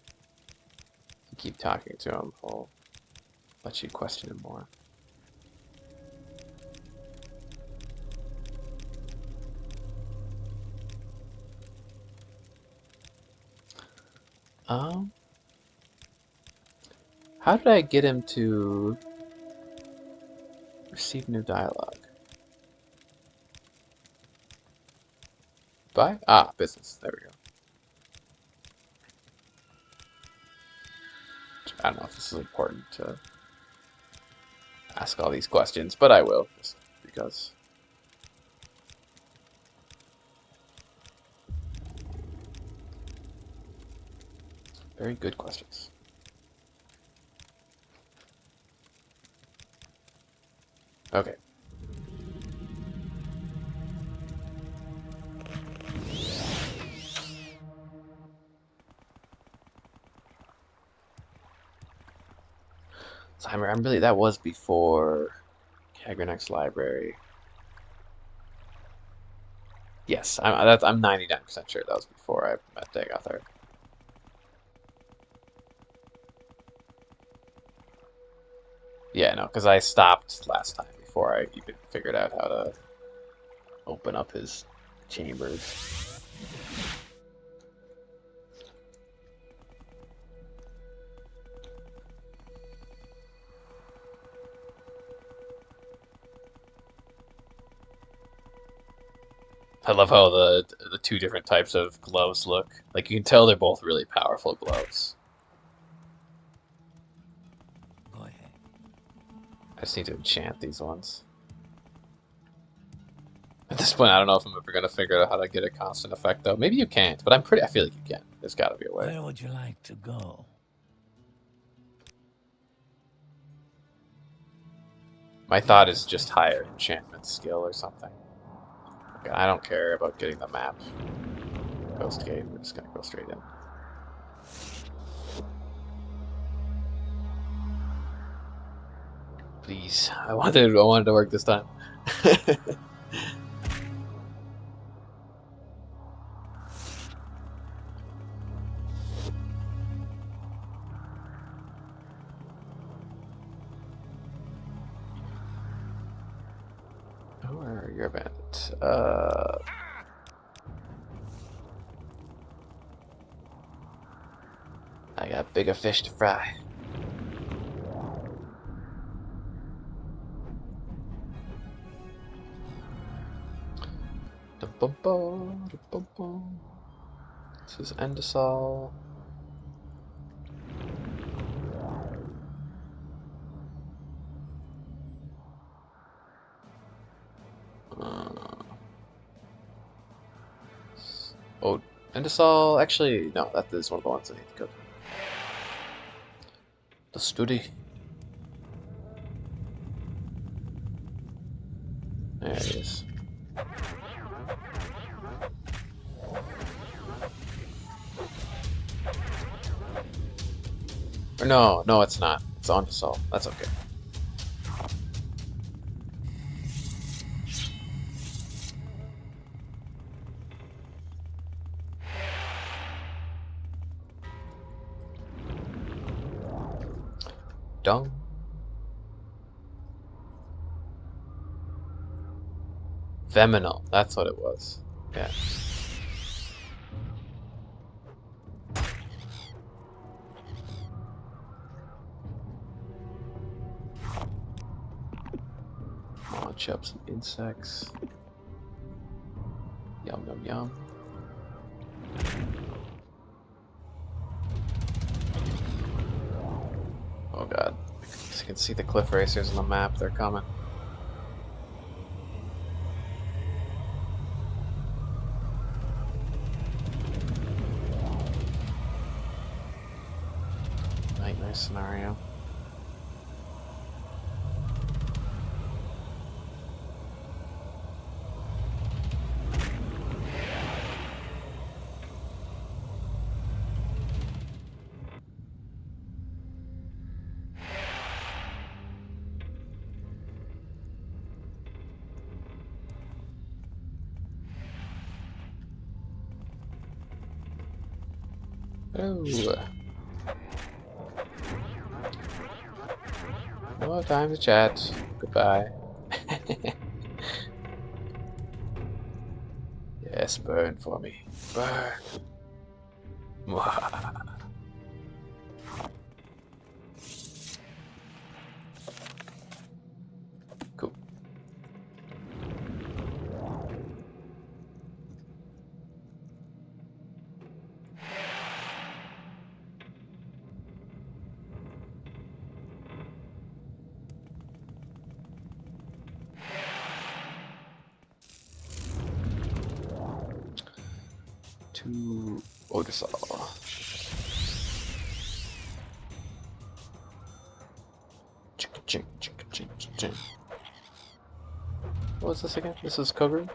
If you keep talking to him, he'll let you question him more. How did I get him to receive new dialogue? Buy? Ah, business. There we go. I don't know if this is important to ask all these questions, but I will, just because. Very good questions. Okay. So I'm really, that was before Kagranek's library. Yes, I'm 99% sure that was before I met Dagothar. Yeah, no, because I stopped last time before I even figured out how to open up his chambers. I love how the two different types of gloves look. Like, you can tell they're both really powerful gloves. Go ahead. I just need to enchant these ones. At this point, I don't know if I'm ever gonna figure out how to get a constant effect, though. Maybe you can't, but I feel like you can. There's gotta be a way. Where would you like to go? My thought is just higher enchantment skill or something. Okay, I don't care about getting the map. Ghost Gate, we're just gonna go straight in. Please, I wanted to work this time. Where are your bandit? I got bigger fish to fry. This is Endosol. Oh, Endosol. Actually, no, that is one of the ones I need to go to. The study. There it is. Or no, it's not. It's on Endosol. That's okay. Dung. Veminal, that's what it was. Yeah. Launch up some insects. Yum, yum, yum. Oh god. You can see the cliff racers on the map, they're coming. Nice scenario. Oh. No time to chat. Goodbye. Yes, burn for me. Burn. Cool. To Odysseus. Ching, ching, ching, ching, ching. What was this again? This is Kogru?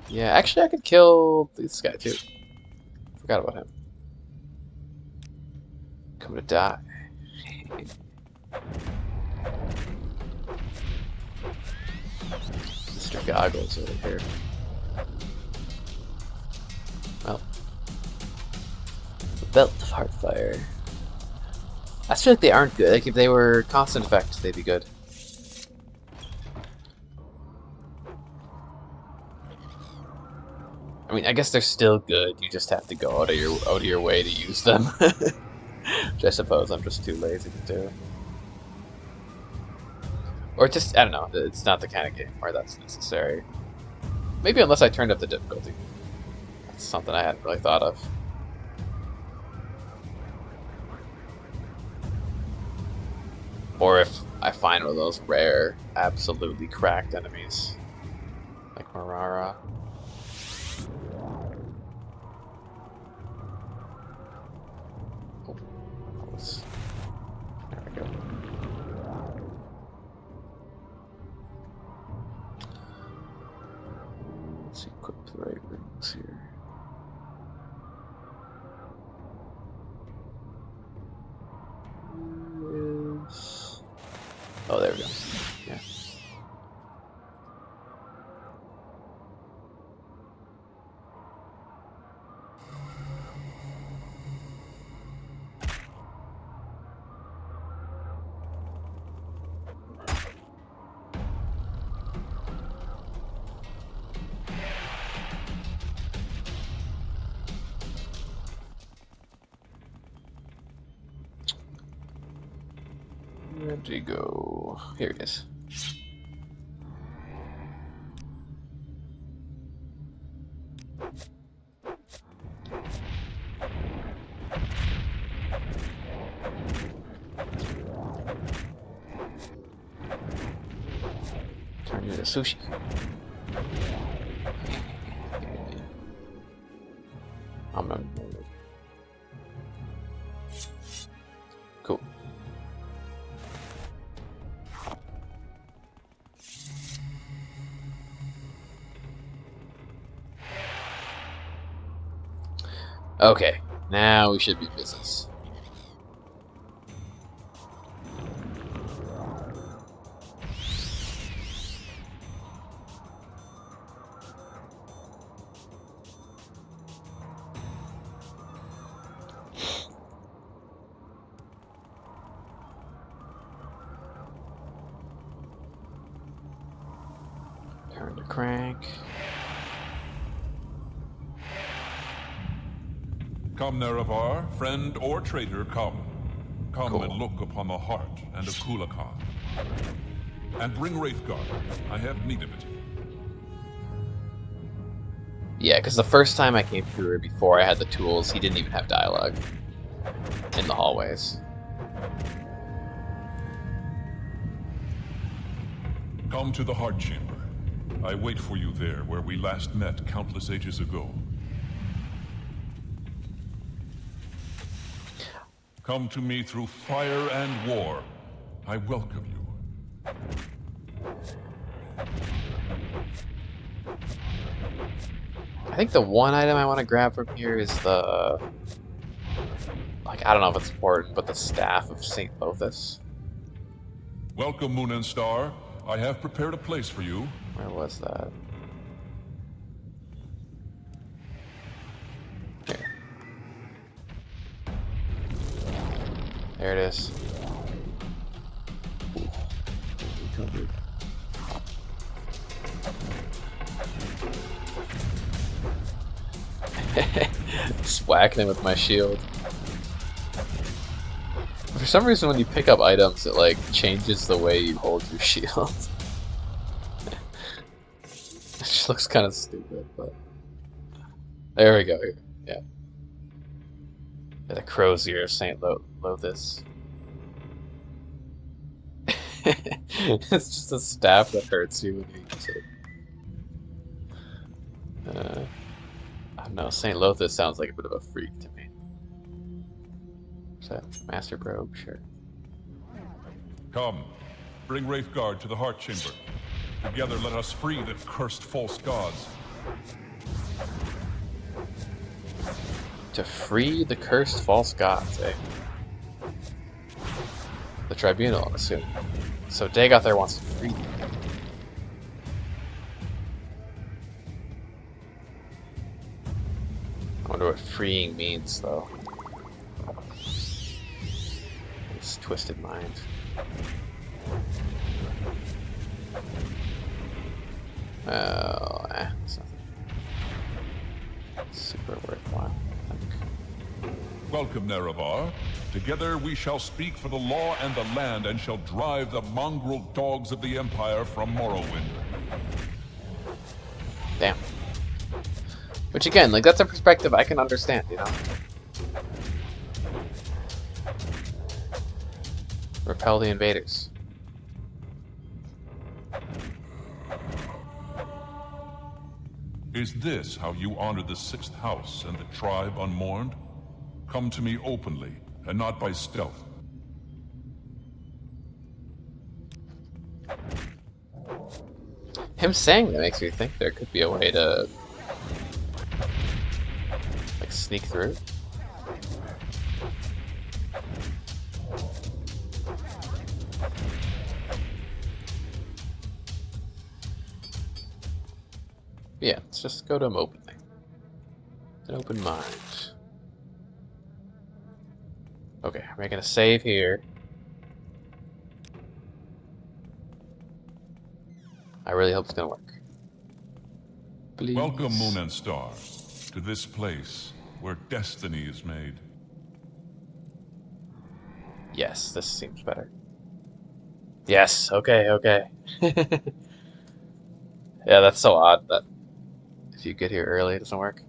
Yeah, actually I could kill this guy too. Forgot about him. Come to die. Mr. Goggles over here. Well. The Belt of Heartfire. I feel like they aren't good. Like if they were constant effect, they'd be good. I mean, I guess they're still good. You just have to go out of your way to use them. Which I suppose I'm just too lazy to do. Or just, I don't know, it's not the kind of game where that's necessary. Maybe unless I turned up the difficulty. That's something I hadn't really thought of. Or if I find one of those rare, absolutely cracked enemies. Like Marara. There we go. Let's equip the right rings here. Oh, there we go. Yeah. Where'd he go? Here he is. Turn into sushi. Cool. Okay, now we should be business. Turn to crank. Come, Nerevar, friend or traitor, come. Come Cool. and look upon the heart and of Kulakan. And bring Wraithguard. I have need of it. Yeah, because the first time I came through here before I had the tools, he didn't even have dialogue in the hallways. Come to the Heart Chamber. I wait for you there, where we last met countless ages ago. Come to me through fire and war. I welcome you. I think the one item I want to grab from here is the... Like, I don't know if it's important, but the Staff of St. Lothus. Welcome, Moon and Star. I have prepared a place for you. Where was that? Here. There it is. Just whacking him with my shield. For some reason, when you pick up items, it like changes the way you hold your shield. It just looks kind of stupid, but there we go. Yeah, the crow's ear of Saint Lothus. It's just a staff that hurts you when you use it. I don't know. Saint Lothus sounds like a bit of a freak to me. Is that Master Probe? Sure. Come, bring Wraithguard to the Heart Chamber. Together let us free the cursed false gods. To free the cursed false gods, eh? The Tribunal, I'm assuming. So Dagoth there wants to free them. I wonder what freeing means, though. This twisted mind. Well, it's nothing super worthwhile, I think. Welcome, Nerevar. Together we shall speak for the law and the land and shall drive the mongrel dogs of the Empire from Morrowind. Damn. Which again, like, that's a perspective I can understand, you know? Repel the invaders. Is this how you honor the sixth house and the tribe unmourned? Come to me openly, and not by stealth. Him saying that makes me think there could be a way to, like, sneak through. Yeah, let's just go to him openly. An open mind. Okay, we're gonna save here. I really hope it's gonna work. Please. Welcome, Moon and Star, to this place where destiny is made. Yes, this seems better. Yes, okay, okay. Yeah, that's so odd that if you get here early, it doesn't work.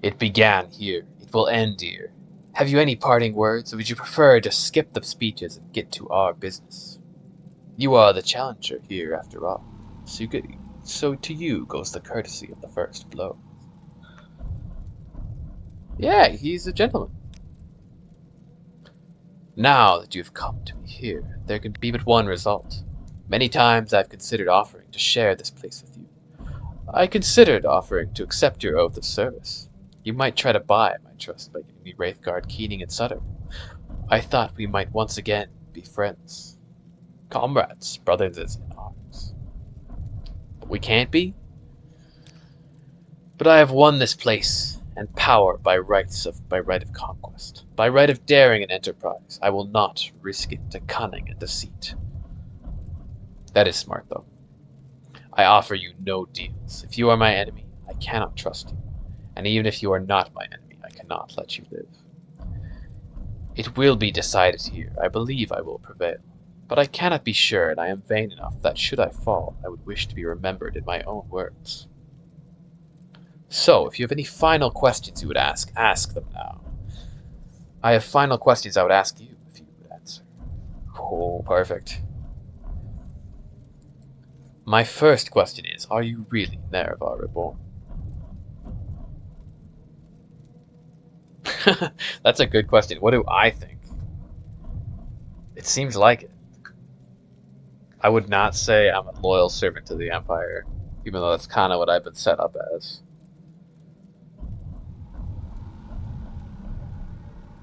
It began here. It will end here. Have you any parting words, or would you prefer to skip the speeches and get to our business? You are the challenger here, after all. So to you goes the courtesy of the first blow. Yeah, he's a gentleman. Now that you have come to me here, there can be but one result. Many times I've considered offering to share this place with you. I considered offering to accept your oath of service. You might try to buy my trust by giving me Wraithguard, Keening, and Sutter. I thought we might once again be friends. Comrades, brothers in arms. But we can't be? But I have won this place, and power by right of conquest. By right of daring and enterprise. I will not risk it to cunning and deceit. That is smart, though. I offer you no deals. If you are my enemy, I cannot trust you. And even if you are not my enemy, I cannot let you live. It will be decided here. I believe I will prevail. But I cannot be sure, and I am vain enough that should I fall, I would wish to be remembered in my own words. So, if you have any final questions you would ask them now. I have final questions I would ask you, if you would answer. Oh, perfect. My first question is, are you really Nerevar Reborn? That's a good question. What do I think? It seems like it. I would not say I'm a loyal servant to the Empire, even though that's kind of what I've been set up as.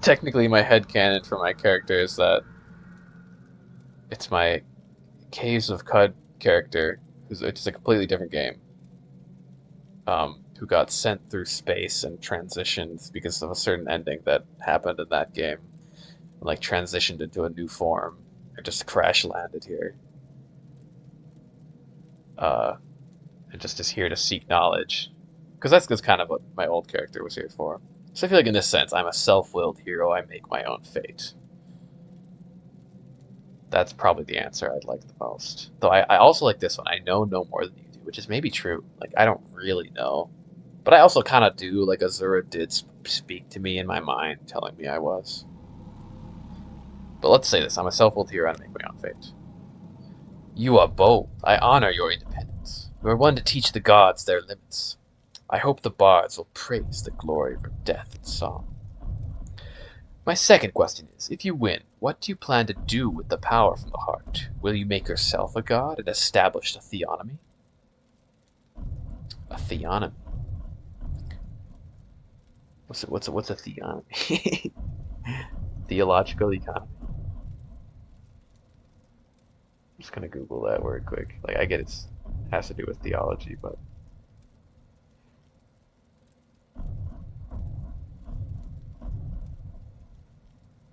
Technically, my headcanon for my character is that it's my Caves of Cud character, it's a completely different game, who got sent through space and transitioned because of a certain ending that happened in that game, and, like transitioned into a new form, and just crash landed here, uh, and just is here to seek knowledge, because that's kind of what my old character was here for. So I feel like in this sense, I'm a self-willed hero. I make my own fate. That's probably the answer I'd like the most. Though I also like this one. I know no more than you do, which is maybe true. Like, I don't really know. But I also kind of do. Like, Azura did speak to me in my mind, telling me I was. But let's say this. I'm a self-willed hero and I make my own fate. You are bold. I honor your independence. You are one to teach the gods their limits. I hope the bards will praise the glory of death and song. My second question is, if you win, what do you plan to do with the power from the heart? Will you make yourself a god and establish a theonomy? A theonomy? What's a theonomy? Theological economy? I'm just gonna Google that word quick. Like, I get it has to do with theology, but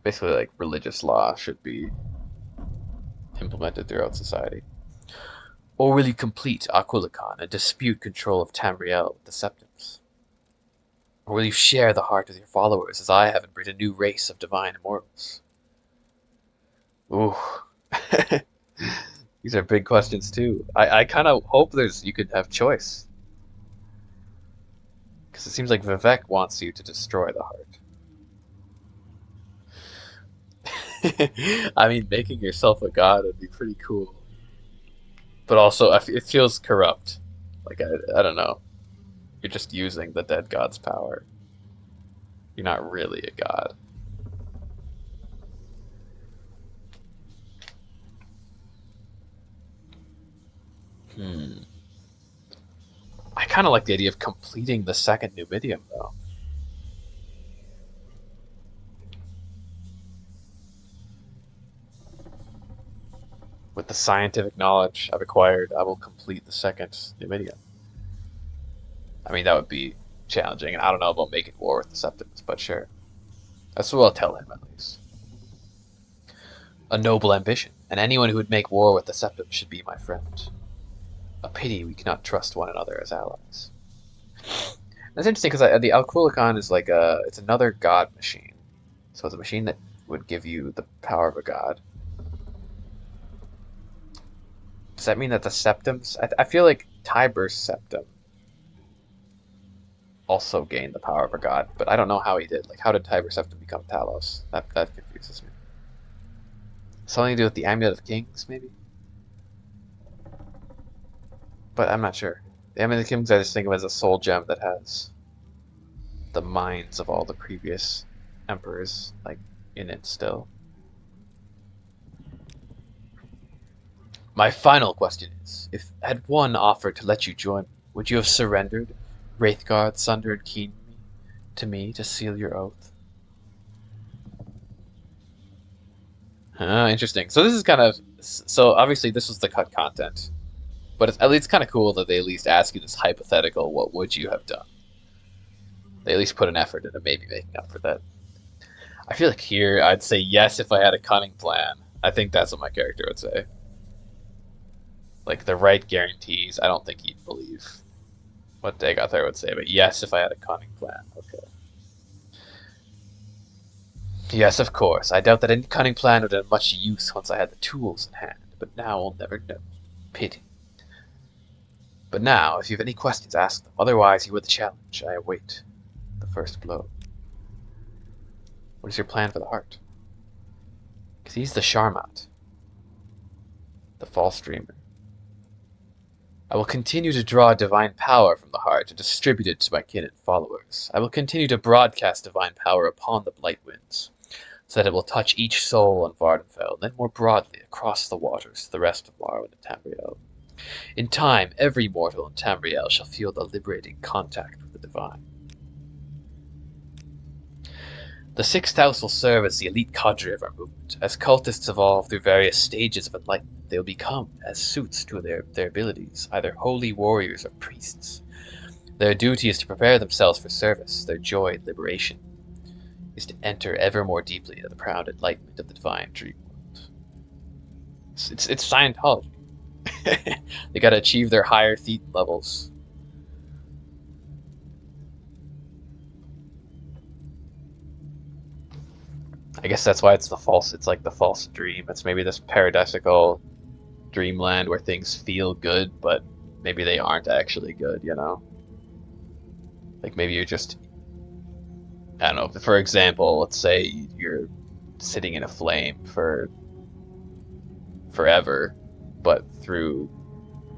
basically, like, religious law should be implemented throughout society. Or will you complete Aquilicon and dispute control of Tamriel with the Septums? Or will you share the heart with your followers as I have and breed a new race of divine immortals? Ooh. These are big questions too. I kind of hope you could have choice. Because it seems like Vivek wants you to destroy the heart. I mean, making yourself a god would be pretty cool. But also, it feels corrupt. Like, I don't know. You're just using the dead god's power. You're not really a god. Hmm. I kind of like the idea of completing the second Numidium, though. With the scientific knowledge I've acquired, I will complete the second Numidium. I mean, that would be challenging, and I don't know about making war with the Septums, but sure. That's what I'll tell him, at least. A noble ambition, and anyone who would make war with the Septums should be my friend. A pity we cannot trust one another as allies. That's interesting because the Alquilicon is like it's another god machine. So it's a machine that would give you the power of a god. Does that mean that the Septums? I feel like Tiber's Septum also gained the power of a god, but I don't know how he did. Like, how did Tiber Septum become Talos? That confuses me. Something to do with the Amulet of Kings, maybe? But I'm not sure. The Amulet of Kings I just think of as a soul gem that has the minds of all the previous emperors, like, in it still. My final question is, if had one offered to let you join me, would you have surrendered, Wraithguard, Sunder, and Keen to me to seal your oath? Interesting. So this is kind of so obviously this was the cut content, but it's at least kind of cool that they at least ask you this hypothetical: what would you have done? They at least put an effort into maybe making up for that. I feel like here I'd say yes if I had a cunning plan. I think that's what my character would say. Like the right guarantees, I don't think he'd believe what Dagothar would say, but yes if I had a cunning plan. Okay. Yes, of course. I doubt that any cunning plan would have much use once I had the tools in hand, but now I'll never know. Pity. But now, if you have any questions, ask them. Otherwise, you were the challenge. I await the first blow. What is your plan for the heart? Because he's the Sharmat, the false dreamer. I will continue to draw divine power from the heart and distribute it to my kin and followers. I will continue to broadcast divine power upon the Blight Winds, so that it will touch each soul on Vardenfell, and then more broadly across the waters to the rest of Morrowind and Tamriel. In time, every mortal in Tamriel shall feel the liberating contact with the divine. The Sixth House will serve as the elite cadre of our movement. As cultists evolve through various stages of enlightenment, they will become, as suits to their abilities, either holy warriors or priests. Their duty is to prepare themselves for service. Their joy and liberation is to enter ever more deeply into the proud enlightenment of the divine dream world. It's Scientology. They gotta achieve their higher thetan levels. I guess that's why it's like the false dream. It's maybe this paradisical dreamland where things feel good, but maybe they aren't actually good, you know? Like maybe you're just, I don't know, for example, let's say you're sitting in a flame for forever, but through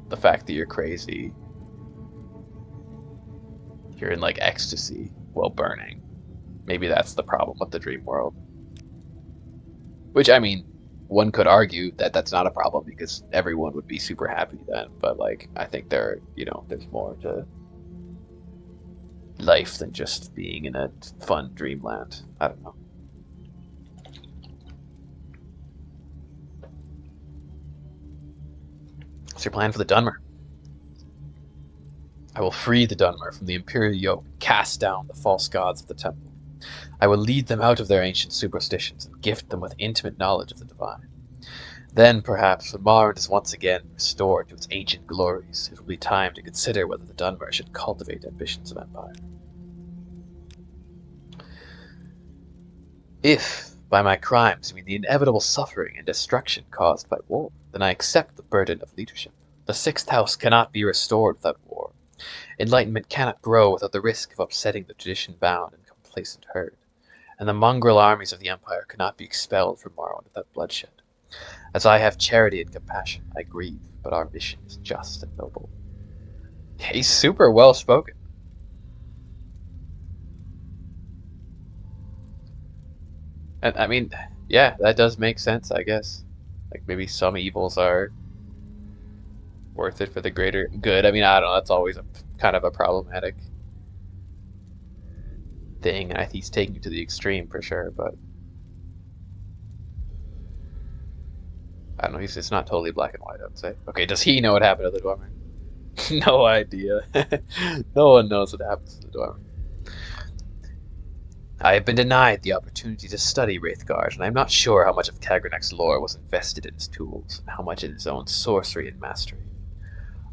the fact that you're crazy, you're in like ecstasy while burning. Maybe that's the problem with the dream world. Which, I mean, one could argue that that's not a problem because everyone would be super happy then, but like, I think there's more to life than just being in a fun dreamland. I don't know. What's your plan for the Dunmer? I will free the Dunmer from the Imperial yoke and cast down the false gods of the temple. I will lead them out of their ancient superstitions and gift them with intimate knowledge of the divine. Then, perhaps, when Morrowind is once again restored to its ancient glories, it will be time to consider whether the Dunmer should cultivate ambitions of empire. If, by my crimes, you mean the inevitable suffering and destruction caused by war, then I accept the burden of leadership. The Sixth House cannot be restored without war. Enlightenment cannot grow without the risk of upsetting the tradition-bound and complacent herd, and the mongrel armies of the Empire cannot be expelled from Morrowind without bloodshed. As I have charity and compassion, I grieve, but our mission is just and noble. He's super well-spoken. And, I mean, yeah, that does make sense, I guess. Like, maybe some evils are worth it for the greater good. I mean, I don't know, that's always kind of a problematic thing, and I think he's taking it to the extreme for sure, but I don't know, it's not totally black and white, I would say. Okay, does he know what happened to the Dwarf? No idea. No one knows what happens to the Dwarf. I have been denied the opportunity to study Wraithguard, and I am not sure how much of Kagranak's lore was invested in his tools, and how much in his own sorcery and mastery.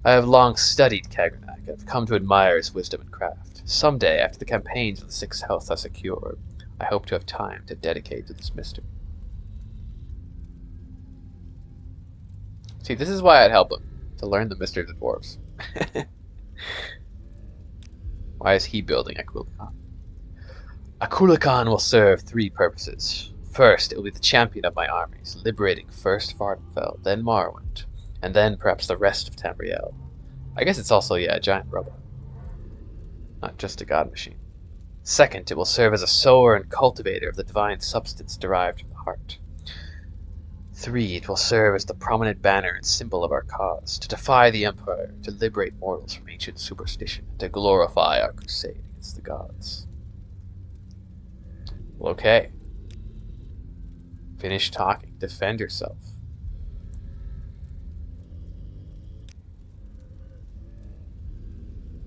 I have long studied Kagranak, and have come to admire his wisdom and craft. Someday, after the campaigns of the Sixth House are secured, I hope to have time to dedicate to this mystery. See, this is why I'd help him, to learn the mystery of the dwarves. Why is he building Akulikan? Akulikan will serve three purposes. First, it will be the champion of my armies, liberating first Vardenfell, then Morrowind, and then perhaps the rest of Tamriel. I guess it's also, yeah, a giant robot. Not just a god machine. Second, it will serve as a sower and cultivator of the divine substance derived from the heart. 3, it will serve as the prominent banner and symbol of our cause, to defy the Empire, to liberate mortals from ancient superstition, and to glorify our crusade against the gods. Well, okay. Finish talking. Defend yourself.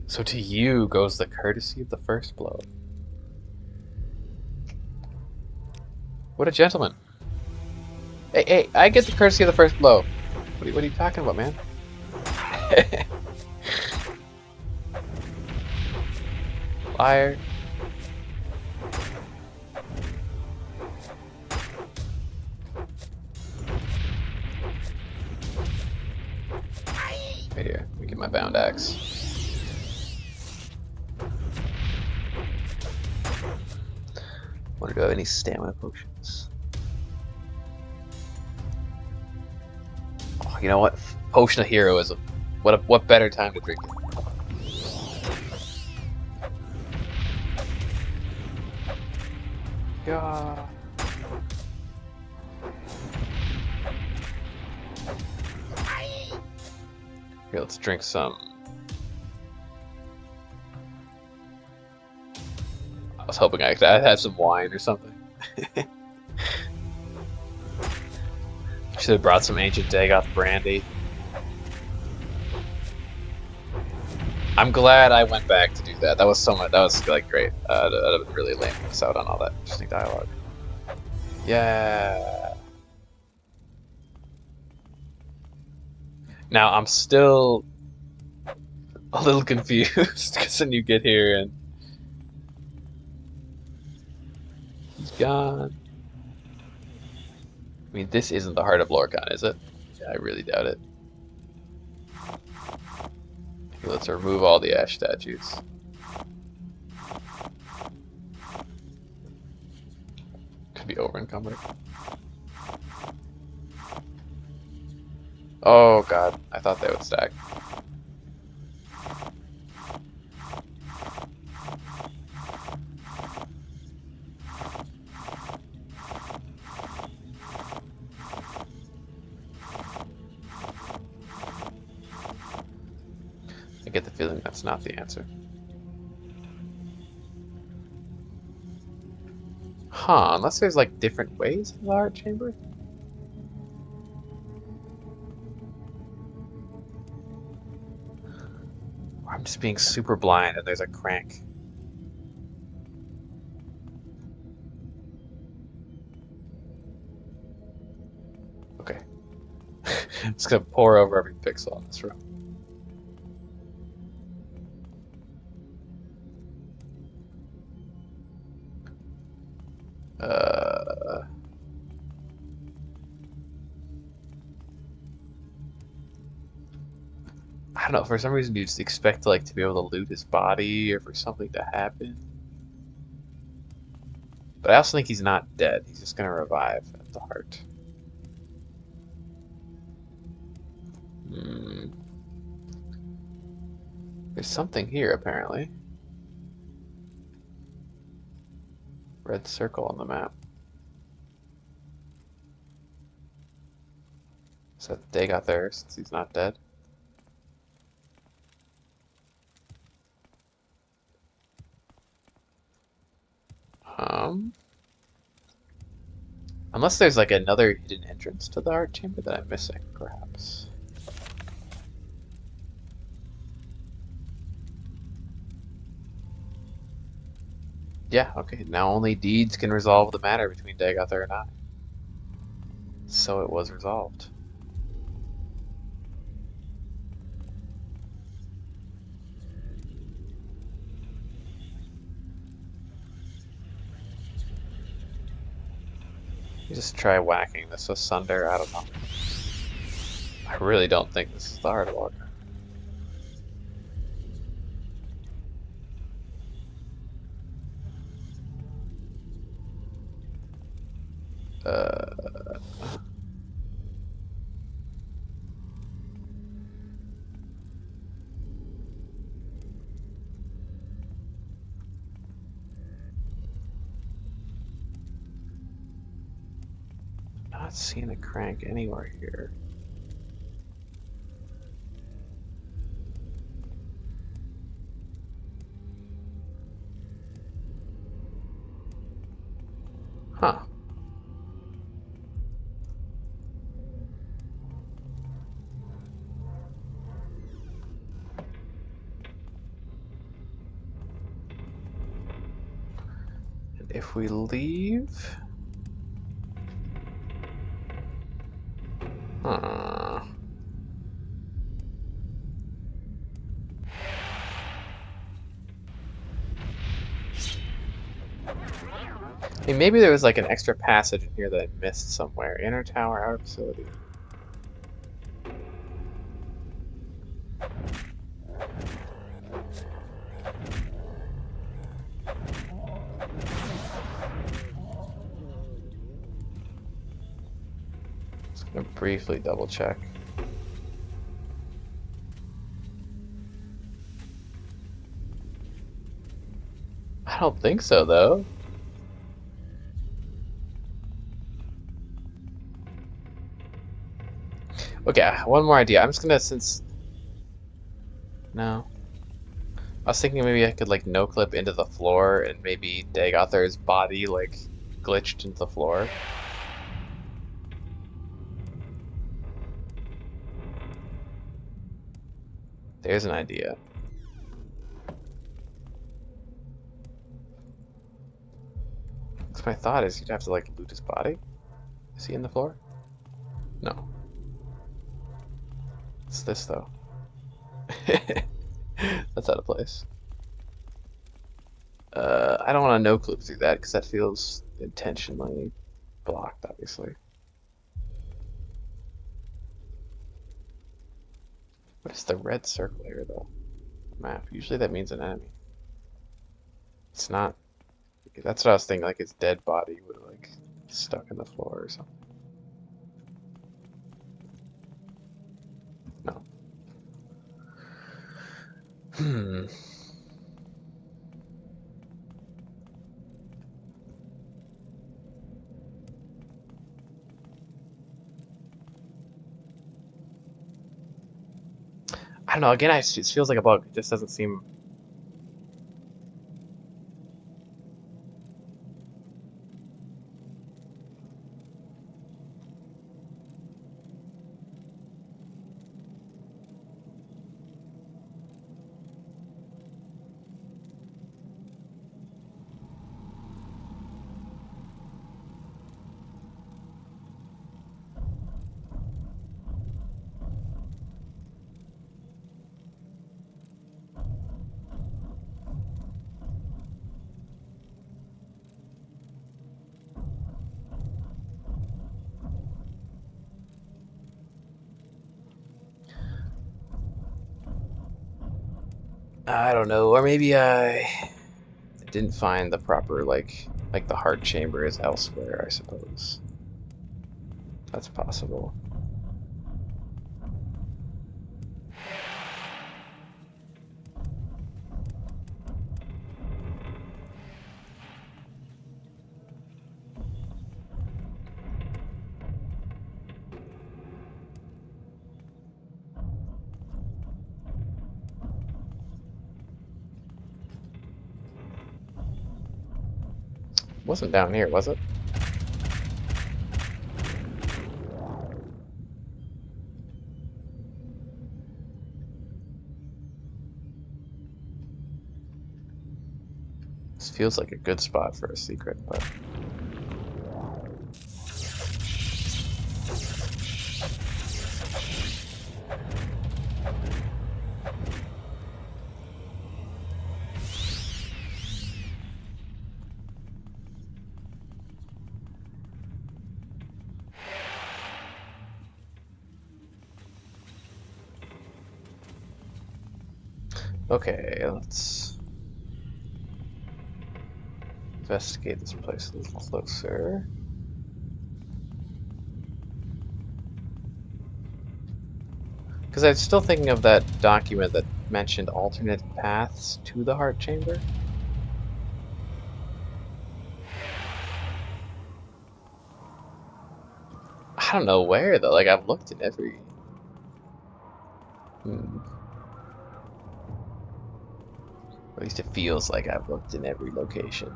So to you goes the courtesy of the first blow. What a gentleman. Hey, I get the courtesy of the first blow. What are you talking about, man? Liar. Right here, let me get my bound axe. Wonder, do I have any stamina potions? Oh, you know what? Potion of heroism. What better time to drink it? Yeah. Here, let's drink some. I was hoping I'd have some wine or something. Should have brought some ancient Dagoth brandy. I'm glad I went back to do that. That was so much. That was like great. That'd have been really lame to miss out on all that interesting dialogue. Yeah. Now I'm still a little confused because then you get here and he's gone. I mean, this isn't the heart of Lorkhan, is it? Yeah, I really doubt it. Let's remove all the ash statues. Could be over encumbered. Oh god, I thought they would stack. I get the feeling that's not the answer. Huh, unless there's like different ways in the heart chamber? Or I'm just being super blind and there's a crank. Okay. I'm just gonna pour over every pixel in this room. I don't know, for some reason you just expect like to be able to loot his body or for something to happen. But I also think he's not dead. He's just gonna revive at the heart. There's something here apparently. Red circle on the map. So they got there since he's not dead. Unless there's like another hidden entrance to the art chamber that I'm missing, perhaps. Yeah, okay, now only deeds can resolve the matter between Dagoth and I. So it was resolved. Just try whacking this asunder, I don't know. I really don't think this is the hard walk. Not seeing a crank anywhere here. Huh. And if we leave... Huh. Hey, maybe there was like an extra passage in here that I missed somewhere. Inner tower, outer facility. Just gonna briefly double check. don't think so, though. Okay, one more idea. I'm just gonna, since... No. I was thinking maybe I could, like, no-clip into the floor and maybe Dagothar's body, like, glitched into the floor. There's an idea. Because my thought is you'd have to, like, loot his body. Is he in the floor? No. It's this, though. That's out of place. I don't want to no-clip through that because that feels intentionally blocked, obviously. What is the red circle here, though? Map. Usually that means an enemy. It's not. That's what I was thinking. Like his dead body would have like stuck in the floor or something. No. Hmm. I don't know. Again, it just feels like a bug. It just doesn't seem. I don't know. Or maybe I didn't find the proper like the heart chamber is elsewhere. I suppose that's possible. It wasn't down here, was it? This feels like a good spot for a secret, but. Okay, let's investigate this place a little closer. Because I'm still thinking of that document that mentioned alternate paths to the heart chamber. I don't know where though. Like I've looked in every. At least it feels like I've looked in every location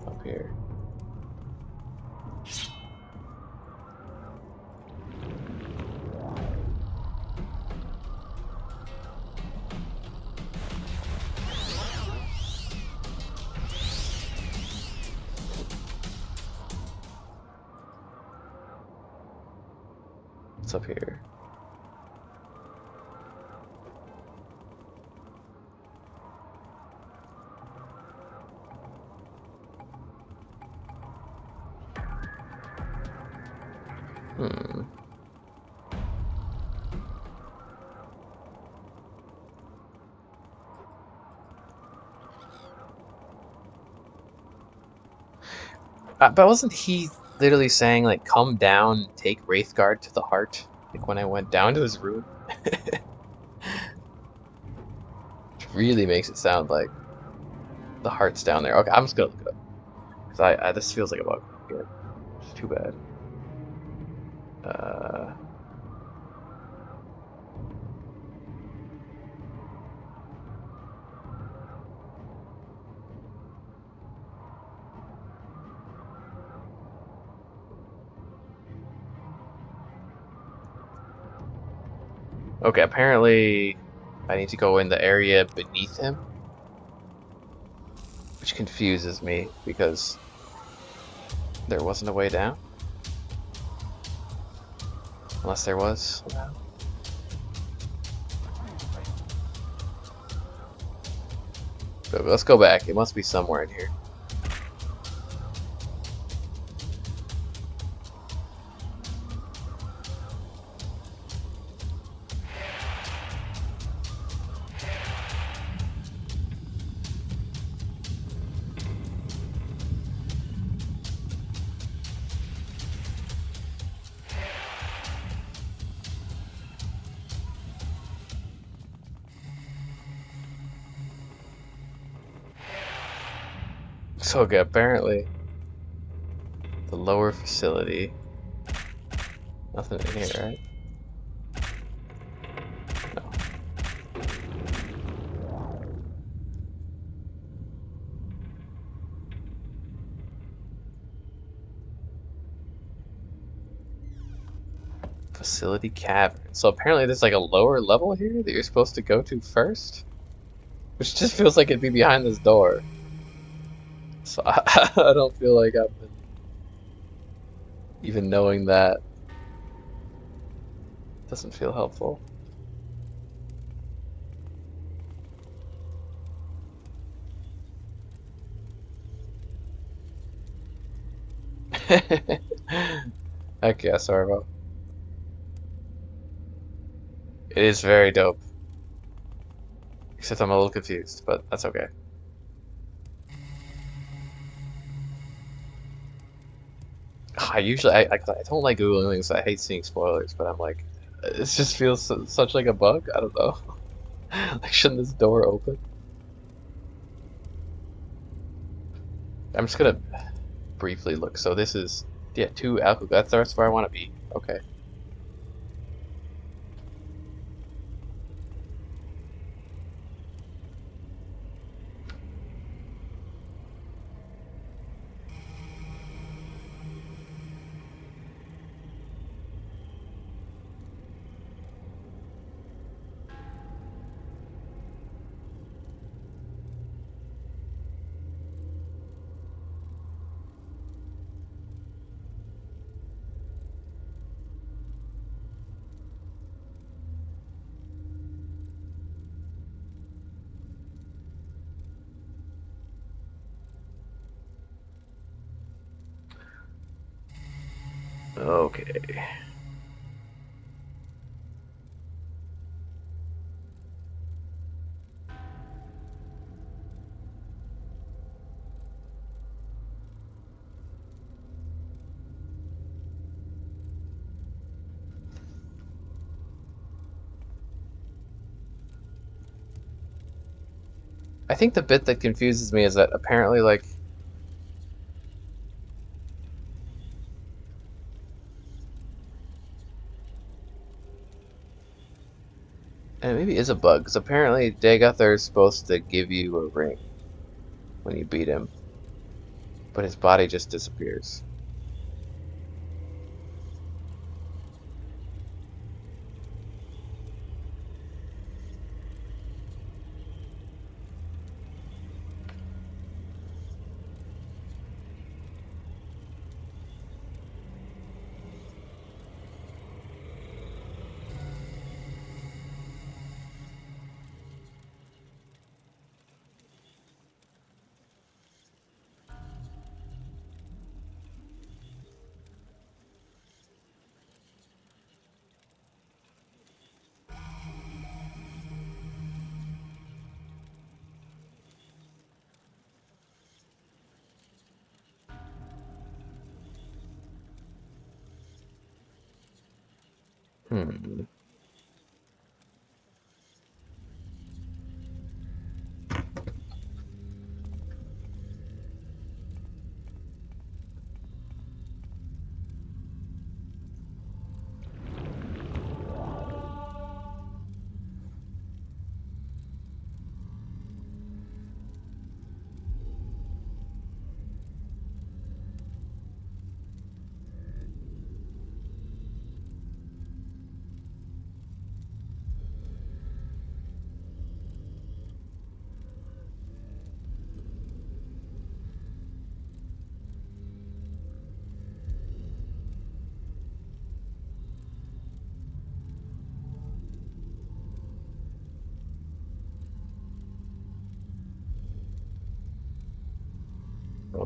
up here. What's up here? Hmm. But wasn't he literally saying like, "Come down, take Wraithguard to the heart"? Like when I went down to his room, which really makes it sound like The heart's down there. Okay, I'm just gonna look it up. Cause this feels like a bug. Again. It's too bad. Uh, okay, apparently I need to go in the area beneath him, which confuses me because there wasn't a way down. Unless there was somehow. But let's go back. It must be somewhere in here. So okay, apparently the lower facility. Nothing in here, right? No. Facility cavern. So apparently there's like a lower level here that you're supposed to go to first? Which just feels like it'd be behind this door. So I don't feel like I've been even knowing that doesn't feel helpful. Okay, sorry about. It is very dope. Except I'm a little confused, but that's okay. I don't like Googling things. I hate seeing spoilers, but I'm like, it just feels such like a bug. I don't know. Like, shouldn't this door open? I'm just gonna briefly look. So this is, yeah, two alcohol. That's where I want to be. Okay. Okay. I think the bit that confuses me is that apparently, like, and maybe it is a bug, because apparently Dagothar is supposed to give you a ring when you beat him, but his body just disappears. Hmm.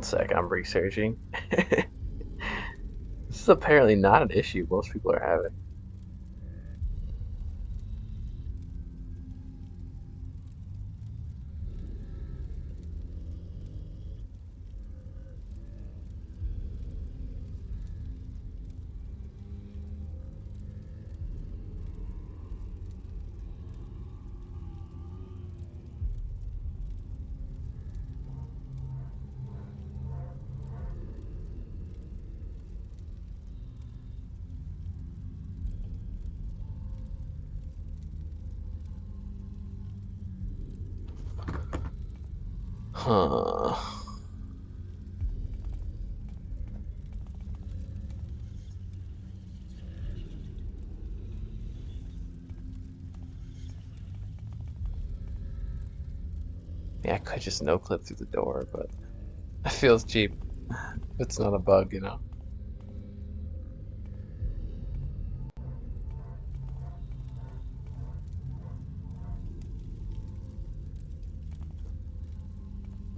One sec, I'm researching. This is apparently not an issue most people are having. Huh. Yeah, I could just no clip through the door, but it feels cheap. It's not a bug, you know.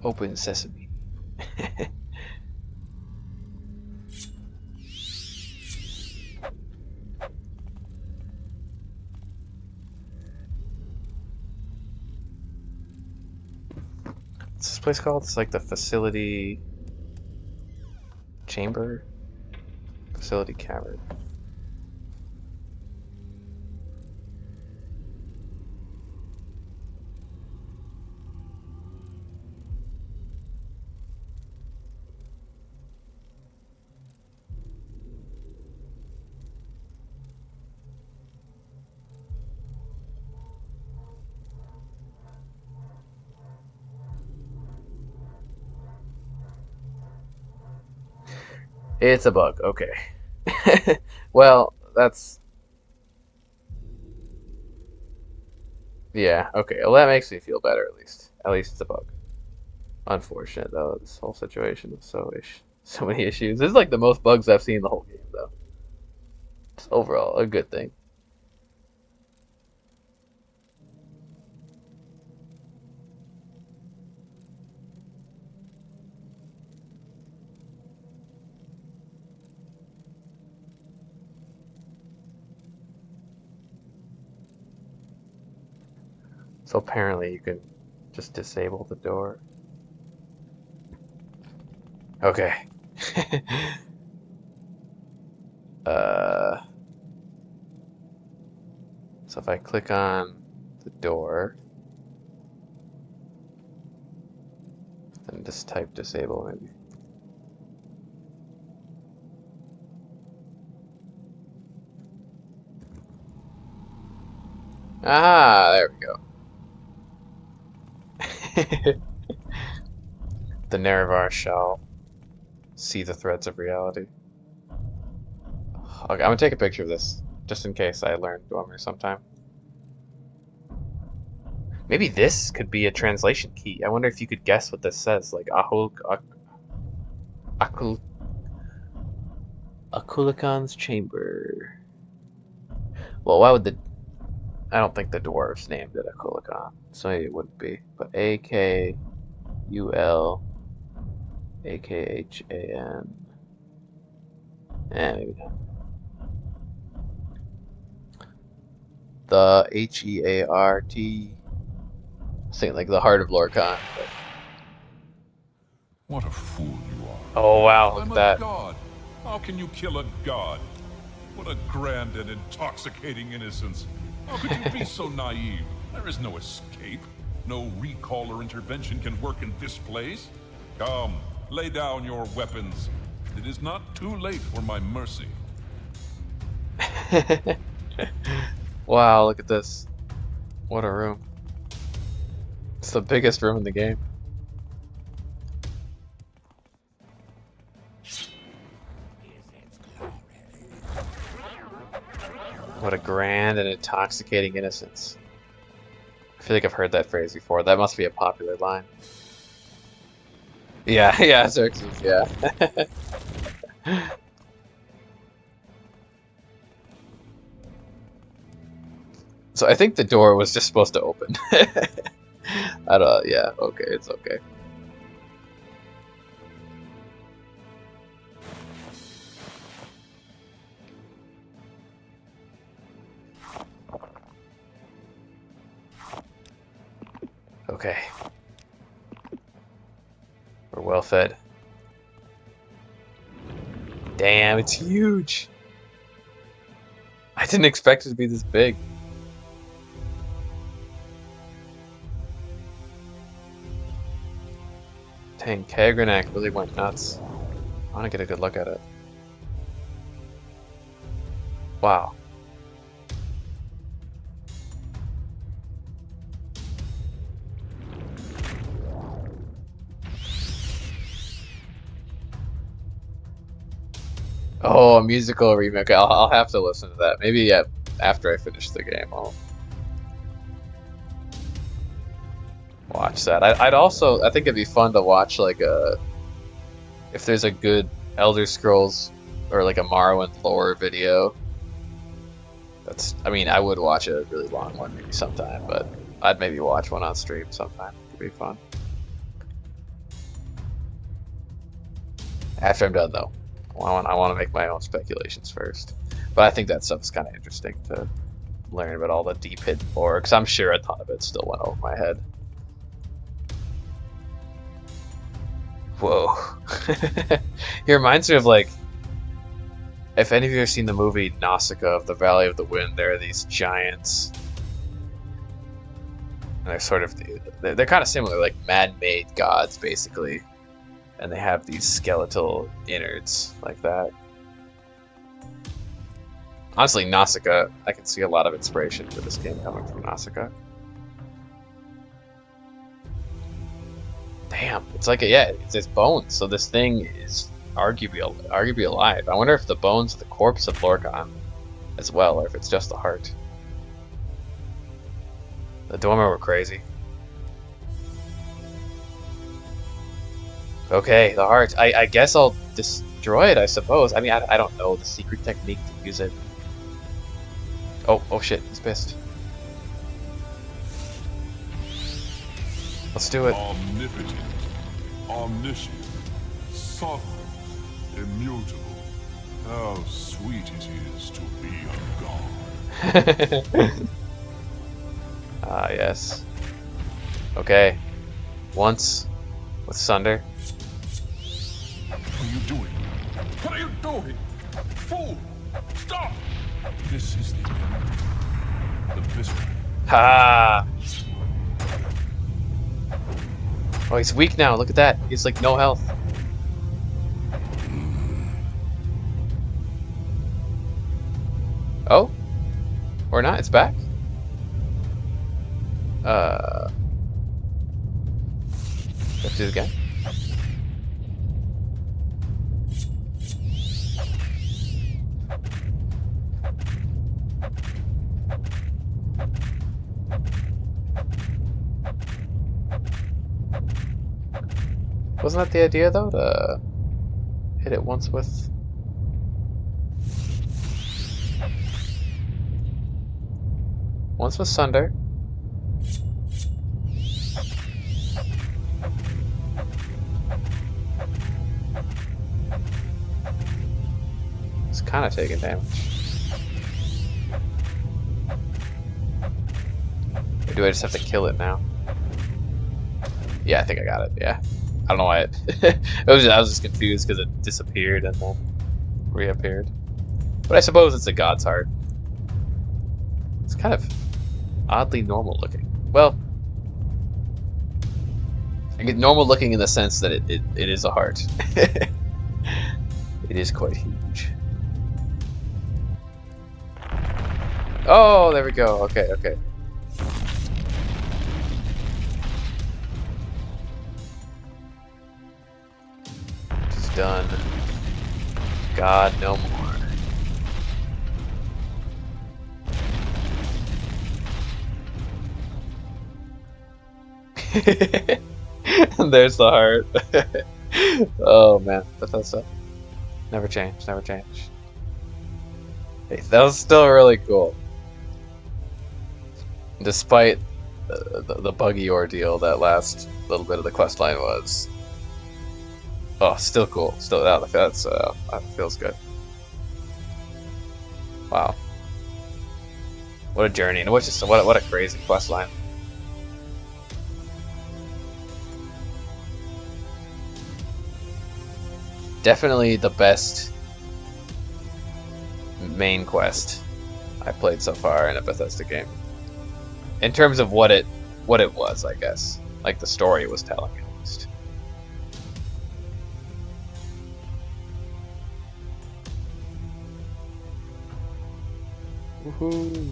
Open sesame. What's this place called? It's like the facility chamber? Facility cavern. It's a bug, okay. Well, that's... Yeah, okay. Well, that makes me feel better, at least. At least it's a bug. Unfortunate, though, this whole situation is so many issues. This is like the most bugs I've seen in the whole game, though. It's overall a good thing. So apparently you can just disable the door. Okay. uh, so if I click on the door, then just type disable maybe. Ah, there we go. The Nerevar shall see the threads of reality. Okay, I'm gonna take a picture of this, just in case I learn Dwemer sometime. Maybe this could be a translation key. I wonder if you could guess what this says, like Akul Akulikan's chamber. Well, why would the... I don't think the dwarves named it Akulikan, so it wouldn't be. But Akulakhan. Maybe not. The Heart. Saying like the heart of Lorcan. But... What a fool you are. Oh wow, look I'm at a that. god. How can you kill a god? What a grand and intoxicating innocence. How could you be so naive? There is no escape. No recall or intervention can work in this place. Come, lay down your weapons. It is not too late for my mercy. Wow, look at this. What a room. It's the biggest room in the game. What a grand and intoxicating innocence. I feel like I've heard that phrase before. That must be a popular line. Yeah, yeah, Xerxes, yeah. So I think the door was just supposed to open. I don't, yeah, okay, it's okay. Okay. We're well fed. Damn, it's huge. I didn't expect it to be this big. Dang, Kagranak really went nuts. I want to get a good look at it. Wow. Oh, a musical remake. I'll have to listen to that. Maybe after I finish the game, I'll watch that. I think it'd be fun to watch like if there's a good Elder Scrolls or like a Morrowind lore video. I mean, I would watch a really long one maybe sometime, but I'd maybe watch one on stream sometime. It'd be fun. After I'm done though. I want to make my own speculations first. But I think that stuff's kind of interesting to learn about all the deep hidden lore, because I'm sure a ton of it still went over my head. Whoa. It reminds me of, like, if any of you have seen the movie Nausicaa of the Valley of the Wind, there are these giants. And they're sort of, they're kind of similar, like man-made gods, basically. And they have these skeletal innards like that. Honestly, Nausicaa, I can see a lot of inspiration for this game coming from Nausicaa. Damn, it's like it's bones. So this thing is arguably alive. I wonder if the bones of the corpse of Lorcan as well, or if it's just the heart. The Dormer were crazy. Okay, the heart. I guess I'll destroy it, I suppose. I mean, I don't know the secret technique to use it. Oh shit, he's pissed. Let's do it. Omnipotent, omniscient, sovereign, immutable. How sweet it is to be a god. Ah, yes. Okay. Once with Sunder. What are you doing? What are you doing? Fool! Stop! This is the end. The bitter. Ha! Oh, he's weak now. Look at that. He's like no health. Oh? Or not? It's back? Let's do it again. Wasn't that the idea, though, to hit it once with... Once with Sunder. It's kind of taking damage. Or do I just have to kill it now? Yeah, I think I got it, yeah. I don't know why I was just confused because it disappeared and then reappeared. But I suppose it's a god's heart. It's kind of oddly normal looking. Well, I get normal looking in the sense that it is a heart. It is quite huge. Oh, there we go. Okay, okay. Done. God, no more. And there's the heart. Oh man, Bethesda. Never change, never change. Hey, that was still really cool. Despite the buggy ordeal that last little bit of the questline was. Oh, still cool. Still, that feels good. Wow. What a journey, and what a crazy quest line. Definitely the best main quest I played so far in a Bethesda game. In terms of what it was, I guess. Like the story it was telling at least. Woohoo!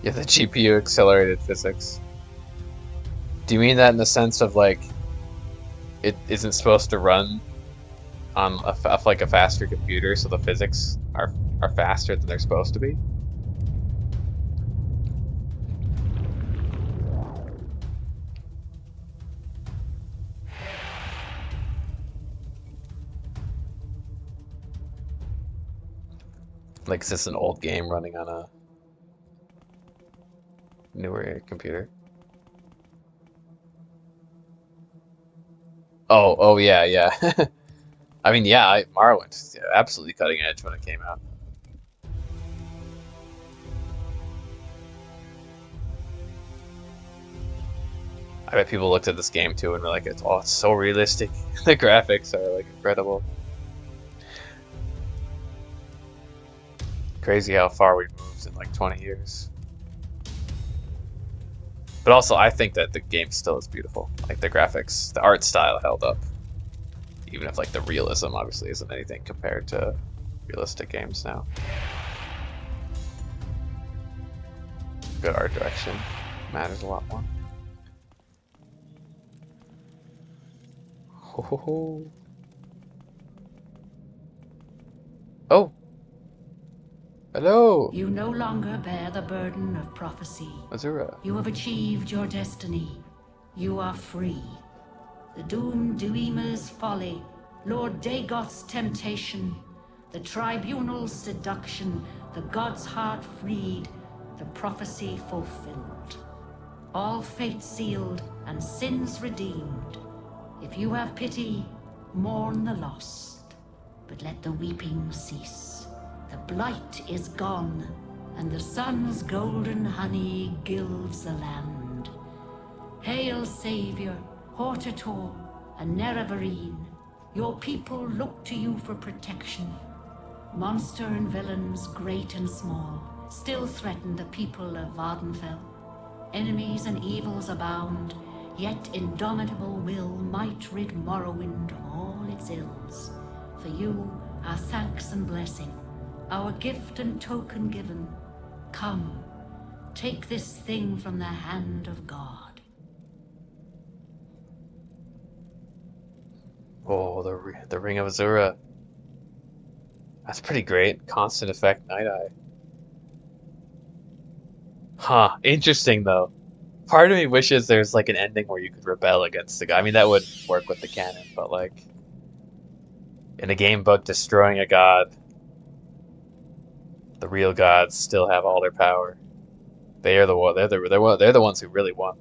Yeah, the GPU accelerated physics. Do you mean that in the sense of like it isn't supposed to run on like a faster computer, so the physics are faster than they're supposed to be? Like, is this an old game running on a newer computer? Oh yeah, yeah. I mean, yeah, Morrowind was absolutely cutting edge when it came out. I bet people looked at this game too and were like, "It's so realistic. The graphics are like incredible." Crazy how far we've moved in like 20 years. But also, I think that the game still is beautiful. Like the graphics, the art style held up. Even if like the realism obviously isn't anything compared to realistic games now. Good art direction matters a lot more. Ho, ho, ho. Oh! Hello! You no longer bear the burden of prophecy. Azura. You have achieved your destiny. You are free. The doomed Duima's folly, Lord Dagoth's temptation, the tribunal's seduction, the god's heart freed, the prophecy fulfilled. All fate sealed and sins redeemed. If you have pity, mourn the lost, but let the weeping cease. The blight is gone, and the sun's golden honey gilds the land. Hail, Savior, Hortator, and Nerevarine. Your people look to you for protection. Monster and villains, great and small, still threaten the people of Vardenfell. Enemies and evils abound, yet indomitable will might rid Morrowind of all its ills. For you, our thanks and blessing, our gift and token given. Come, take this thing from the hand of God. Oh, the Ring of Azura. That's pretty great. Constant effect Night Eye. Huh, interesting though. Part of me wishes there's like an ending where you could rebel against the guy. I mean, that would work with the canon, but like in a game about destroying a god, the real gods still have all their power. They are the one. They're the ones who really won.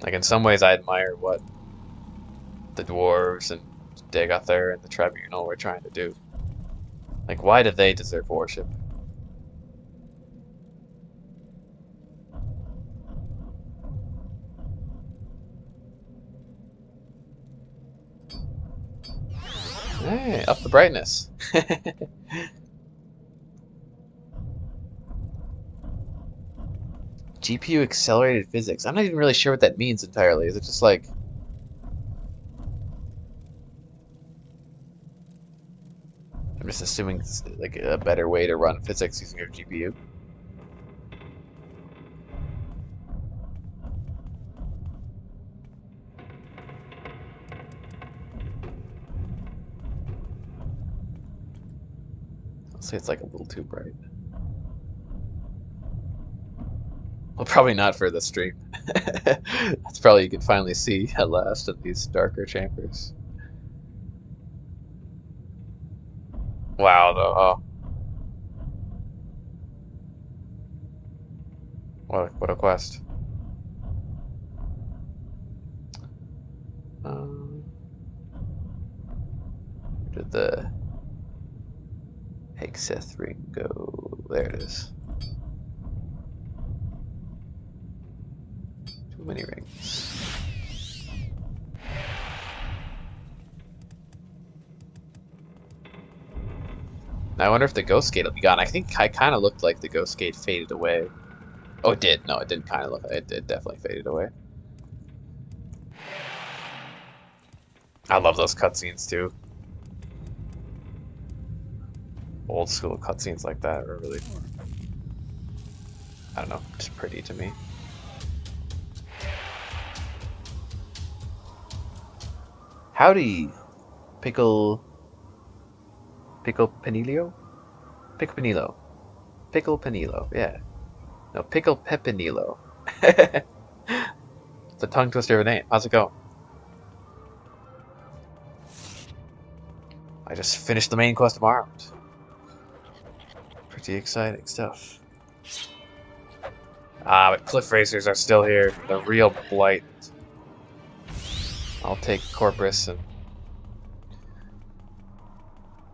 Like in some ways, I admire what the dwarves and Dagoth and the tribunal were trying to do. Like, why do they deserve worship? Hey, up the brightness. GPU accelerated physics. I'm not even really sure what that means entirely. Is it just like... I'm just assuming it's like a better way to run physics using your GPU. I'll say it's like a little too bright. Well, probably not for the stream. That's probably you can finally see at last of these darker chambers. Wow, though. Oh. What a quest. Where did the Exeth ring go? There it is. Too many rings. I wonder if the ghost gate will be gone. I think I kind of looked like the ghost gate faded away. Oh, it did. No, it didn't kind of look like it. It definitely faded away. I love those cutscenes too. Old school cutscenes like that are really, I don't know, just pretty to me. Howdy, Pickle Penilio? Pickle Penilo. Pickle Penilo, yeah. No, Pickle Pepinilo. It's a tongue twister of a name. How's it going? I just finished the main quest of Armed. Pretty exciting stuff. Ah, but cliff racers are still here. The real blight. I'll take Corpus and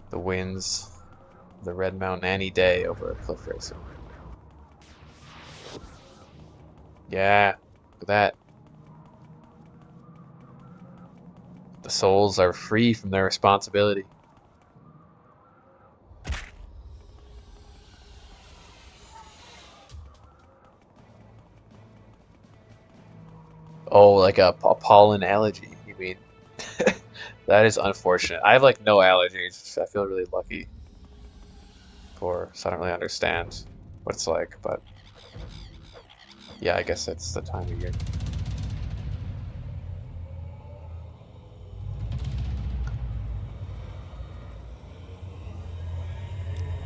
the winds, the Red Mountain any day over a cliff racer. Yeah, look at that. The souls are free from their responsibility. Oh, like a pollen allergy, you mean? That is unfortunate. I have like no allergies. I feel really lucky so I don't really understand what it's like, but yeah, I guess it's the time of year.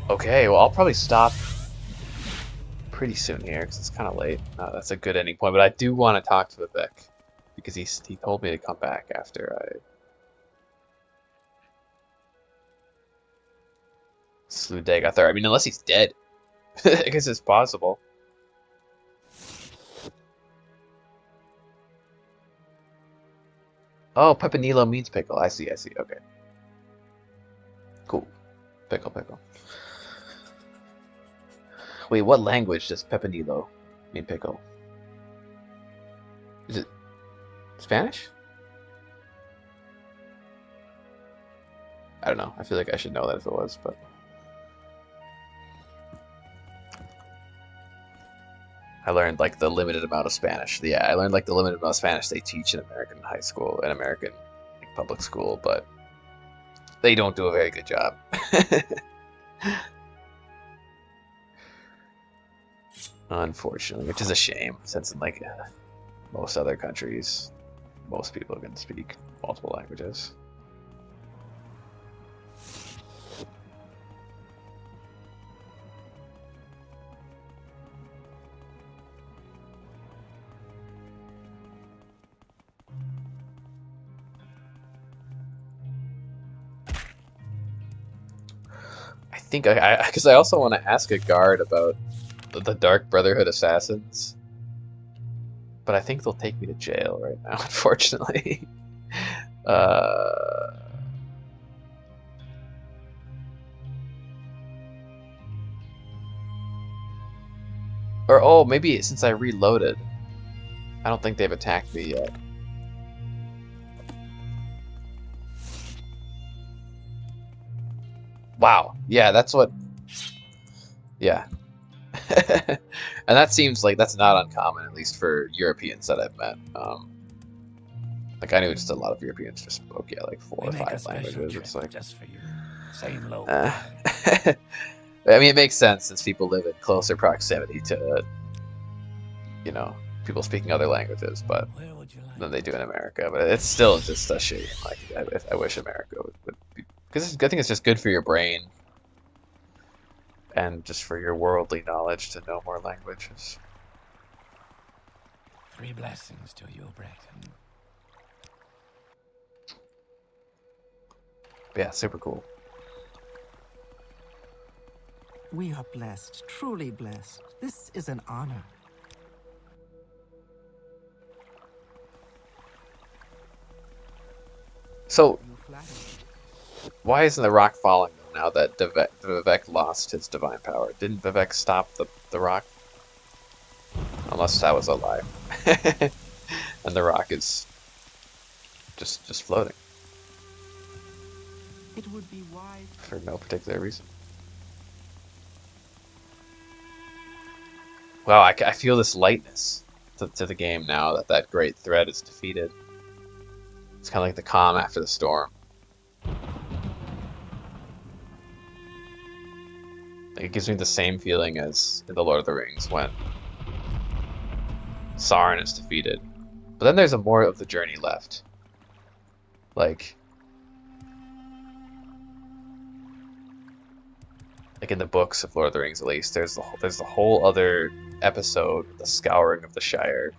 Okay, well, I'll probably stop pretty soon here because it's kind of late. That's a good ending point, but I do want to talk to Vivek because he told me to come back after I slew Dagathar. I mean, unless he's dead. I guess it's possible. Oh, Pepinilo means pickle. I see, okay. Cool. Pickle. Wait, what language does Pepinilo mean pickle? Is it Spanish? I don't know. I feel like I should know that if it was, but... I learned like the limited amount of Spanish. Yeah, I learned like the limited amount of Spanish they teach in American high school and American like, public school, but they don't do a very good job. Unfortunately, which is a shame, since in like most other countries, most people can speak multiple languages. I think because I also want to ask a guard about the Dark Brotherhood assassins, but I think they'll take me to jail right now, unfortunately. Or oh, maybe since I reloaded, I don't think they've attacked me yet. Wow, yeah, that's what. Yeah. And that seems like that's not uncommon, at least for Europeans that I've met. Like I knew just a lot of Europeans just spoke, yeah, like 4 or 5 languages. It's like just for you. Same low. I mean, it makes sense since people live in closer proximity to, you know, people speaking other languages, but than they do in America. But it's still just a shame. Like I wish America would be, because I think it's just good for your brain and just for your worldly knowledge to know more languages. 3 blessings to you, Breton. Yeah, super cool. We are blessed, truly blessed. This is an honor. So, You flatter me. why isn't the rock falling now that Vivek lost his divine power? Didn't Vivek stop the rock? Unless that was a lie. and the rock is just floating It would be wise. for no particular reason. Wow, I feel this lightness to the game now that that great threat is defeated. It's kind of like the calm after the storm. Like, it gives me the same feeling as in The Lord of the Rings when Sauron is defeated. But then there's a more of the journey left. Like in the books of Lord of the Rings, at least, there's the whole other episode, the Scouring of the Shire,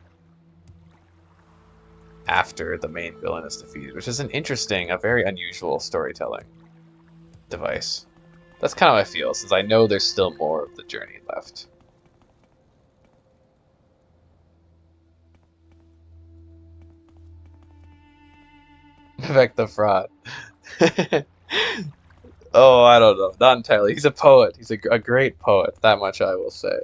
after the main villain is defeated, which is an interesting, a very unusual storytelling device. That's kind of how I feel, since I know there's still more of the journey left. Vivek the Fraud. Oh, I don't know. Not entirely. He's a poet. He's a great poet. That much I will say.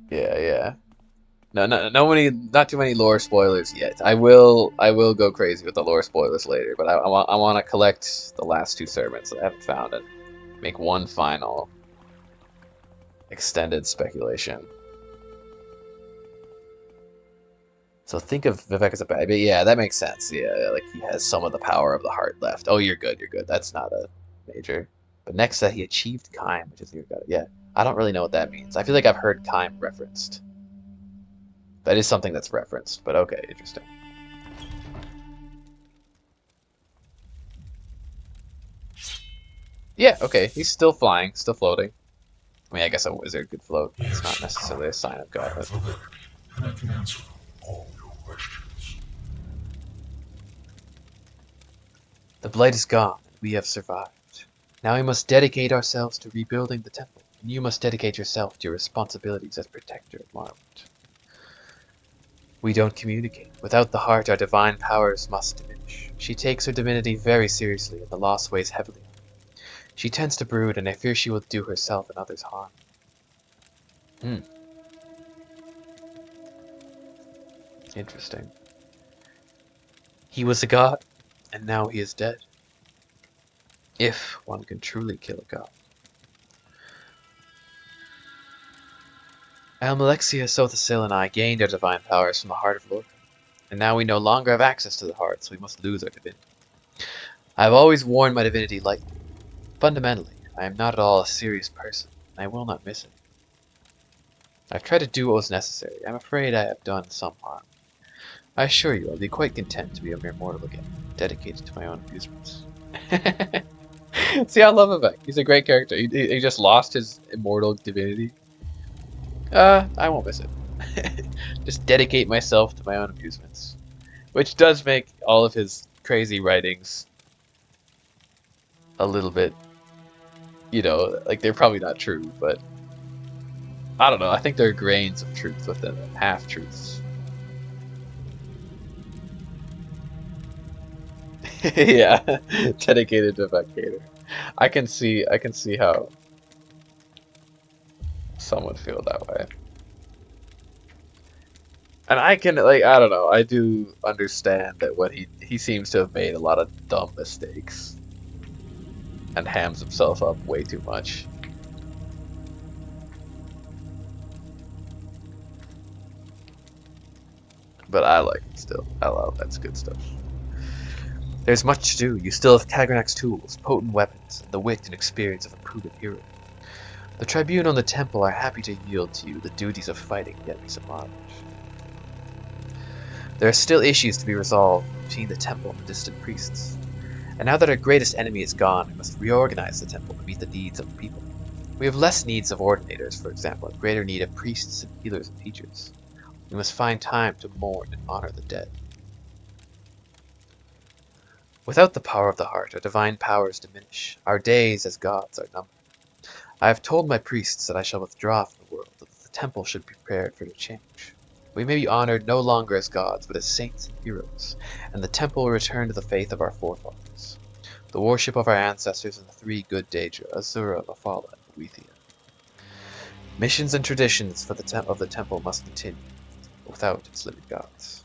Yeah. No, not too many lore spoilers yet. I will go crazy with the lore spoilers later, but I want to collect the last two sermons that I haven't found and make one final extended speculation. So think of Vivek as a bad, but yeah, that makes sense. Yeah, like he has some of the power of the heart left. Oh, you're good. That's not a major. But next, he achieved Kaim, which is your god. Yeah, I don't really know what that means. I feel like I've heard Kaim referenced. That is something that's referenced, but okay, interesting. Yeah, okay, he's still flying, still floating. I mean, I guess a wizard could float. It's not necessarily a sign of I am godhood. the Lord, and I can answer all your questions. The blight is gone, and we have survived. Now we must dedicate ourselves to rebuilding the temple, and you must dedicate yourself to your responsibilities as protector of Morrowind. We don't communicate. Without the heart, our divine powers must diminish. She takes her divinity very seriously, and the loss weighs heavily on her. She tends to brood, and I fear she will do herself and others harm. Interesting. He was a god, and now he is dead. If one can truly kill a god. Almalexia, Sothasil, and I gained our divine powers from the heart of Lord, and now we no longer have access to the heart, so we must lose our divinity. I have always worn my divinity lightly. Fundamentally, I am not at all a serious person, and I will not miss it. I've tried to do what was necessary. I'm afraid I have done some harm. I assure you I'll be quite content to be a mere mortal again, dedicated to my own amusements. See, I love Vivek. He's a great character. He just lost his immortal divinity. I won't miss it. Just dedicate myself to my own amusements. Which does make all of his crazy writings a little bit, like they're probably not true, but I don't know. I think there are grains of truth within them, half-truths. Yeah, dedicated to Vectator. I can see how some would feel that way. And I can, like, I don't know, I do understand that what he seems to have made a lot of dumb mistakes and hams himself up way too much. But I like it still. I love that's good stuff. There's much to do. You still have Kagranak's tools, potent weapons, and the wit and experience of a proven hero. The Tribunal and the Temple are happy to yield to you the duties of fighting the enemies of Morrowind. There are still issues to be resolved between the Temple and the distant priests. And now that our greatest enemy is gone, we must reorganize the Temple to meet the needs of the people. We have less needs of ordinators, for example, and greater need of priests and healers and teachers. We must find time to mourn and honor the dead. Without the power of the heart, our divine powers diminish. Our days as gods are numbered. I have told my priests that I shall withdraw from the world, that the temple should be prepared for the change. We may be honored no longer as gods, but as saints and heroes, and the temple will return to the faith of our forefathers, the worship of our ancestors and the three good Daedra, Azura, Mephala, and Boethia. Missions and traditions for the temple must continue without its living gods.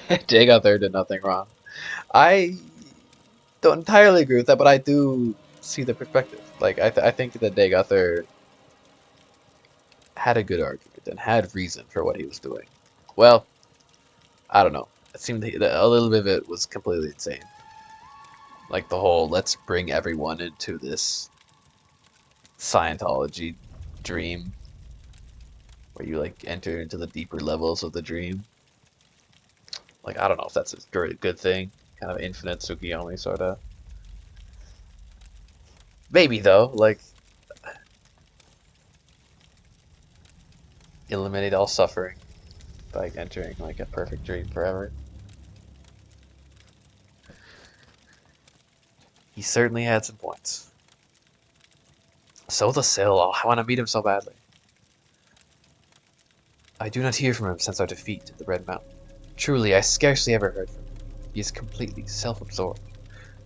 Dagothar did nothing wrong. I don't entirely agree with that, but I do see the perspective. Like I think that Dagothar had a good argument and had reason for what he was doing. Well, I don't know. It seemed that a little bit of it was completely insane. Like the whole let's bring everyone into this Scientology dream where you like enter into the deeper levels of the dream. Like I don't know if that's a good thing. Kind of infinite Tsukiyomi sort of. Maybe though, like eliminate all suffering by entering like a perfect dream forever. He certainly had some points. So the Sill, oh, I want to meet him so badly. I do not hear from him since our defeat at the Red Mountain. Truly, I scarcely ever heard from him. He is completely self-absorbed.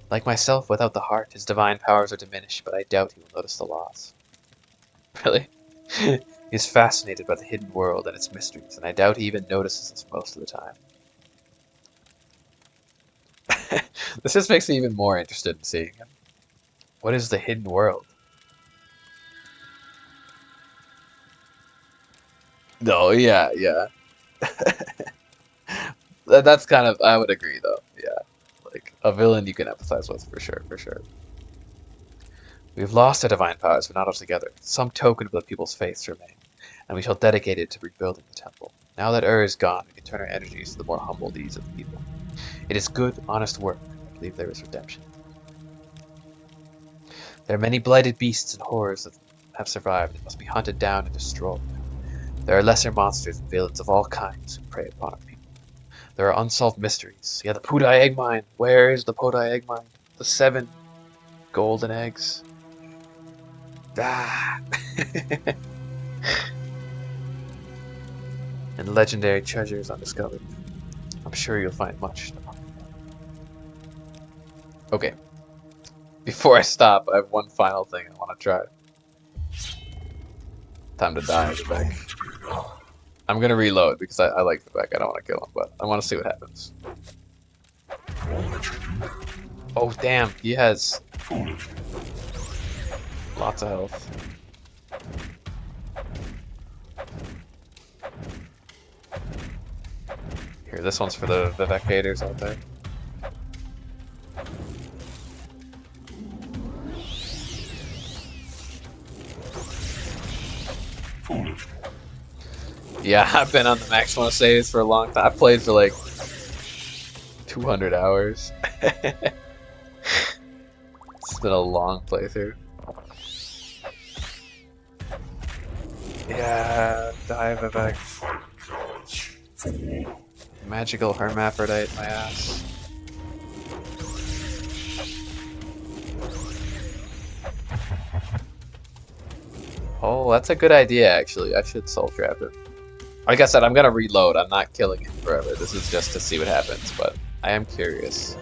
Like myself, without the heart, his divine powers are diminished, but I doubt he will notice the loss. Really? He is fascinated by the hidden world and its mysteries, and I doubt he even notices us most of the time. This just makes me even more interested in seeing him. What is the hidden world? No, yeah, yeah. That's kind of, I would agree though, yeah. Like, a villain you can empathize with, for sure, for sure. We have lost our divine powers, but not altogether. Some token of the people's faiths remain, and we shall dedicate it to rebuilding the temple. Now that is gone, we can turn our energies to the more humble deeds of the people. It is good, honest work. I believe there is redemption. There are many blighted beasts and horrors that have survived and must be hunted down and destroyed. There are lesser monsters and villains of all kinds who prey upon our people. There are unsolved mysteries. Yeah, the Pudai egg mine. Where is the Pudai egg mine? The 7 golden eggs. Ah. And legendary treasures undiscovered. I'm sure you'll find much. Okay. Before I stop, I have one final thing I want to try. Time to die, Vivek. I'm gonna reload because I like Vivek. I don't want to kill him, but I want to see what happens. Oh, damn. He has lots of health. Here, this one's for the Vivek haters out there. Yeah, I've been on the maximum saves for a long time. I've played for like 200 hours. It's been a long playthrough. Yeah, die Vivek. Magical hermaphrodite, my ass. Oh, that's a good idea, actually. I should soul trap him. Like I said, I'm gonna reload. I'm not killing him forever. This is just to see what happens, but I am curious.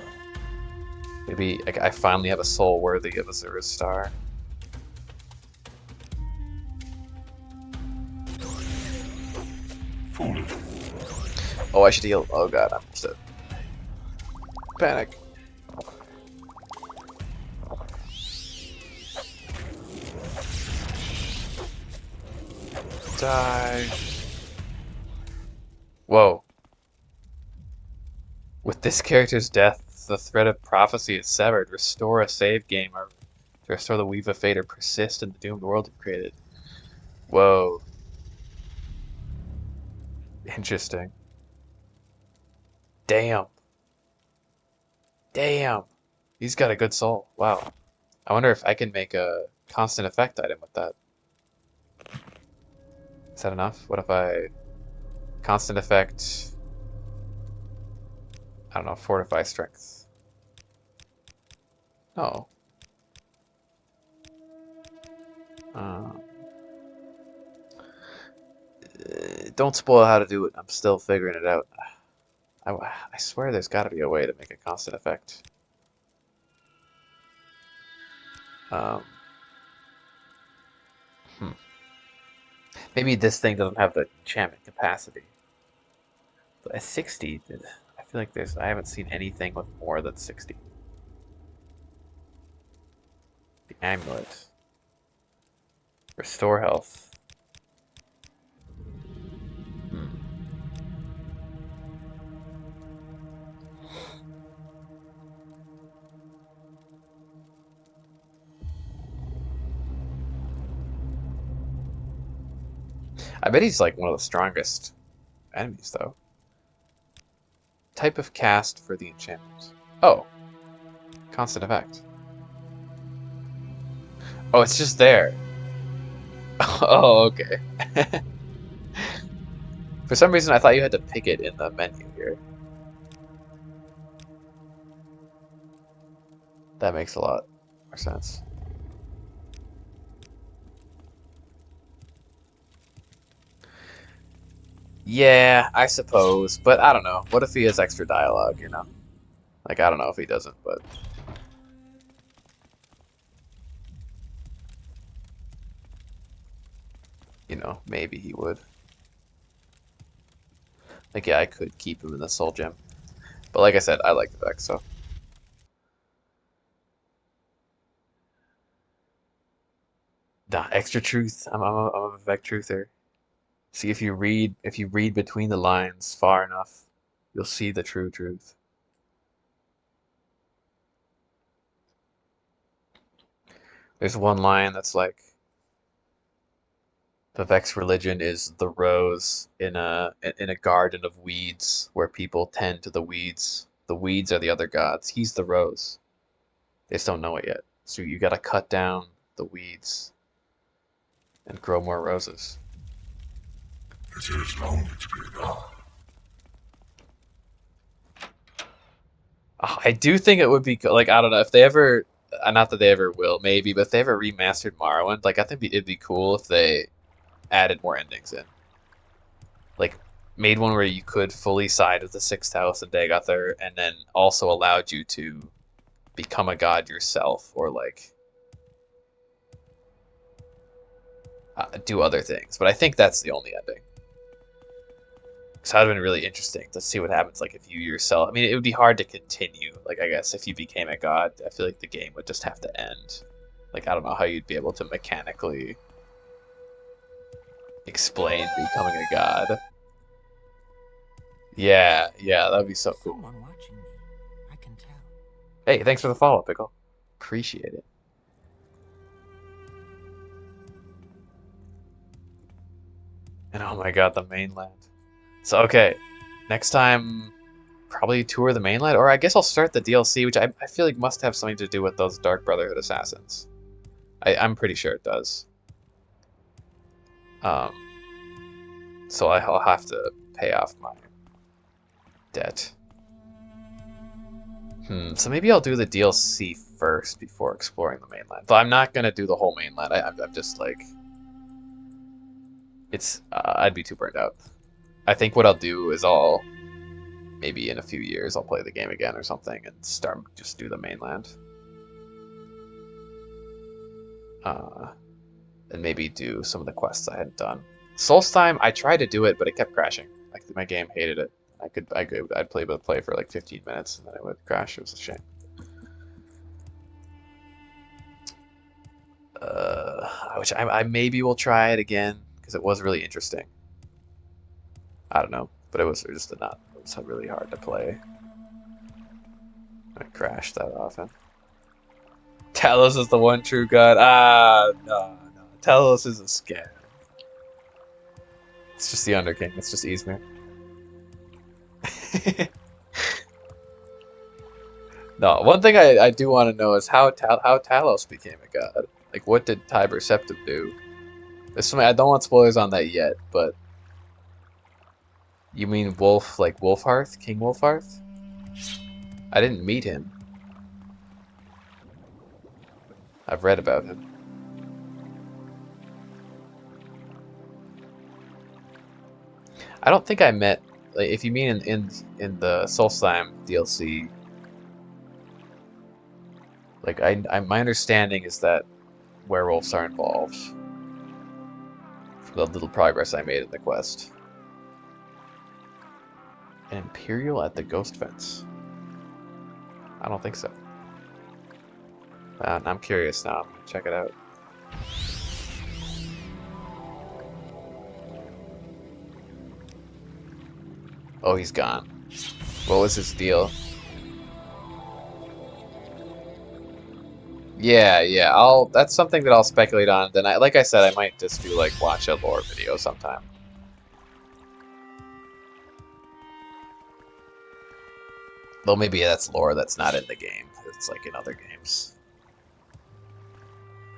Maybe I finally have a soul worthy of Azura's star. Oh, I should heal. Oh god, I'm almost dead. Panic. Die. Whoa. With this character's death, the thread of prophecy is severed. Restore a save game or to restore the Weave of Fate or persist in the doomed world you've created. Whoa. Interesting. Damn. Damn. He's got a good soul. Wow. I wonder if I can make a constant effect item with that. Is that enough? What if I... Constant effect... I don't know, fortify strength. No. Don't spoil how to do it. I'm still figuring it out. I swear there's got to be a way to make a constant effect. Hmm. Maybe this thing doesn't have the enchantment capacity. But at 60, I feel like I haven't seen anything with more than 60. The amulet. Restore health. Hmm. I bet he's like one of the strongest enemies, though. Type of cast for the enchantment. Oh, constant effect. Oh, it's just there. Oh, okay. For some reason, I thought you had to pick it in the menu here. That makes a lot more sense. Yeah, I suppose, but I don't know. What if he has extra dialogue, you know? Like, I don't know if he doesn't, but... You know, maybe he would. Like, yeah, I could keep him in the Soul Gem. But like I said, I like the Vex, so... Nah, extra truth. I'm a Vex truther. See, if you read between the lines far enough, you'll see the true truth. There's one line that's like, the Vex religion is the rose in a garden of weeds where people tend to the weeds. The weeds are the other gods. He's the rose. They just don't know it yet. So you gotta cut down the weeds and grow more roses. It is lonely to be a god. I do think it would be like I don't know if they ever, not that they ever will, maybe, but if they ever remastered Morrowind, like I think it'd be cool if they added more endings in. Like made one where you could fully side with the sixth house and Dagothar, and then also allowed you to become a god yourself, or like do other things. But I think that's the only ending. So that would have been really interesting to see what happens. Like if you yourself, I mean, it would be hard to continue. Like I guess if you became a god, I feel like the game would just have to end. Like I don't know how you'd be able to mechanically explain becoming a god. Yeah, yeah, that'd be so cool. Someone watching me. I can tell. Hey, thanks for the follow, Pickle. Appreciate it. And oh my god, the mainland. So okay, next time probably tour the mainland, or I guess I'll start the DLC, which I feel like must have something to do with those Dark Brotherhood assassins. I'm pretty sure it does. Um, so I'll have to pay off my debt. So maybe I'll do the DLC first before exploring the mainland. But I'm not gonna do the whole mainland. I'm just like, I'd be too burned out. I think what I'll do is maybe in a few years I'll play the game again or something and just do the mainland. And maybe do some of the quests I hadn't done. Solstheim, I tried to do it, but it kept crashing. Like my game hated it. I'd play for like 15 minutes and then it would crash. It was a shame. Which I maybe will try it again because it was really interesting. I don't know, but it was really hard to play. I crashed that often. Talos is the one true god. No. Talos is a scam. It's just the Underking. It's just Izmir. No, one thing I do want to know is how Talos became a god. Like, what did Tiber Septim do? I don't want spoilers on that yet, but you mean Wolf, like Wolfhearth, King Wolfhearth? I didn't meet him. I've read about him. I don't think I met. Like, if you mean in the Solstheim DLC, like my understanding is that werewolves are involved. The little progress I made in the quest. An Imperial at the Ghost Fence. I don't think so. I'm curious now. I'm gonna check it out. Oh, he's gone. What was his deal? Yeah. That's something that I'll speculate on. Then like I said, I might just do like watch a lore video sometime. Though maybe that's lore that's not in the game. It's like in other games.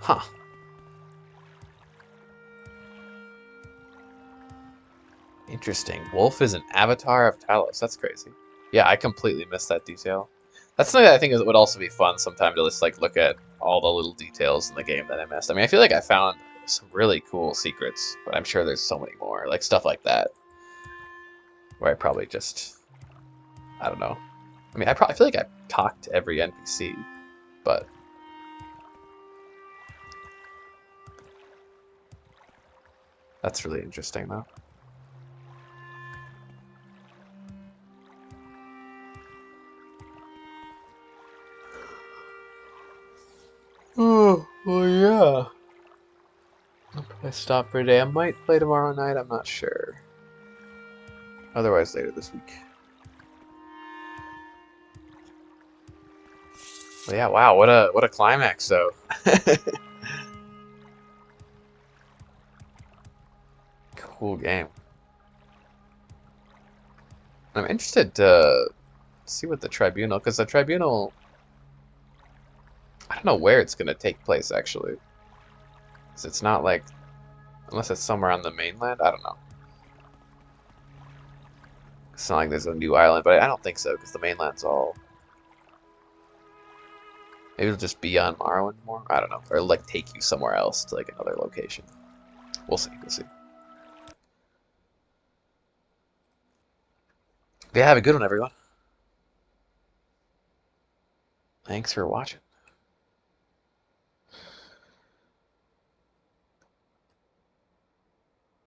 Huh. Interesting. Wolf is an avatar of Talos. That's crazy. Yeah, I completely missed that detail. That's something that I think would also be fun sometime to just like look at all the little details in the game that I missed. I mean, I feel like I found some really cool secrets, but I'm sure there's so many more, like stuff like that, where I probably just, I don't know. I mean, I feel like I talked to every NPC, but that's really interesting though. Oh, well, yeah. I'll probably stop for a day. I might play tomorrow night, I'm not sure. Otherwise, later this week. But yeah, wow, what a climax, though. Cool game. I'm interested to see what the Tribunal, because the Tribunal, I don't know where it's going to take place, actually. 'Cause it's not like, unless it's somewhere on the mainland, I don't know. It's not like there's a new island, but I don't think so, because the mainland's all... Maybe it'll just be on Morrowind more? I don't know. Or like take you somewhere else to like another location. We'll see, we'll see. But yeah, have a good one, everyone. Thanks for watching.